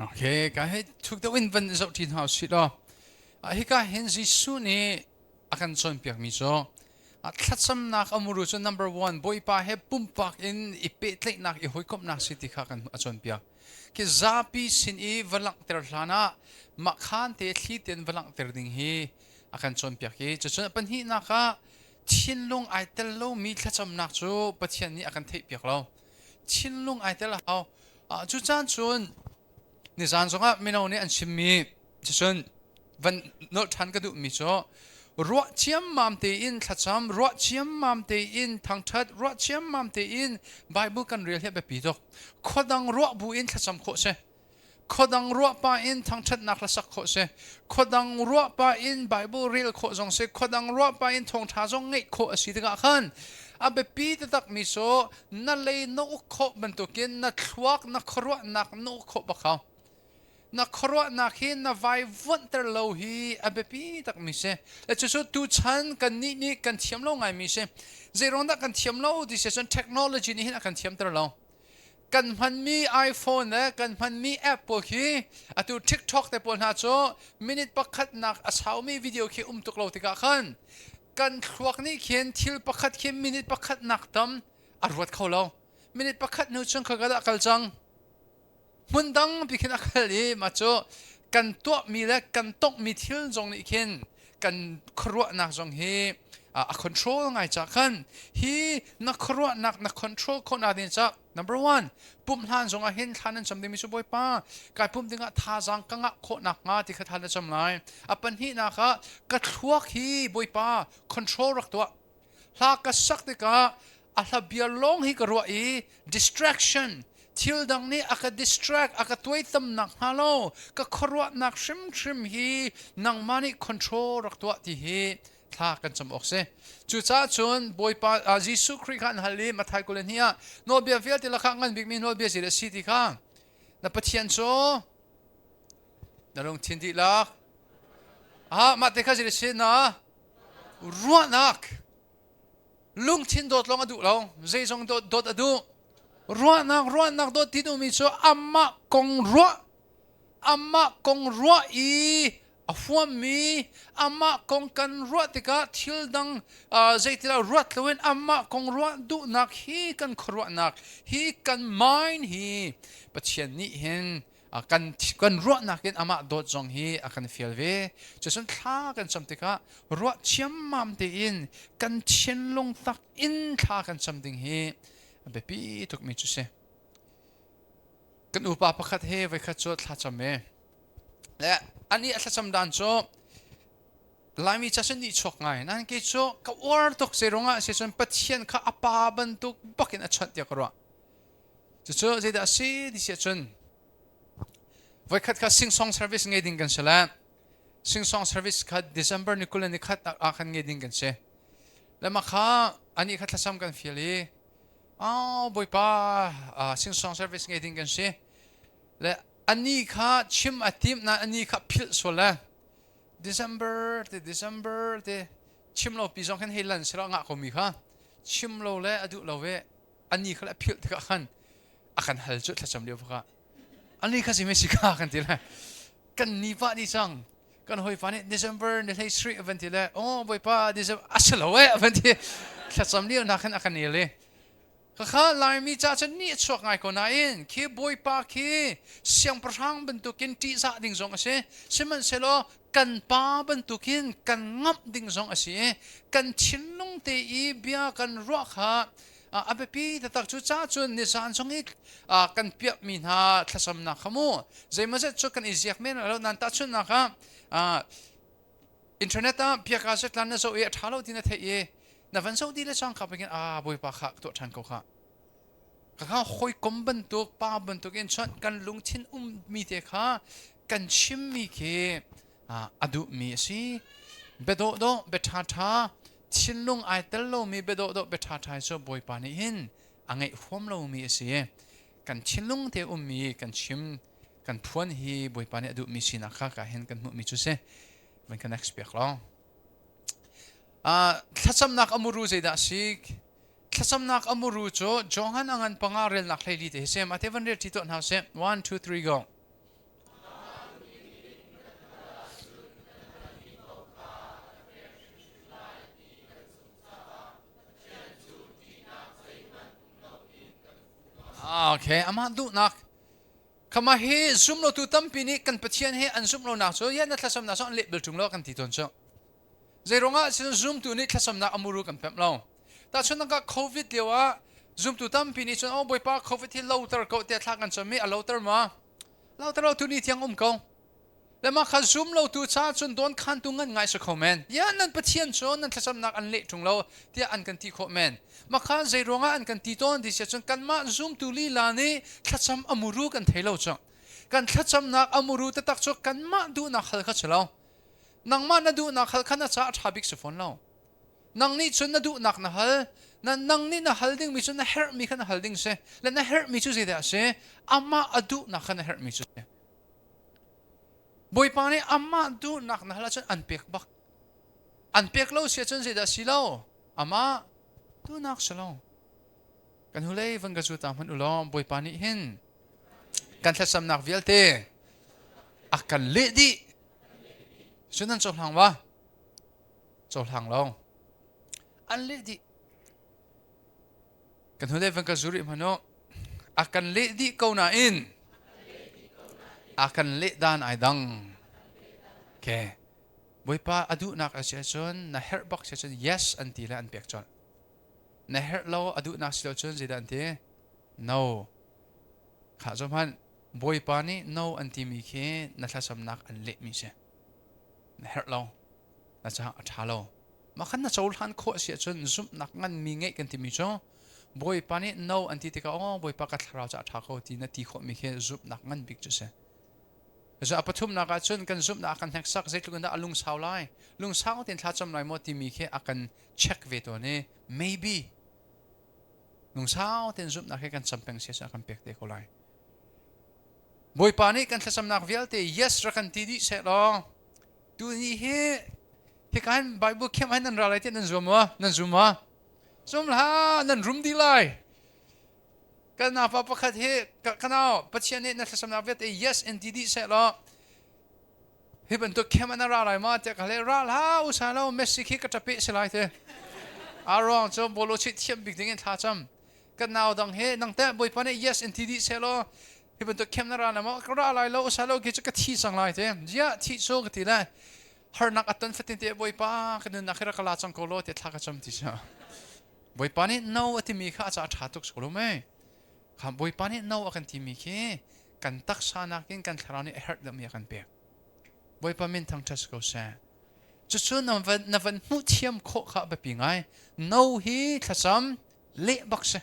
โอเคก็ให้ทุกตัววินวันจะทิ้งหาวสิละให้ก็เห็นจิสุนี่อาการส่วนเปียกมิโซทัดซ้ำนักอมูรุจ number 1 boy ป้าให้ปุ่มปักอินอีเป็ดเล็กนักอีหอยกบนักสิทธิข้ากันส่วนเปียกคือซาปีสินอีวลังเตอร์ลานะมักขันเตะที่เตียนวลังเตอร์ดิ่งฮีอาการส่วนเปียกฮีจะส่วนปัญหานักชินลงไอเตลโลมีทัดซ้ำนักจูปัจจัยนี้อาการเทเปียกเราชินลงไอเตลเอาจุดจานส่วนนี่จานสงฆ์ไม่เอาเนี่ยอันชิมีจะส่วนวันโน้ตทันก็ดูมิโซรัวเชียมมามเตอินทัดซ้ำรัวเชียมมามเตอินทางทัดรัวเชียมมามเตอินไบเบิลกันเรียนให้แบบปีดอกขดังรัวบูอินทัดซ้ำโคเซขดังรัวป้าอินทางทัดนักละสักโคเซขดังรัวป้าอินไบเบิลเรียนโคจงเซขดังรัวป้าอินทงท้าจงเงยโคสิตกะขันอาเบปีตตักมิโซนั่นเลยนกโคบรรทุกินนัดทวักนักรัวนักนกโคบะเขานักครัวนักหินนักไฟวันเตอร์โลฮีอาเบปีตักมิเซและจะสุดตูชันกันนี่กันเทียมโลไงมิเซเจรอนดักกันเทียมโลดิเซชันเทคโนโลยีนี่กันเทียมเตอร์โลกันพันมีไอโฟนและกันพันมีแอปพวกฮีอะตูทิกท็อกแต่ปนหาโจมินิทปักขัดนักอาสาวมีวิดีโอคีตุกโลติกาขันกันครัวนี้เขียนทิลปักขัดเขียนมินิทปักขัดนักตั้มอารวัดเขาโลมินิทปักขัดนู้จังขกระดักกัลจังมุนดังพิคินอักลีมาโจกันตัวมีและกันตกมีทิลจงนี่เข็นกันครัวนักจงฮีคอนโทรลไงจากขันฮีนักครัวนักคอนโทรลคนอาดินจาก number 1ปุ่มหันจงอาเห็นทันนั้นจำได้มิสุบอยป้ากายปุ่มดึงอ่ะท่าจังกังอ่ะโคนักงาที่เขาทันนั้นจำได้ปัญหานะคะกัดทั่วฮีบอยป้าคอนโทรลรักตัวหากกัดสักติกาอาลาเบียลงฮีกรัวอี distractionทิลดังนี้อาจ distract อาจตัวตำหนักฮัลโหลก็ครัวนักชิมฮีนังมันนี่ control รักตัวที่ฮีท่ากันจำออกเสียจุดจ้าชนบอยปาจิสุคริกันฮัลลีมาไทยกุลเนียโนเบียเฟียติละข้างกันบิ๊กมีโนเบียสิเดสิติข้างนับปะเทียนโซนั่งทินดีลักมาเตะข้าสิเดสินะรัวนักลุงทินโดดลงอดุเราเจจงโดดอดุรัวนักโดดที่ดูมิโซอามาคงรัวอีฟัวมีอามาคงกันรัวติกาทิลดังใจที่เรารัวทวินอามาคงรัวดูนักฮีกันครัวนักฮีกันไมน์ฮีปัจจัยนี้เห็นกันรัวนักเห็นอามาโดดจงฮีกันฟิลเวจะส่วนท่ากันสมติการัวเชี่ยมมามเตียนกันเชียนลงตักอินท่ากันสมติงฮีเบบีทุกมิจุเซกันอุปาประคัดเฮไว้ขัดจดท่าจำเมและอันนี้ท่าจำดันโจลายมีจัสนิชกไงนั่นคือโจกับวอร์ตุกเซรงะเซชนปัจเจียนข้าอปาบันตุกบักินอัจฉริยะกรัวจะโจจะได้สิดิเซชนไว้ขัดข้าซิงซองเซอร์วิสเงยดิ้งกันเสละซิงซองเซอร์วิสขัด December นี่กุลนี่ขัดอาคันเงยดิ้งกันเสและมาข้าอันนี้ขัดท่าจำกันฟิลีบอยป้าซิงซองเซอร์วิสไงดิ้งกันสิและอันนี้ข้าชิมอาทิมนะอันนี้ข้าพิลส่วนละ December ชิมเราปีจงกันเฮลันสิเรางะคมีข้าชิมเราและอดุเราเวอ อันนี้เขาเพิลที่กันอาการฮัลจุดทัชมเดียวพะอันนี้ข้าสิไม่สิกากันทีละกันนี่ฟ้านี่จังกันหอยฟ้านี่ December ในไทยสตรีทวันที่ละโอ้บอยป้า December อัศลเววันที่ทัชมเดียวนักกันอาการนี่เลยข้าลายมีจ่าจะนี่ชกไงคนนั้นคีบอยป้าคีเสียงประทังบรรทุกินที่จะดิ่งสองเสมันเสลกันป้าบรรทุกินกันงับดิ่งสองกันชินลงเตอีเบียกันรักฮะอาเบปีแต่ตักจุจ้าจุนนิสานสงอีกันเปียกมีนาทัศมนักขโมใจมันจะจุกันอิเซียกเมนแล้วนันตัดชุนนะครับอินเทอร์เน็ตเปียกอาศัยลานนั้นโซเอท้าเราที่นั่นเทียนับวันโซดีเลยช่างขับไปกันบอยปากตัวฉันก็ค่ะข้าคอยกบรรทุกป้าบรรทุกเองฉันกันลุงชินมีเถอะค่ะกันชิมมีเคอดูมีสิเบดโดเบทาทาชินลุงไอเตลโลมีเบดโดเบทาทาโซบอยปานี่หินอังไงฟอมโลมีสิกันชินลุงเทมีกันชิมกันพวนฮีบอยปานี่อดูมีสินะค่ะกันเห็นกันมุมีจุเสมันกัน next เปียกแล้วทัศนักอมูรูใจดาสิกทัศนักอมูรูโจจงหันอันปังอาเรลนักเลยดีเทเซมาเทวันเรียที่ตัวหน้าเซ 1 2 3 goโอเคอามาดูนักขมาเฮซุ่มเราตัวตั้มปีนี้กันปะเทียนเฮอันซุ่มเราหนักโซยันนักทัศนักโซอันเล็บเบลจุงเรากันที่ต้นโซใจร้องอ่ะซึ่งซุ่มตัวนี้ทัศนักอมูรูกันเพิ่มเราแต่ช่วงนั้นก็โควิดเดียวอ่ะซุ่มตัวตั้มปีนี้จนเอาบ่อยป้าโควิดที่เราเตอร์ก็เตะทักกันจะมีเราเตอร์มาเราเตอร์เราตัวนี้เที่ยงเขาแล้วมาข้าซุ่มเราตัวชาจนโดนขันตัวเงินไงสักคอมเมนต์ยันนั่นปะเทียนโซนั่นทัศนักอันเล็กจุงเราที่อันกันที่คอมเมนต์มาข้าใจร้องอ่ะอันกันที่ต้นที่เสียจนกันมาซุ่มตัวลีลานี้ทัศน์อมูรูกันเทเราจังกันทัศนักอมูรูแต่ตักจกกันมาดูนักขัลขัดเรานังมาณดูนักขัลขันน่ะจะทับิกสุฟอนเรานังนี่จนณดูนักนะฮัลนังนี่นะฮัลดิ้งมีจนนะเฮร์มีขันนะฮัลดิ้งเสและนะเฮร์มีจุดเสียเสอามาอดูนักขันนะเฮร์มีจุดบ่อยปานนี้อามาดูนักนะฮัลจนอันเปียกบักอันเปียกเราเสียจนเสียสิเราอามาดูนักเสเรากันหุ่นเล่ฟังกันสุดตามมันอุลอมบ่อยปานนี้เห็นกันทัศนักเวลเตอากันเละดิฉะนั้นจบทางวะจบทางเราอันเละดิกันหุ่นเล่ฟังกันสุริมันโนอากันเละดิกูน่าอินอากันเละด้านไอดังแค่บ่อยป้าอดูนักเสียจนนะเฮร์บักเสียจน yes อันตีและอันเปียกจนนะเฮร์เราอดูนักเสียจนสิดันตี no ข้าจอมันบ่อยปานี่ no อันที่มีแค่นัทสำนักอันเละมีเช่นะเฮร์เรานัทจะท้าเรามาขันนัทโจลหันโคเสียจนซุ่มนักงันมีเงี้ยกันที่มีจ้องบ่อยปานี่ no อันที่ที่เขาบ่อยปากัดเราจะท้าเขาที่นัทที่เขามีแค่ซุ่มนักงันบิ๊กจุดเช่จะปฐุมนักจนกันซุ่มนักกันแท็กซักเสร็จลุงนักลุงสาวไล่ลุงสาวที่ท้าจำหน่อยหมดที่มีแค่อากันเช็คเวตัวนี้ maybe ลุงสาวที่ซุ่มนักแค่กันจำเป็นเสียกันเปียกเด็กเขาไล่บ่อยปานี่กันทัศนักเวลเต yes รักันที่ดีเสร็จแล้วดูนี่เฮ้การไบเบิลเข้มให้นั่นอะไรที่นั่นซูมวะนั่นซูมวะซูมละนั่นรุมดีเลยกันน่าปะปะคัดเฮ้กันเอาปัจจัยนี้นักทัศนักเวลเต yes อันที่ดีเสร็จแล้วเฮ้เป็นตัวเข้มให้นั่นอะไรมาแต่กันเลยรัลฮาอุตส่าห์เราเมสซี่คิดกระจับเปะเสร็จเลยเถอะอารมณ์จะบอลลูชิดเทียมบิ๊กดิ้งท่าจำกันเอาดังเฮ้ดังแต่บ่อยปานี่ yes อันที่ดีเสร็จแล้วที่เป็นตัวเข้มนั่นนะมั้งก็อะไรเราอุตส่าห์เรากิจกรรมที่สังไลเถอะเจ้าที่โชคดีเลยฮาร์นักอัตตันฟัดตินเตะบ่อยป้ากันนักเรียนกลาจังโคโลเตะทักจำที่เจ้าบ่อยป้านี่น้าที่มีข้าจะท้าทุกสกุลไหมข้าบ่อยป้านี่น้ากันที่มีแค่กันตักษานักกินกันทารานี่เฮิร์ตดมีกันเปียกบ่อยป้ามินทั้งชัสกุลเซ่จะชวนนับวันมุเทียมโคข้าไปปีไงน้าฮีทัศน์เละบักเซ่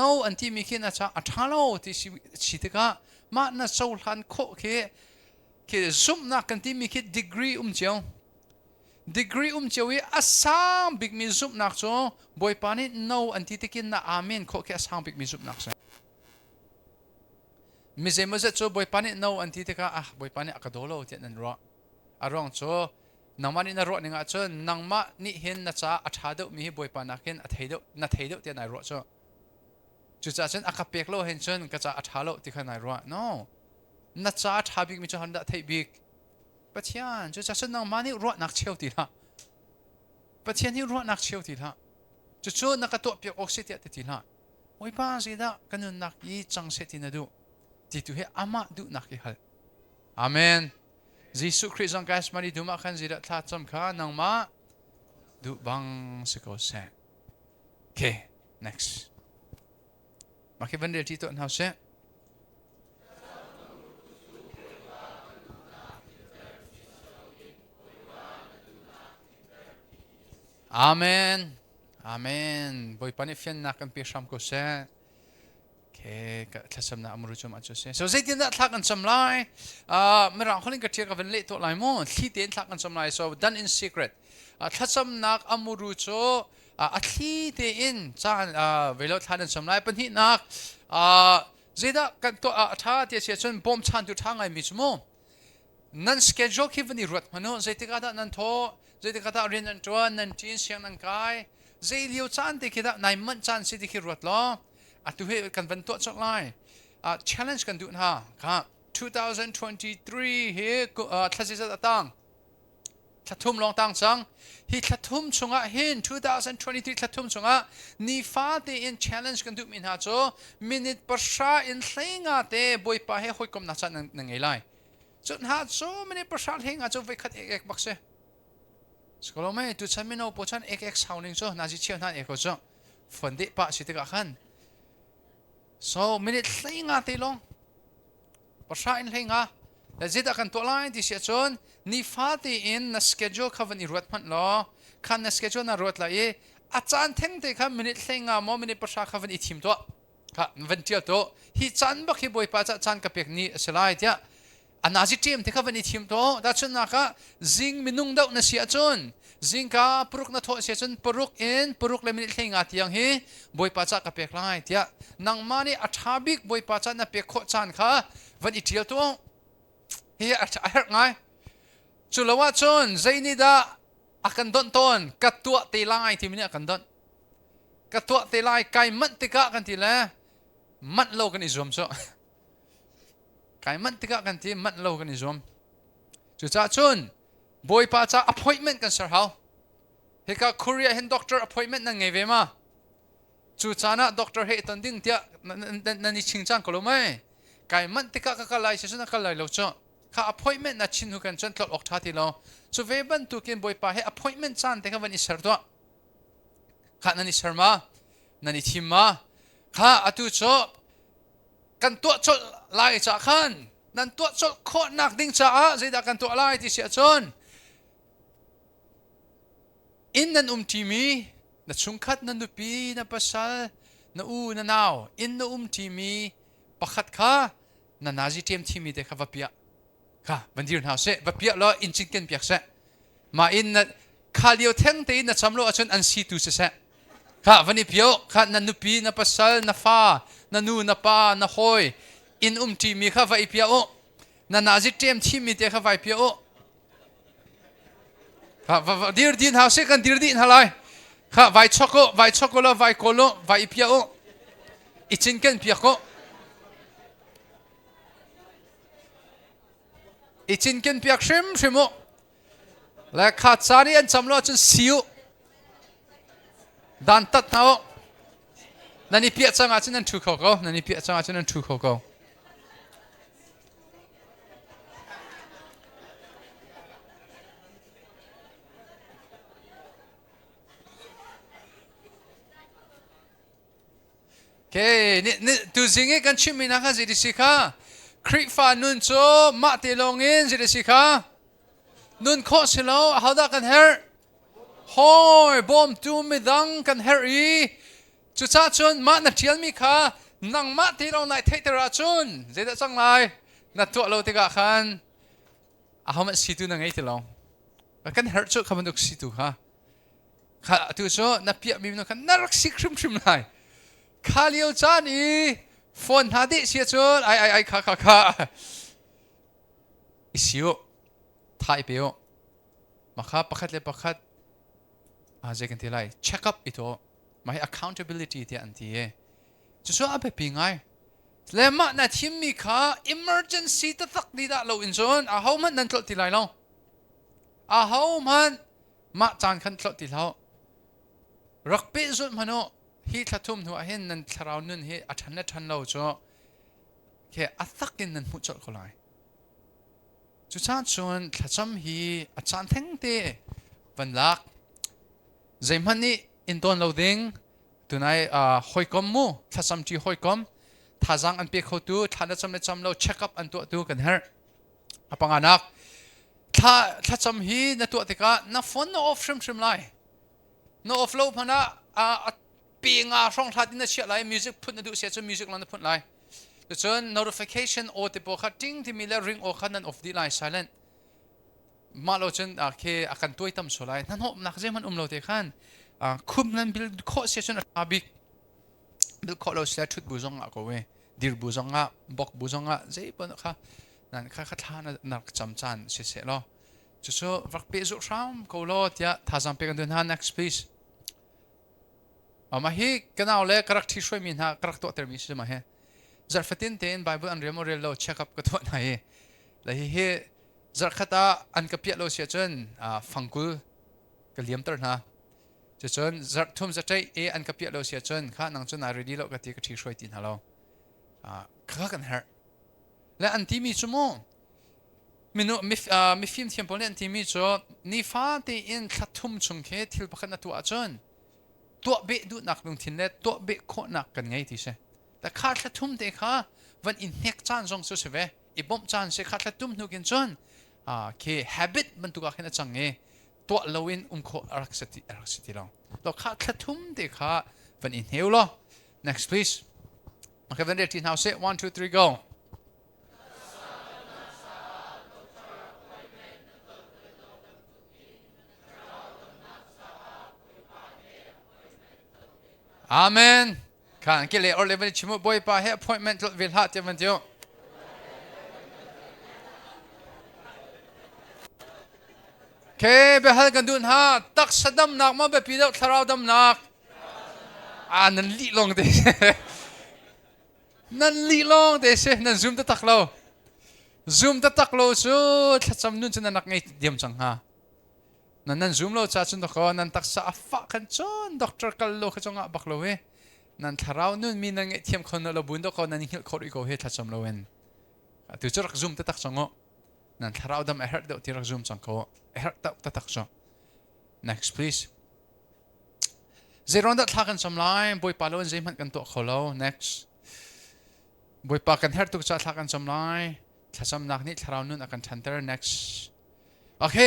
น้าอันที่มีแค่น่าจะท้าเราที่ชิดก้ามาหน้าโซลฮันโคแค่ซุ่มนักกันที่มีแค่ดีกรีเจียวดีกรีเจียวอาสามบิ๊กมีซุ่มนักโซ่บ่อยปานี่น้าอันที่ที่กินน่าอาเมนโคแค่อาสามบิ๊กมีซุ่มนักโซ่มิเซมเซโซ่บ่อยปานี่น้าอันที่ที่ก้าบ่อยปานี่อักโดโลที่นั่นรออารมณ์โซ่นังมานี่น่ารอนี่งะโซ่นังมานี่เห็นน่าจะอัฐาเดมีบ่อยปานักเห็นอัฐาเดที่นั่นรอโซ่ จุดจ้าฉันอักเปียกโลเห็นฉันก็จะอัฐาโลที่ขนาดรัว no นัดจ้าทาบิกมิจหันดะเทบิกปัจจัยจุดจ้าฉันนั่งมานี่รัวนักเชี่ยวตีละปัจจัยนี่รัวนักเชี่ยวตีละจุดชนนักตัวเปียกออกซิเดียตีละโอ้ยป้าสิดะกันนุนนักยี่จังเสตินาดูติดตัวให้อามาดูนักยี่ฮัลอาเมนยิสุคริสต์จังกัสมาดีดูมาขันสิดะทัดจำข้านังมาดูบังสกอเซโอเค next มาคิดวันเดียวที่ตัวนั้นเสอาเมนอาเมนบอยปานิฟินนักกันเปียชามกุเซเคก็ทัศน์นะอมรุจมาจุเซส่วนสิ่งที่นักทักกันสำลัยเมื่อเราคนนี้ก็เทียบกับวันเละตัวไหลมอนที่เด่นทักกันสำลัย so done in secret ทัศน์นักอมรุจที่เด่นจานเวลาทักกันสำลัยเป็นที่นักเจด้ากันตัวท่าที่เสียจนบอมชันตัวทางไงมิสโมนั่นสเกจโจคิดวันนี้รวดมันโน้เจติกาตานันโตเจติกาตาเรียนนันตัวนันจีนเสียงนันกายเจเลียวจานที่คิดนายมันจานสิที่คิดรวดล้อตัวเหตุกันเป็นตัวจักรไลchallenge กันดูนะค่ะ2023เฮ้ทัศน์ตั้งทัดทุ่มลองตั้งสังฮิทัดทุ่มชงะหิน2023ทัดทุ่มชงะนี่ฟ้าเตอิน challenge กันดูมินหาโจมินิตประชาอินเซิงะเตบอยปะเฮคุยกมนัชนังไงไลจุดหาโจมินิตประชาเฮงะโจไปขัดเอกบักเซสกอลไม่ตุฉันไม่โน้ปฉันเอกสาวนึงโจน่าจะเชี่ยวนั่นเอกโจฝันเดปะสิทธิ์กันso minute thinga ti long pasha in thinga la zita kan to line ti sia chon ni fati in na schedule khavan i ruat man lo khan na schedule na ruat la e achan theng te kha minute thinga mo minute pasha khavan i thim to kha van tia to hi chan ba khi boi pa cha chan ka pek ni selai tia anaji team te khavan i thim to da chun na kha zing minung dau na sia chon zingka puruk na tho sia chun puruk le minute thinga tiang hi boi pa cha ka pek lai tia nang mani athabik boi pa cha na pek kho chan kha van i tial to hi a ngai chulawa chon zaini da akan don ton katua te lai ti mini akan don katua te lai kai mat te ka kan ti la mat lo kan i zom so kai mat te ka kan ti mat lo kan i zom chu cha chon boy pa cha appointment kan sir how he ka korea hen doctor appointment na ngai ve ma chu cha na doctor he ton ding tia na ni chingchang ko lo mai kai mat te ka ka lai se na ka lai lo cho ka appointment na chin hu kan chan tlot ok tha ti lo so ve ban tu ken boy pa he appointment chan te ka van i sir to kha na ni sharma na ni thim ma kha atu cho kan to cho lai cha khan nan to cho kho nak ding cha a zeda kan to lai ti sia chon in nan timi na chungkhat na nupi na pasal na u na naw in na timi pakhat kha na naji tem timi de kha vapia kha bandir na se vapia lo in chicken piak se ma in na khalio theng te na chamlo achon an si tu se kha vani pio kha na nupi na pasal na fa na nu na pa na hoi in timi kha vai pia o na naji tem timi de kha vai pia o dir din ha se kan dir din halai kha vai choko lo vai kolo vai pia o ichin ken pia ko ichin ken pia shim o la kha chari an chamlo chun siu dan tat na o nani pia changa chun an thu kho ko nani pia changa chun an thu kho ko okay ni tu zinge kan chimina kha zidi sikha krifa nun cho ma te longin zidi sikha nun kho silo hauda kan her hoi bom tu midang kan her I chu cha chun ma na thial mi kha nang ma te lo nai thei tera chun zeda chang lai na to lo te ga khan a hom si tu na ngai te lo kan her chu khaman duk si tu kha tu so na pia mi no kan narak si khrim lai Kalio chani phone hadi sia chon ai kha isio thai peo makha pakhat le pakhat a je kan tilai check up ito mai accountability ti anti e จะช่วยไปปีไงแล้วมันน่ะทีมมีค่า emergency ตัดดีได้เราอินโซนเขามันนั่นตลอดที่ไรเราเขามันมาจานขันตลอดที่เรารักเป็ดสุดมันโอ้ฮีทัดทุ่มหัวเห็นนั่นคราวนึงเฮอัฐนัดทันเราจ้ะแค่อัตกินนั่นมุจจดเขาเลยจุดชาติชวนทัดจำฮีอาจารย์แทงเตะวันลักใจมันนี่อินโดนเราดิ้งตัวไหนหอยกอมมูทัดจำจีหอยกอมท่าจังอันเปียกเขาดูท่านัดจำนัดจำเราเช็คอัพอันตัวดูกันเฮ้อปังอานักถ้าจำฮีนัตัวติกาน้าฝนน้าออฟชิมไลน้าออฟโลพนะปีงาช่องทัดนี่เชื่อไรมิวสิกพูดนัดดูเสียจนมิวสิกลันพูดไรแต่จน notification โอติโปขัดจิ้งที่มีแล้วริงโอขัดนั้น off ดีไลน์ silent มาเราจนเคอาการตัวตั้มสุไลนั่นหอบนักเจมันเราเตะขันคุมนั้นบิลข้อเสียจนอาบิกบิลข้อเราเสียชุดบุษงะก็เวดิรบุษงะบอกบุษงะเจ็บปนค่ะนั่นข้าขัดท่านักจำจันเสียแล้วจุดโซ่วักเปจุรามก็รอดยะท่าจังเปกันเดินหา next please มาฮีกันเอาเลยกระดักที่ช่วยมินฮะกระดักตัวเตอร์มิสมาเฮจัดฟัตินเตนไบเบิลอันเรียมโมเรลโลเช็คอัพกับตัวไหนแล้วเฮจัดขัดอันกับเปียโลเสียจนฟังกุลกับเลี้ยมตัวนะจะจนจัดทุ่มจัดใจอันกับเปียโลเสียจนข้านังจนนายรีดีโลกับที่กระที่ช่วยตินฮะเราข้ากันฮะและอันที่มีชั่วโมงมีฟิล์มเทียมพอลอันที่มีชั่วนิฟ้าที่อินขัดทุ่มชงเคทิลพักนัตัวจนตัวเบดูนักลงทินเล็ตัวเบโคนักกันไงที่เช่แต่ขาดขัดทุ่มเด็กค่ะวันอินเน็กจานจงสุดเสวะอีบอมจานเสขาดขัดทุ่มนุกินจนเค habit มันตัวกันจังเงตัวเราอินโครักสติเราเราขาดขัดทุ่มเด็กค่ะวันอินเฮลโล next please โอเควันเดียวที่เราเซ 1 2 3 go Amen ข้าอังกฤษเลยออเลวันชิมุบอยป้าเฮ appointment ลดวิลฮัตเจ้ามันเดียวเคไปหากันดูนะตักสะดมนักมาแบบปีเดียวทาราวดำนักนั่นลีลงเดชนั่นลีลงเดชนั่น zoom ตักเรา zoom ตักเราสุดถ้าจำนุ่นจะนักไงเดียมจังฮะนั่น zoom เราจะจุนตะกอนั่นตักสะฟ้ากันจนด็อกเตอร์กัลโลเขาจงอ่ะบักเราเว้นั่นทาราวนุ่นมีนั่งเทียมคนเราบุญตะกอนั่นหิลคอริโกเฮถ้าจำเราเว้นตัวจะรัก zoom ตักจังอ่ะนั่นทาราวดำเฮร์เดอที่รัก zoom จังเขาเฮร์ตักจัง next please เจรอนดัดทักกันสำไลบอยปาโลนเจมันกันตัวเขาเรา next บอยปากันเฮร์ตุกจะทักกันสำไลถ้าจำนักนี่ทาราวนุ่นอากันทันเตอร์ next โอเค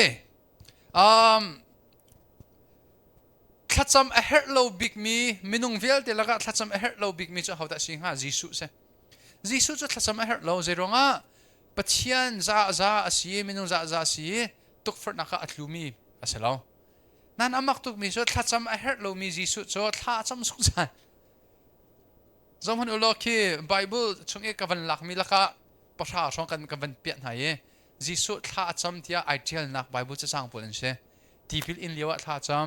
ถ้าจำเฮร์โลบิกมีมินุงเวลเดลักถ้าจำเฮร์โลบิกมีจะเขาตัดสินหาจีสุเซ่จีสุจะถ้าจำเฮร์โลเจรองะปัจเจียนจ้าสีมินุงจ้าสีตุกฟร์นักอัตลูมีอาศัยเรานั่นอามักตุกมีส่วนถ้าจำเฮร์โลมีจีสุส่วนถ้าจำสุขสันจำพันอุโลกีไบเบิลช่วงเอกกันหลักมีลักะประชาชนกันเปลี่ยนหายจีสุถ้าจำที่ไอเดียลนักไบเบิลจะสร้างผลเช่ที่พิลอินเลี้ยวถ้าจำ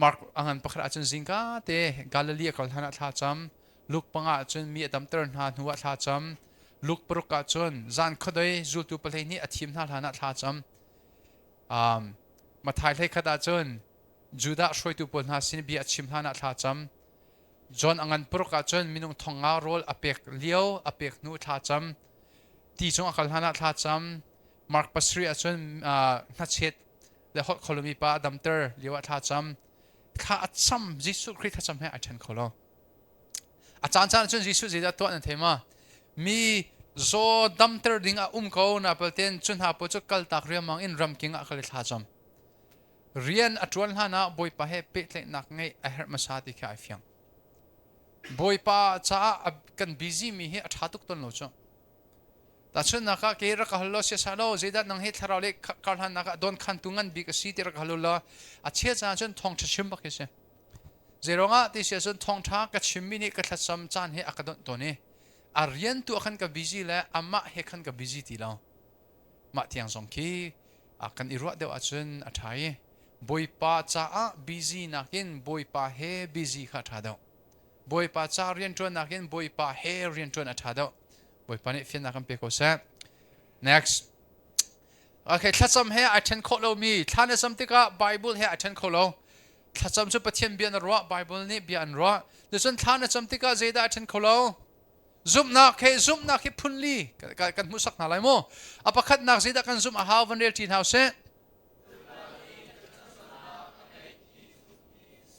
มาร์กอันประกาศจนซิงก้าเตะกาลิลีกัลฮานาท่าจำลูกปังอาจนมีดัมเตอร์นาหัวท่าจำลูกปรุกาจนจานขดอยจูตุเปลนี่อธิมท่าหานาท่าจำมาถ่ายเลยขดาจนจูดาช่วยตุปนหาสินบีอธิมท่านาท่าจำจนอันปรุกาจนมีนุ่งทองงาโรลอเปกเลี้ยวอเปกนูท่าจำที่จงอักัลฮานาท่าจำมาร์กปัสรีจนนัดเช็ดและฮอตคอลมีป้าดัมเตอร์เลี้ยวท่าจำข้าจำยิสุคริสต์จำให้อาจารย์เขาลอาจารย์จนยิสุจีดัตตัวนั่นเทมามีโซดัมเตอร์ดิ้งเขาหน้าเปิดเต็นจนหาปุจกัลตักเรียมมังอินรัมกิงเขาเลยท่าจำเรียนอัจวนหานะบอยป้าเฮเปิดเลยนักไงเอเฮร์มาชาติแค่ไอฟิงบอยป้าจ้ากันบิซีมีเฮอัจฉริยะตุกต้นโลจ้ะแต่ฉันนักเกย์รักฮัลโหลเสียสาโลเจดัดนังเฮทาราวเล็กการหันนักโดนขันตุงันบิกซีที่รักฮัลโหลละอาเชียจานฉันทองชิมบักเสียเจรองะที่เสียฉันทองท้ากับชิมมินิกับทัศน์จานเฮอักดอนตัวนี้อาเรียนตัวขันกับบิซีและอามาเฮขันกับบิซีทีละมาที่ยังสองคีอากันอิรัวเดียวอาฉันอาชัยบอยป้าจ้าบิซีนักินบอยป้าเฮบิซีขัดหาเดียว บอยป้าจ้าเรียนจวนนักเรียนบอยป้าเฮเรียนจวนอัฐาดบอยป้านี่ฟินนักกันเปียกเส next โอเคถ้าจำเฮอัฐันโคโลมีท่านจำติกะไบเบิลเฮอัฐันโคโลถ้าจำจุดปะเทียนเบียนรัวไบเบิลนี่เบียนรัวเดี๋ยวส่วนท่านจำติกะเจดาอัฐันโคโลซุ่มนักเฮพุนลีกันมุสักนาไรโมอปะคัดนักเจดากันซุ่มอาหาววันเรียทีนเฮาเซ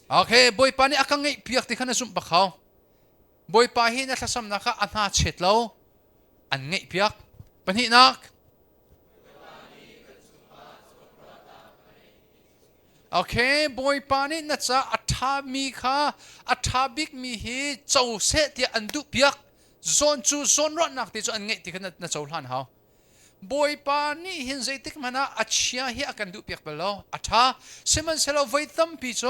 โอเคบอยป้านี่อากังไงเปียกที่ขันซุ่มปะเขาบอยป้าฮีนัทซ้ำนักอันหาเช็ดเราอันไงเปียกปัญหานักโอเคบอยป้านี่นัทจะอัฐามีค่ะอัฐาบิกมีฮีเจ้าเสที่อันดุเปียกโซนจูโซนร้อนนักที่จะอันไงที่ขันนัทเจ้าหลานเขาบอยป้านี่เห็นใจติกมันนะอัจฉริยะฮีอากันดุเปียกเปล่าอัฐาเสมันเสลาไว้ตั้มปีโจ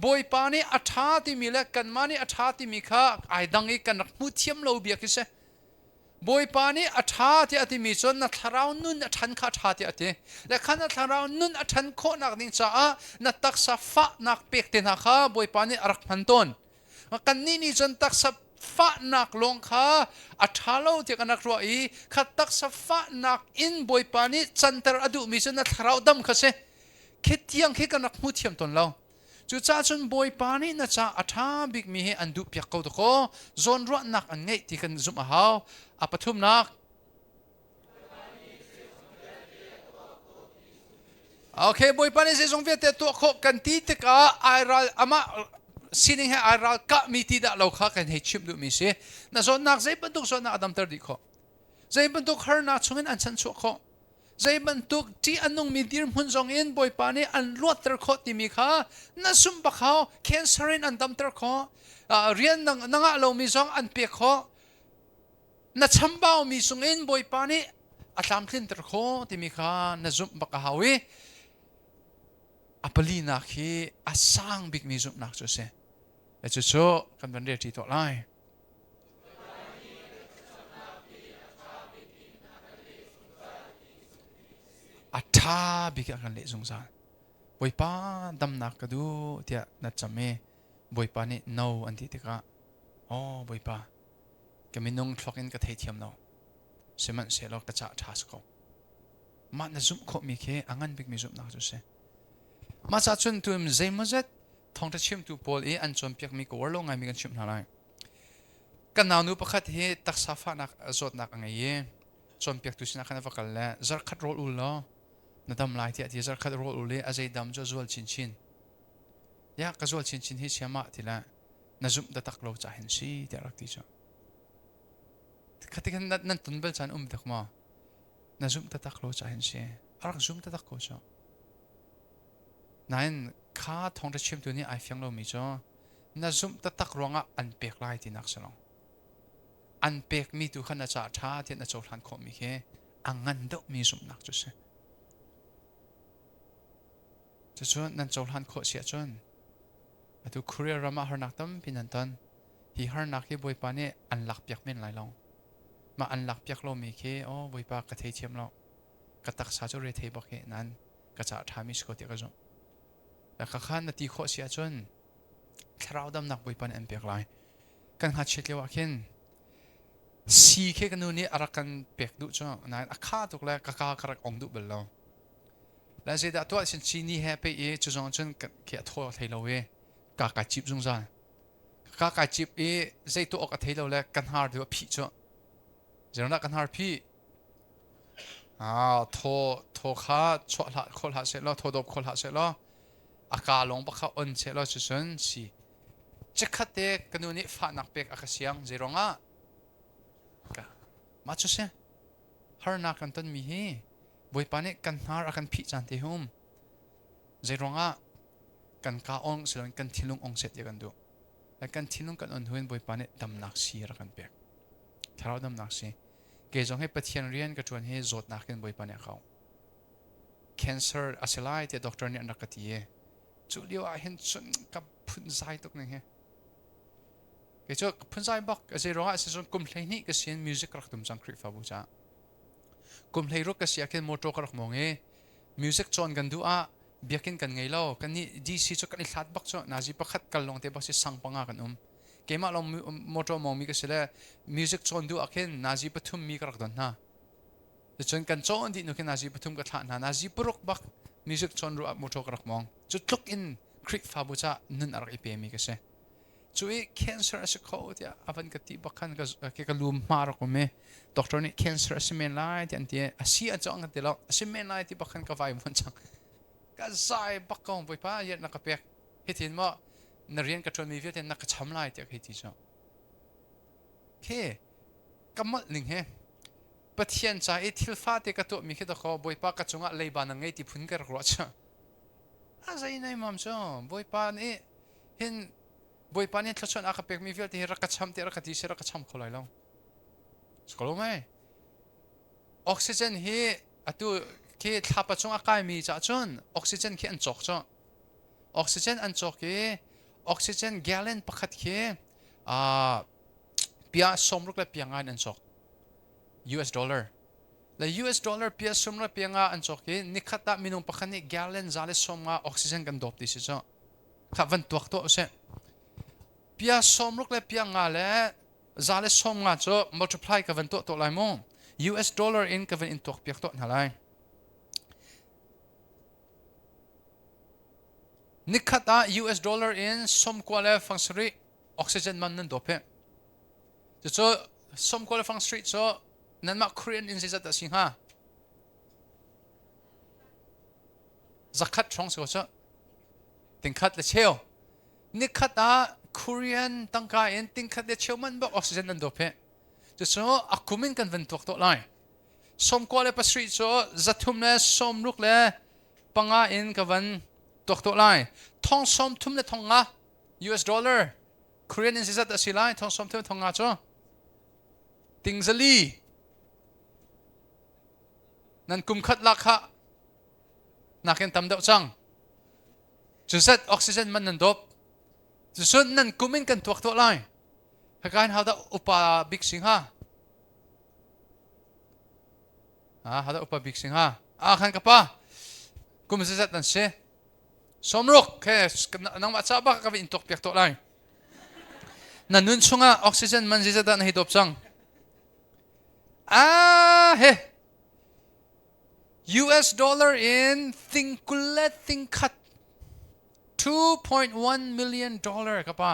บอยป้านี่อัฐาที่มีเล็กกันมานี่อัฐาที่มีค่ะไอ้ดังอีกันนักมุเทียมเราเบียกเสบอยป้านี่อัฐาที่อัติมีโจนัทราวนุนอัฐันข้าฐาที่อัติและขันนัทราวนุนอัฐันโคนักนิ่งจ้านัทตักษะฟ้านักเปียกเตนะค่ะบอยป้านี่รักพันต้นกันนี่จนตักษะฟ้านักลงค่ะอัฐาเราที่กันนักรัวอีขัดตักษะฟ้านักอินบอยป้านี่จันทร์อดุมีโจนัทราวดำค่ะเสคิดยังคิดกันนักมุเทียมต้นเราจู่จ้าจนบอยป้านี่นะจ้าอัฐาบิกมีเฮอันดุเปียกเขาตะโกโซนรัวนักอันไงที่กันซุ่มอาหาวอาปทุมนักโอเคบอยป้านี่เสียงเวียดแต่ตัวโคกันที่ตะกาไอรัลอามาสิ่งที่ไอรัลกะมีที่ดะเราข้ากันให้ชิมดูมีเสียน่ะโซนนักใจบรรทุกโซนนักอดัมเตอร์ดิโคใจบรรทุกฮาร์นักชงเงินอันชันชัวโคใจบรรทุกที่อันนุ่งมีดีร์มุนจงอินบอยป้านี่อันลวดเตอร์โคที่มีข้าน่ะซุ่มบักเขาแคนเซอร์อันดัมเตอร์โคเรียนนังเรามีจงอันเปียกโคน่ะชัมบ่าวมีจงอินบอยป้านี่อัตลามคลินเตอร์โคที่มีข้าน่ะซุ่มบักเขาวิอัปลีนักฮีอาสังบิกมีจุดนักจุดเสแต่จุดโชกันเป็นเรื่องที่ตัวไล่อัฐาบิกกันเละสงสารบอยป้าดำนักกระดูเดียนัดจำเมบอยป้านี่โนอันที่ติกะโอ้บอยป้าก็มีนุ่งทอกอินกระเทียมโนเสมันเสลอกระจ่าทัสโกมันน่ะจุดโคมีเคอังันบิกมีจุดนักจุดเสมาจากชนตัวมันใจมันจะทองทัชชิมตัวพอลอันชนเปียกมีกวาลงไงมีกันชิมอะไรกันนานูประคัดเฮตักซาฟานักจดนักไงชนเปียกตัวสินักกันฟักกันแล้วจักขัดโรลุลล้อนัดดำลายที่จักขัดโรลุลอาใจดำจะจวลชินยากกระจวลชินที่เชื่อมาทีละน่าจุ่มตะตักเราจะเห็นสิเดี๋ยวรักที่จะขัดกันนั่นตุนเบลจันดักมาน่าจุ่มตะตักเราจะเห็นสิรักจุ่มตะตักก็จะนั่นข้าทองจะเชื่อมตัวนี้ไอฟังเรามีจ้าน่าซุ่มตะตักร้องอันเปียกไล่ที่นักสนองอันเปียกมีตัวขนาดจ่าช้าที่น่าโจทันคอมีแค่อังงันดอกมีซุ่มนักจุดเสจะชวนนั่นโจทันคอเสียจนตัวครีรามาฮาร์นักตั้มพินันตันฮีฮาร์นักที่บอยปานี่อันหลักเปียกเม่นไหลลงมาอันหลักเปียกเรามีแค่อ๋อบอยปากระเทียมเรากระตักสาจุเรเทบอกแค่นั้นกระจ่าทามิสโกติกระจงแต่ข้าขันนาทีโคเสียจนคราวดำหนักบอยปันอันเปียกไหลกันหัดเช็ดเลี้ยวขึ้นสีแค่กันนู่นนี่อารักกันเปียกดุจ้านั่นข้าตุกแล้วกะกระองดุเบลล์แล้วเสด็จตัวฉันชีนี่แฮปปี้จุดจงจนเขียทั่วไทยเรากะจิบจงจานกะจิบเสด็จตัวออกไทยเราแล้วกันหาดูว่าผีจ้าเจ้าหน้ากันหาผีโทข้าชวดละคนละเสร็จแล้วโทดบคนละเสร็จแล้วอากาศลงปะเขาอันเชลล์จุดนั้นสิจะขัดเด็กกันนู่นนี่ฟ้านักเปียกอากาศเสียงเจริญก็มาจุดเสียฮาร์นักกันต้นมีเฮบอยปานี่กันฮาร์กันพิจารณาหุ่มเจริญกันก้าองเสร็จกันทิ้งลงองเสร็จยังกันดูและกันทิ้งลงกันอันหุ่นบอยปานี่ดำนักสีรักกันเปียกถ้าเราดำนักสีเกจงให้ปะเทียนเรียนกับชวนให้จดนักกันบอยปานี่เขา cancer อาศัยไล่ที่ด็อกเตอร์เนี่ยนักกตีจุดเดียวเห็นจนกับพุ่นใจตกนึงเฮเกี่ยวกับพุ่นใจบอกจะร้องอาศัยจนกุมเพลงนี้ก็เสียงมิวสิกรักตุ่มจังคริฟาบูจ้ากุมเพลงรักก็เสียงแค่โมโตกรักมองมิวสิกจอนกันดูเบียกินกันไงเล่ากันนี่ดีซีจกันอีหลัดบักจ้านาจีบักขัดกันลงเตบักเสียสังปังกัน เกมเราโมโตมองมีก็เสียมิวสิกโซนดูอักเห็นนาจีปทุมมีกระดอนนะจะจนกันโซนที่นุกนาจีปทุมกระทานนาจีปรุกบักมิวสิกโซนรู้อักโมโตกระมองจุดลุกอินคลิกฟาบุจ้านั่นอะไรเปมีก็เสียช่วยแคนเซอร์สเขาที่อาวันกติบักขันก็เกี่ยวกับลูมมาร์ก็มีด็อกเตอร์นี่แคนเซอร์สิเมนไลท์ที่อันที่อาชีพจังกันที่เราสิเมนไลท์ที่บักขันก็ไฟมันจังก็ใส่บักกองไปป้าเย็นนักเปียกเห็นมั้ยนักเรียนกระชวนมีเวทีนักช้ำไล่ที่เห็นที่จ้าโอเคกำมัดหนึ่งเฮประเทศใจทิลฟ้าที่กระตัวมีแค่ตัวเขาบอยป้ากระจงอะไรบ้านนั่งไงที่พุ่งกระรัวจ้าอะไรในมั่มจ้าบอยป้านี่เห็นบอยป้านี่ทศนอาคเปียกมีเวทีรักช้ำที่รักที่เสียรักช้ำเขาเลยล่ะสกอลไหมออกซิเจนเฮอะตัวเคทับประจงอากาศมีจ้าจนออกซิเจนเคอันจอกจ้าออกซิเจนอันจอกเคออกซิเจนแกลเลนประคัดเคเปียสมรุกและเปียงานอันจอก US dollar และ US dollar เปียสมรุกเปียงานอันจอกเคนิคัตตามินุประคัดนี่แกลเลนซาเลสมงาออกซิเจนกันดบดิสิจ้าขับวันตัวตัวเสเปียสมรุกและเปียงานและซาเลสมงาจ้า multiply กับวันตัวไรมั้ง US dollar in กับวันอินตัวเปียกตัวนั่นไรนิคัตา US dollar in สมกว่าแล้วฟังสรีออกซิเจนมันนั่นดบจะจ้าสมกว่าแล้วฟังสรีจ้านั่นมา Korean in สิจัดสิงหาจักขัดช่องสิวจ้าติงขัดเลเชียวนิคัตา Korean ตั้งกาย in ติงขัดเลเชียวมันบอกออกซิเจนนั่นดบจะจ้าอักคุมินกันวันตัวไรสมกว่าแล้วปัสรีจ้าจัดทุ่มแล้วสมลุกแล้วปังอา in กับวันตัวไรทองสมทุ่มเลยทองงา US dollar Korean สิจัดสิไลทองสมทุ่มทองงาจ้าติงซาลีนั่นกุมขัดลักฮะนักเรียนทำเดาจังจุดเซตออกซิเจนมันนั่นดบจุดส่วนนั่นกุมินกันตัวไรให้การหาได้อุปบิกสิงฮะหาได้อุปบิกสิงฮะขันกับป้ากุมสิเซตนั่นเช่สมรุกแค่นังมาจ้าบ้ากับอินตกเปียกตัวไรนั่นนุ่นชงออกซิเจนมันสิเซตนั่นให้ดบจังเฮ้ US dollar in think cut 2.1 million dollar ครับป้า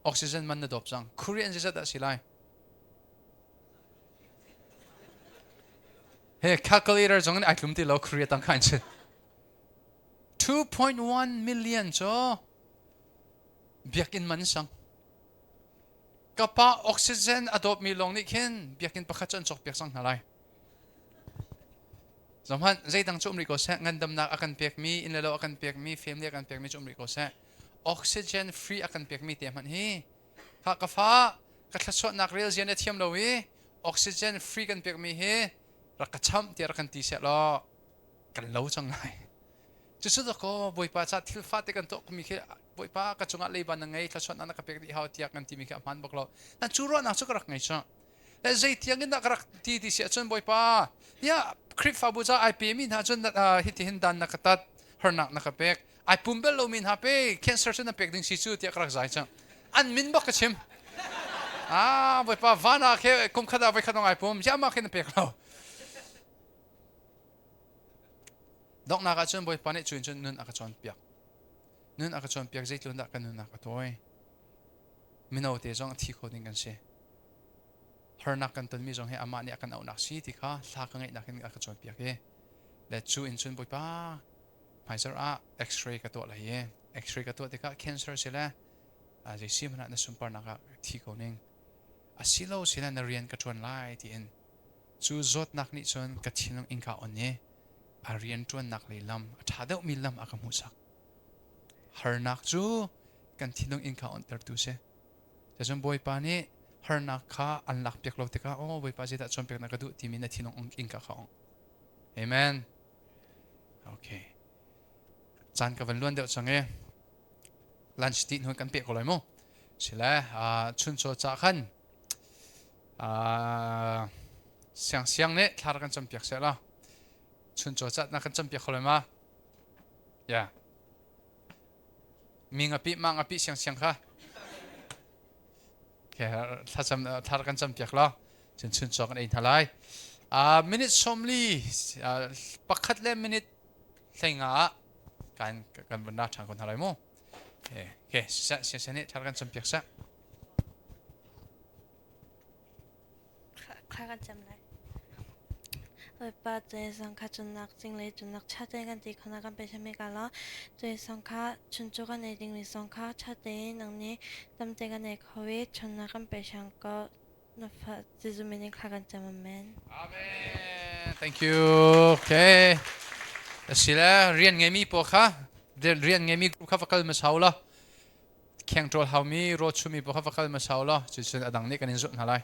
ออกซิเจนมันดบจัง Korean สิเซตสิไลเฮ้ calculator จังนั้นไอ้กลุ่มที่เรา Korea ตั้งขันเช่2.1 million จ้าเบียกินมันสังกับป้าออกซิเจนอดบมีลงนี่เห็นเบียกินประคัดจนจบเบียกสังอะไรสมมติใจตั้งจุ่มริโกเซ่เงินดำนักอาการเปียกมีอินเลโลอาการเปียกมีเฟมเลียอาการเปียกมีจุ่มริโกเซ่ออกซิเจนฟรีอาการเปียกมีเต็มมันฮีข้ากับฟ้ากระทชดนักเรียนเจียนเทียมเราวีออกซิเจนฟรีกันเปียกมีฮีรักช้ำที่รักกันตีเสียล้อกันเล่าจังไงจุดสุดก็บอยป้าจัดทิลฟ้าที่กันโตมีแค่บอยป้ากระจงอะไรบ้านยังไงกระชดนักเปียกที่เขาเทียกันที่มีแค่มันบอกเรานั่นจูร้อนนักสุกรักไงจ้าและใจเทียงกันนักรักที่เสียจนบอยป้าเนี่ยคลิปฟาบูจ้าไอพีมินหาจนฮิตหินดันนักตัดฮร์นักนักเปียกไอปุ่มเบลโลมินหาเป้แคนเซอร์จนนักเปียกดึงสิจูที่รักใจจังอันมินบอกกระชิมบอยป้าวานาแค่คุมขัดเอาไปขัดน้องไอปุ่มจะมาแค่นักเปียกเราดอกนักจนบอยป้าเนี่ยจนนุ่นอากาศจนเปียกนุ่นอากาศจนเปียกใจลุ่นดักกันนุ่นอากาศตัวมินเอาเตะจงที่เขาดิ้งกันเสียฮาร์นักกันต้นมีจงให้อามาเนี่ยกันเอาหนักสีที่ข้าลากกันไงนักกันอากาศจนเปียกเและจูอินจนบอยป้าหมายถึงเอ็กซเรย์กับตัวอะไรเอ็กซเรย์กับตัวที่ข้าแคนเซอร์เสียแล้วจะซีมันนั่นสุนปาร์นักที่เขาดิ้งสิโลเสียแล้วนักเรียนกับชวนไล่ที่อินจูจดนักนี่จนกับที่น้องอินข้าอันนี้เรียนจวนนักเลยลำถ้าเดี๋ยวมีลำอากาศมุสักฮาร์นักจูกันที่น้องอินข้าอันเตอร์ดูเสียจะจนบอยป้านี่ฮาร์นักข้าอันหลักเปียกเราติก้าโอ้บอยป้าจะได้จนเปียกนักดูที่มีในที่น้องอินข้าเขาเอเมนโอเคจานกับวันล้วนเดี๋ยวจังเงลันช์ตีนหัวกันเปียกอะไรมั้งใช่แล้วชุนโซจากขันเสียงเนี่ยทาร์กันจนเปียกเสร็จแล้วชุนโจจัดนักจำเปียกเลยมาอย่ามีงาปีมังอาปีเสียงค่ะ แค่ถ้ากันจำเปียกละชุนจอกันเองทลายมินิชมลีปักขัดเล่มมินิเซงการบรรดาทางคนทลายมั้งโอเคเสียนี่ถ้ากันจำเปียกซะ คลากันจำเลยเลยป้าเจสังฆจุนักจิงเลยจุนักชาเตกันตีคนนักกันไปใช่ไหมกันละเจสังฆชุนจุกันในดิ่งในสังฆชาเตนังนี้ตำเตกันในโควิดชนนักกันไปช่างก็นับว่าจิจุมินิคลากันจำมันแมน Amen. Thank you. Okay. Sila rian ngemi po kha. Rian ngemi kha fakal masaula. Keng trol hau mi ro chumi po kha fakal masaula. Chu adang ni kanin zut halai.